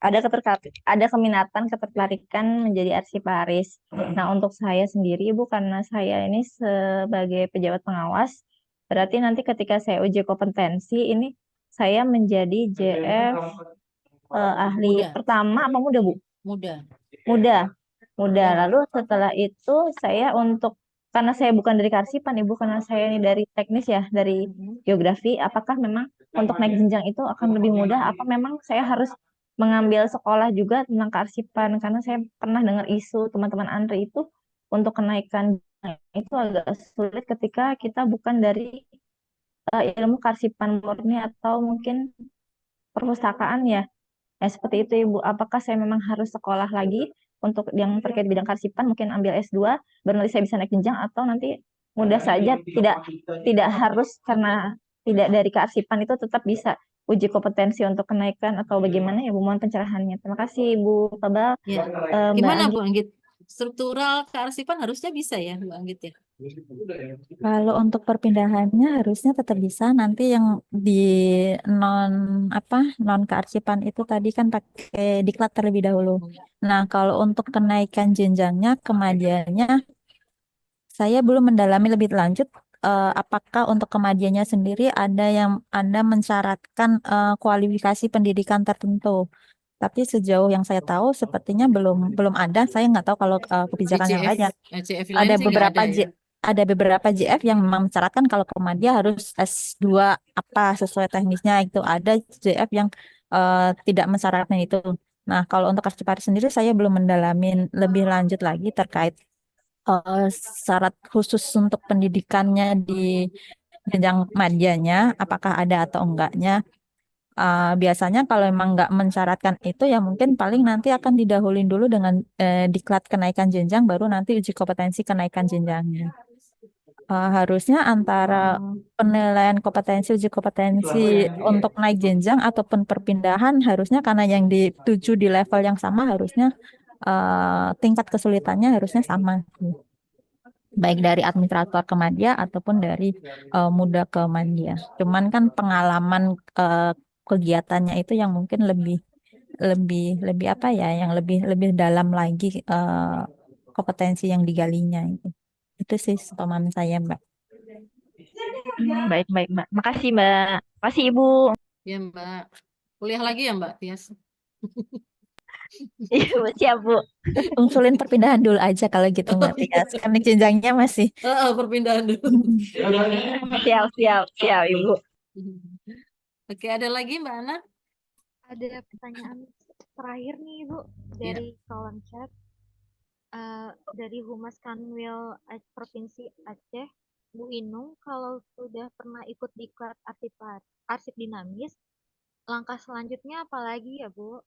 ada keminatan ketertarikan menjadi arsiparis. Nah, untuk saya sendiri Ibu karena saya ini sebagai pejabat pengawas, berarti nanti ketika saya uji kompetensi ini saya menjadi JF ahli pertama apa muda Bu? Muda. Muda. Lalu setelah itu saya karena saya bukan dari kearsipan Ibu, karena saya ini dari teknis ya, dari geografi, apakah memang untuk naik jenjang itu akan lebih mudah? Apa memang saya harus mengambil sekolah juga tentang kearsipan? Karena saya pernah dengar isu teman-teman Andre itu untuk kenaikan itu agak sulit ketika kita bukan dari ilmu kearsipan murni atau mungkin perpustakaan ya. Ya, seperti itu Ibu. Apakah saya memang harus sekolah lagi untuk yang terkait bidang kearsipan, mungkin ambil S2, baru nanti saya bisa naik jenjang, atau nanti mudah saja tidak harus karena tidak dari kearsipan itu tetap bisa uji kompetensi untuk kenaikan atau bagaimana ya Bu? Mohon pencerahannya. Terima kasih Ibu Tabal. Ya. Mbak Gimana Anggit. Bu Anggit? Struktural kearsipan harusnya bisa ya Bu Anggit ya? Kalau untuk perpindahannya harusnya tetap bisa. Nanti yang di non kearsipan itu tadi kan pakai diklat terlebih dahulu. Nah, kalau untuk kenaikan jenjangnya kemadiannya saya belum mendalami lebih lanjut apakah untuk kemadiannya sendiri ada mensyaratkan kualifikasi pendidikan tertentu. Tapi sejauh yang saya tahu sepertinya belum ada. Saya nggak tahu kalau kebijakan yang lainnya. CF lain sih nggak ada ya. Ada beberapa JF yang memang mensyaratkan kalau Kemadya harus S2 apa sesuai teknisnya itu. Ada JF yang tidak mensyaratkan itu. Nah, kalau untuk Arsiparis sendiri saya belum mendalamin lebih lanjut lagi terkait syarat khusus untuk pendidikannya di jenjang madyanya, apakah ada atau enggaknya. Biasanya kalau memang nggak mensyaratkan itu ya mungkin paling nanti akan didahulin dulu dengan diklat kenaikan jenjang baru nanti uji kompetensi kenaikan jenjangnya. Harusnya antara penilaian kompetensi uji kompetensi untuk naik jenjang ataupun perpindahan harusnya karena yang dituju di level yang sama harusnya tingkat kesulitannya harusnya sama. Baik dari administrator ke Madya ataupun dari muda ke Madya. Cuman kan pengalaman kegiatannya itu yang mungkin lebih apa ya, yang lebih dalam lagi kompetensi yang digalinya itu. Itu sih pemahaman saya, Mbak. Baik Mbak. Makasih Mbak. Makasih Ibu. Ya Mbak. Kuliah lagi ya Mbak Tias? Iya Bu, siap Bu. Usulin perpindahan dulu aja kalau gitu Mbak Tias. Kan jenjangnya masih. Perpindahan dulu. Siap Ibu. Oke, ada lagi Mbak Ana? Ada pertanyaan terakhir nih Ibu dari kolom chat. Dari Humas Kanwil Provinsi Aceh, Bu Inung, kalau sudah pernah ikut diklat arsip dinamis, langkah selanjutnya apa lagi ya Bu?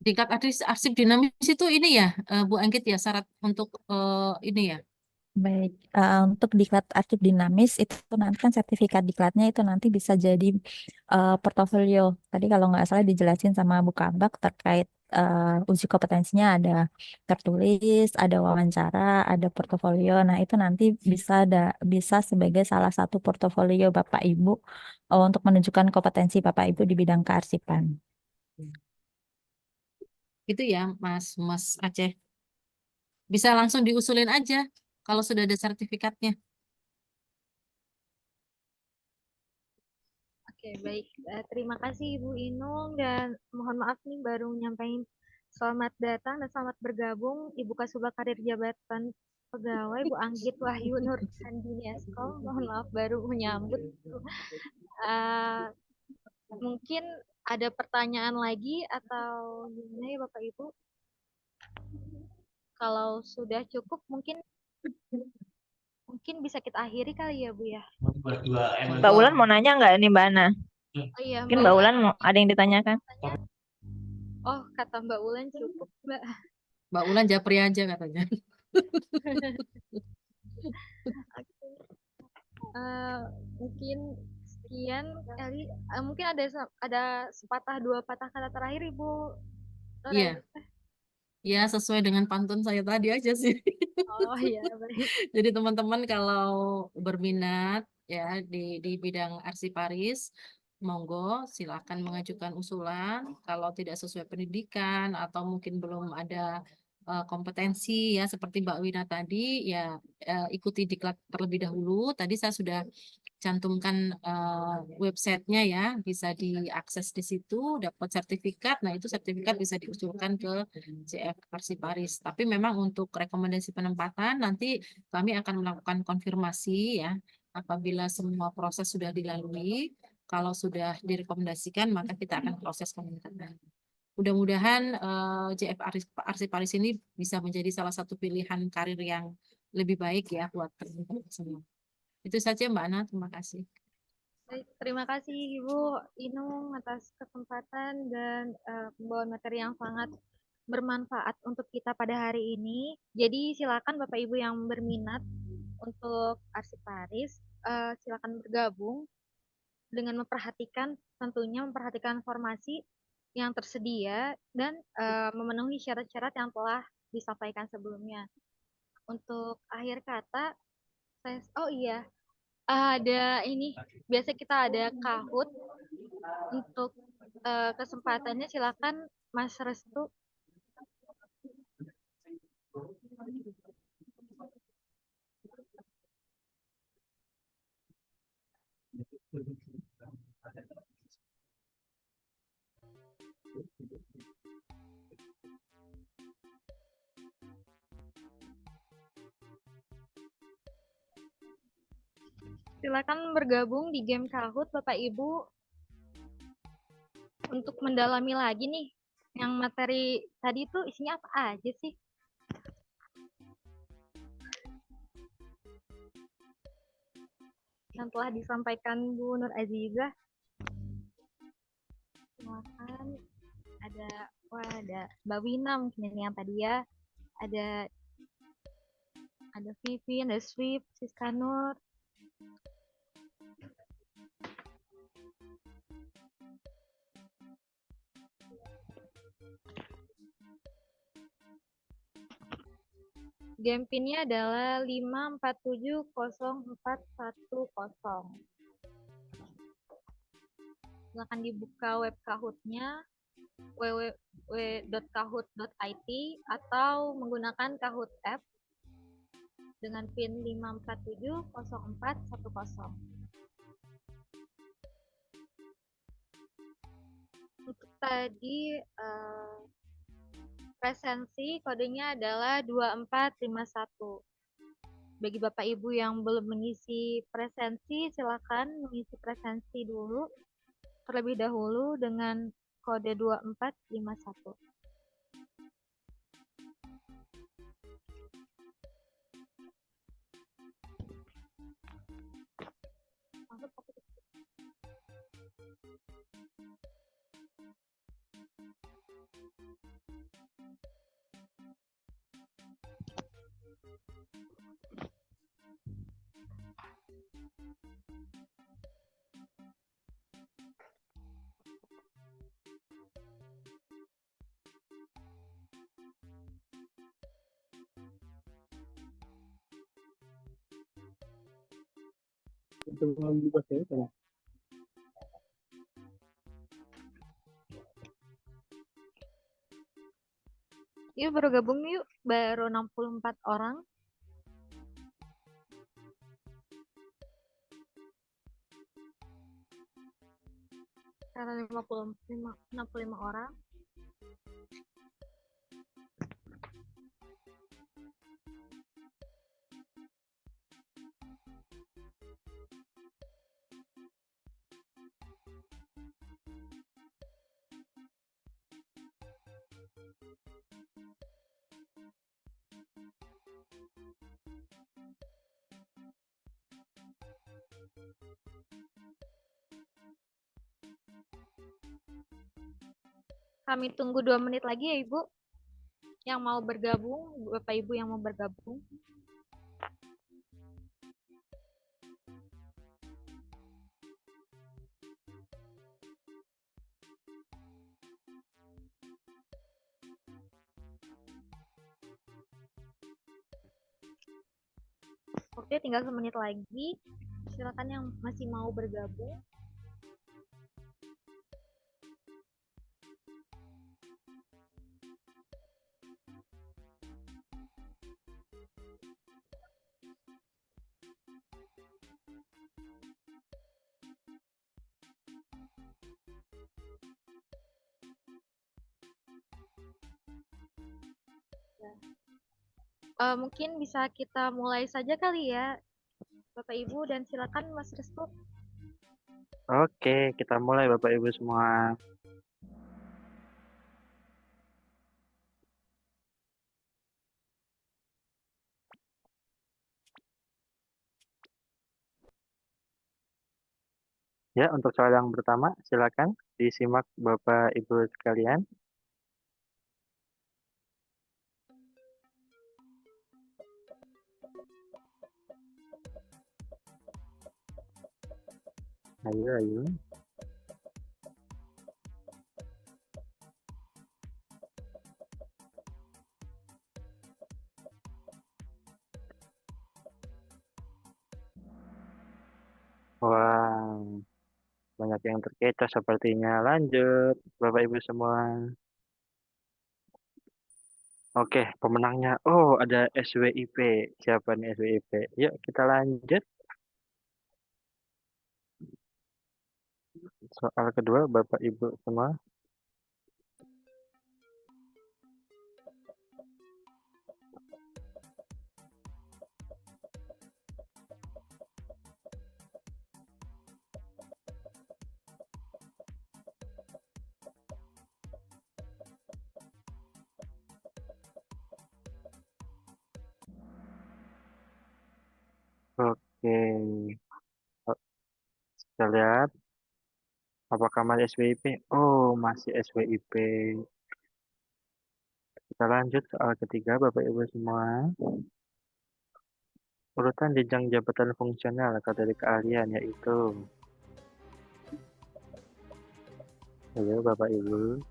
Tingkat arsip dinamis itu ini ya, Bu Anggit ya, syarat untuk ini ya. Baik, untuk diklat arsip dinamis itu nanti kan sertifikat diklatnya itu nanti bisa jadi portofolio. Tadi kalau nggak salah dijelasin sama Bu Kabak terkait uji kompetensinya ada tertulis, ada wawancara, ada portofolio. Nah itu nanti bisa sebagai salah satu portofolio Bapak Ibu untuk menunjukkan kompetensi Bapak Ibu di bidang kearsipan. Itu ya, Mas Aceh. Bisa langsung diusulin aja kalau sudah ada sertifikatnya. Oke, baik. Terima kasih Ibu Inung dan mohon maaf nih baru nyampain selamat datang dan selamat bergabung Ibu Kasubag Karir Jabatan Pegawai Bu Anggit Wahyu Nur Handinesko. Mohon maaf baru menyambut. Eh, mungkin ada pertanyaan lagi atau gimana ya Bapak Ibu? Kalau sudah cukup mungkin bisa kita akhiri kali ya Bu ya. Mbak Ulan mau nanya nggak nih Mbak Ana? Oh iya, Mungkin Mbak Ulan mau ada yang ditanyakan? Oh, kata Mbak Ulan cukup, Mbak. Mbak Ulan japri aja katanya. Mungkin sekian kali. Mungkin ada sepatah dua patah kata terakhir Ibu Iya, Loreza. ya sesuai dengan pantun saya tadi aja sih. Oh iya, baik. Jadi teman-teman kalau berminat ya di bidang arsiparis, monggo silakan mengajukan usulan. Kalau tidak sesuai pendidikan atau mungkin belum ada kompetensi ya seperti Mbak Wina tadi, ya ikuti diklat terlebih dahulu. Tadi saya sudah cantumkan websitenya ya, bisa diakses di situ, dapat sertifikat. Nah itu sertifikat bisa diusulkan ke CF Arsiparis. Tapi memang untuk rekomendasi penempatan nanti kami akan melakukan konfirmasi ya, apabila semua proses sudah dilalui. Kalau sudah direkomendasikan, maka kita akan proses penempatan. Mudah-mudahan JF Arsiparis ini bisa menjadi salah satu pilihan karir yang lebih baik ya buat teman-teman semua. Itu saja Mbak Ana, terima kasih. Baik, terima kasih Ibu Inung atas kesempatan dan pembawaan materi yang sangat bermanfaat untuk kita pada hari ini. Jadi silakan Bapak Ibu yang berminat untuk Arsiparis, silakan bergabung dengan tentunya memperhatikan formasi yang tersedia dan memenuhi syarat-syarat yang telah disampaikan sebelumnya. Untuk akhir kata, oh iya, ada ini, biasa kita ada Kahoot untuk kesempatannya silakan Mas Restu. Silakan bergabung di game Kahoot Bapak Ibu untuk mendalami lagi nih yang materi tadi itu isinya apa aja sih? Yang telah disampaikan Bu Nur Azizah. Silakan ada Mbak Wina mungkin ini yang tadi ya. Ada Vivi, ada Swift, Siska Nur. Game PIN-nya adalah 5470410. Silakan dibuka web Kahoot-nya www.kahoot.it atau menggunakan Kahoot app dengan PIN 5470410. Untuk tadi presensi kodenya adalah 2451. Bagi Bapak Ibu yang belum mengisi presensi, silakan mengisi presensi dulu terlebih dahulu dengan kode 2451. Itu belum dibuat ya, kan? Yuk baru gabung yuk, baru 64 orang. Karena 65 orang. Kami tunggu 2 menit lagi ya Ibu. Yang mau bergabung, Bapak Ibu yang mau bergabung. Oke, tinggal semenit lagi. Silakan yang masih mau bergabung. Mungkin bisa kita mulai saja kali ya, Bapak Ibu, dan silakan Mas Restu. Oke, kita mulai Bapak Ibu semua. Ya, untuk soal yang pertama, silakan disimak Bapak Ibu sekalian. Ayo. Wah, banyak yang terkecoh sepertinya. Lanjut, Bapak Ibu semua. Oke, pemenangnya. Oh, ada SWIP. Siapa nih SWIP? Yuk, kita lanjut. Soal kedua, Bapak Ibu semua. Oke. Kita lihat. Apakah masih SWIP? Oh, masih SWIP. Kita lanjut soal ketiga, Bapak Ibu semua. Urutan jenjang jabatan fungsional kategori keahlian yaitu. Ayo, Bapak Ibu.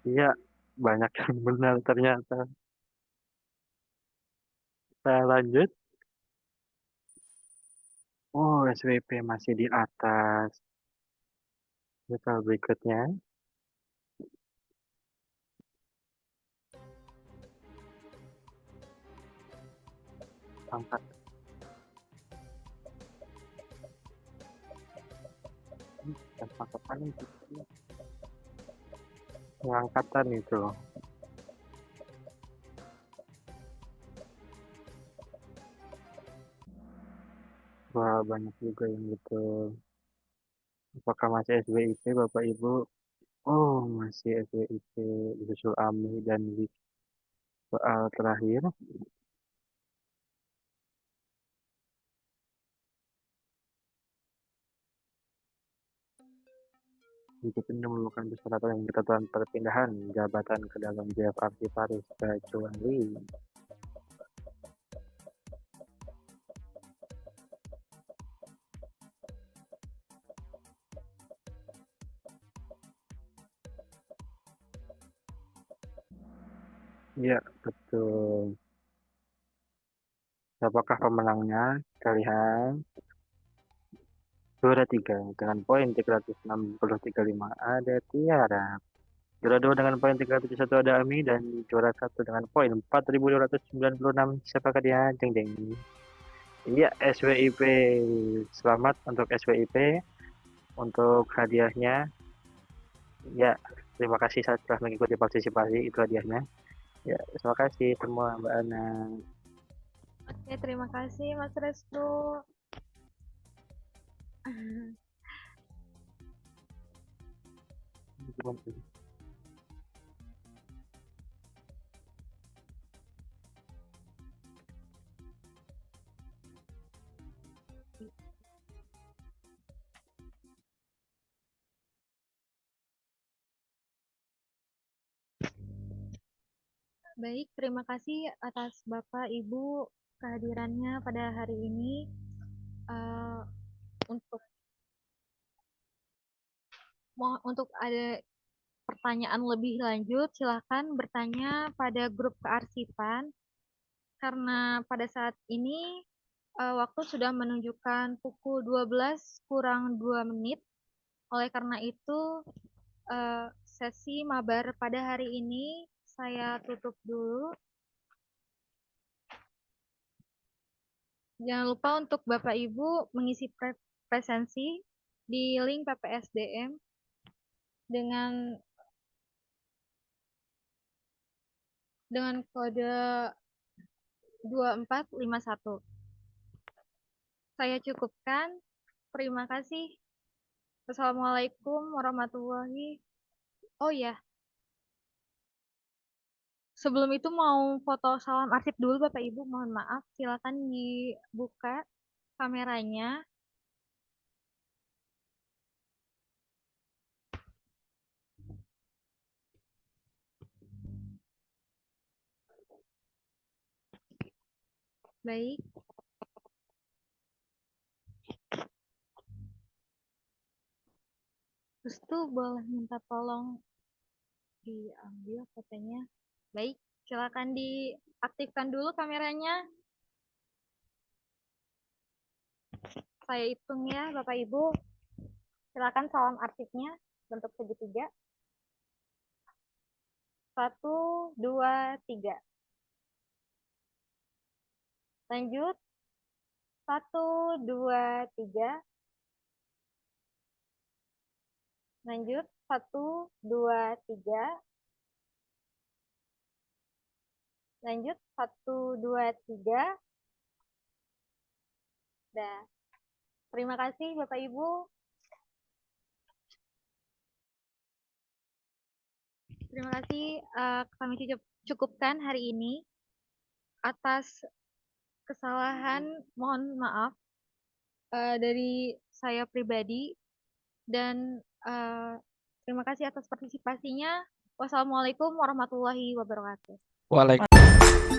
Iya, banyak yang benar ternyata. Saya lanjut. Oh, SWP masih di atas. Kita berikutnya. Angkat. Angkatan itu. Angkatan itu. Wah, banyak juga yang betul. Apakah masih SWIP, Bapak Ibu? Oh, masih SWIP. Disusul AMI dan WIP. Soal terakhir. Berikut ini merupakan persyaratan yang ketentuan perpindahan jabatan ke dalam JFRC Paris kecuali Ya, betul. Apakah pemenangnya? Kita lihat. Juara 3 dengan poin 363,5 ada Tiara. Juara 2 dengan poin 371 ada Ami. Dan juara 1 dengan poin 4.296. Siapakah dia? Jeng jeng. Iya, SWIP. Selamat untuk SWIP. Untuk hadiahnya. Ya, terima kasih telah mengikuti partisipasi. Itu hadiahnya. Ya, terima kasih semua Mbak Ana. Oke, terima kasih Mas Restu. Baik, terima kasih atas Bapak Ibu kehadirannya pada hari ini. Untuk ada pertanyaan lebih lanjut, silakan bertanya pada grup kearsipan. Karena pada saat ini waktu sudah menunjukkan pukul 12 kurang 2 menit. Oleh karena itu, sesi mabar pada hari ini saya tutup dulu. Jangan lupa untuk Bapak Ibu mengisi presensi di link PPSDM dengan kode 2451. Saya cukupkan. Terima kasih. Wassalamualaikum warahmatullahi. Oh ya, sebelum itu mau foto salam arsip dulu Bapak Ibu, mohon maaf. Silakan dibuka kameranya. Baik. Terus tuh boleh minta tolong diambil fotonya. Baik, silakan diaktifkan dulu kameranya. Saya hitung ya Bapak Ibu. Silakan salam arsipnya bentuk segitiga. 1, 2, 3. Lanjut. 1, 2, 3. Lanjut. 1, 2, 3. Lanjut. 1, 2, 3. Dah. Terima kasih Bapak Ibu. Terima kasih, kami cukupkan hari ini. Atas kesalahan mohon maaf dari saya pribadi, dan terima kasih atas partisipasinya. Wassalamualaikum warahmatullahi wabarakatuh. Waalaikumsalam.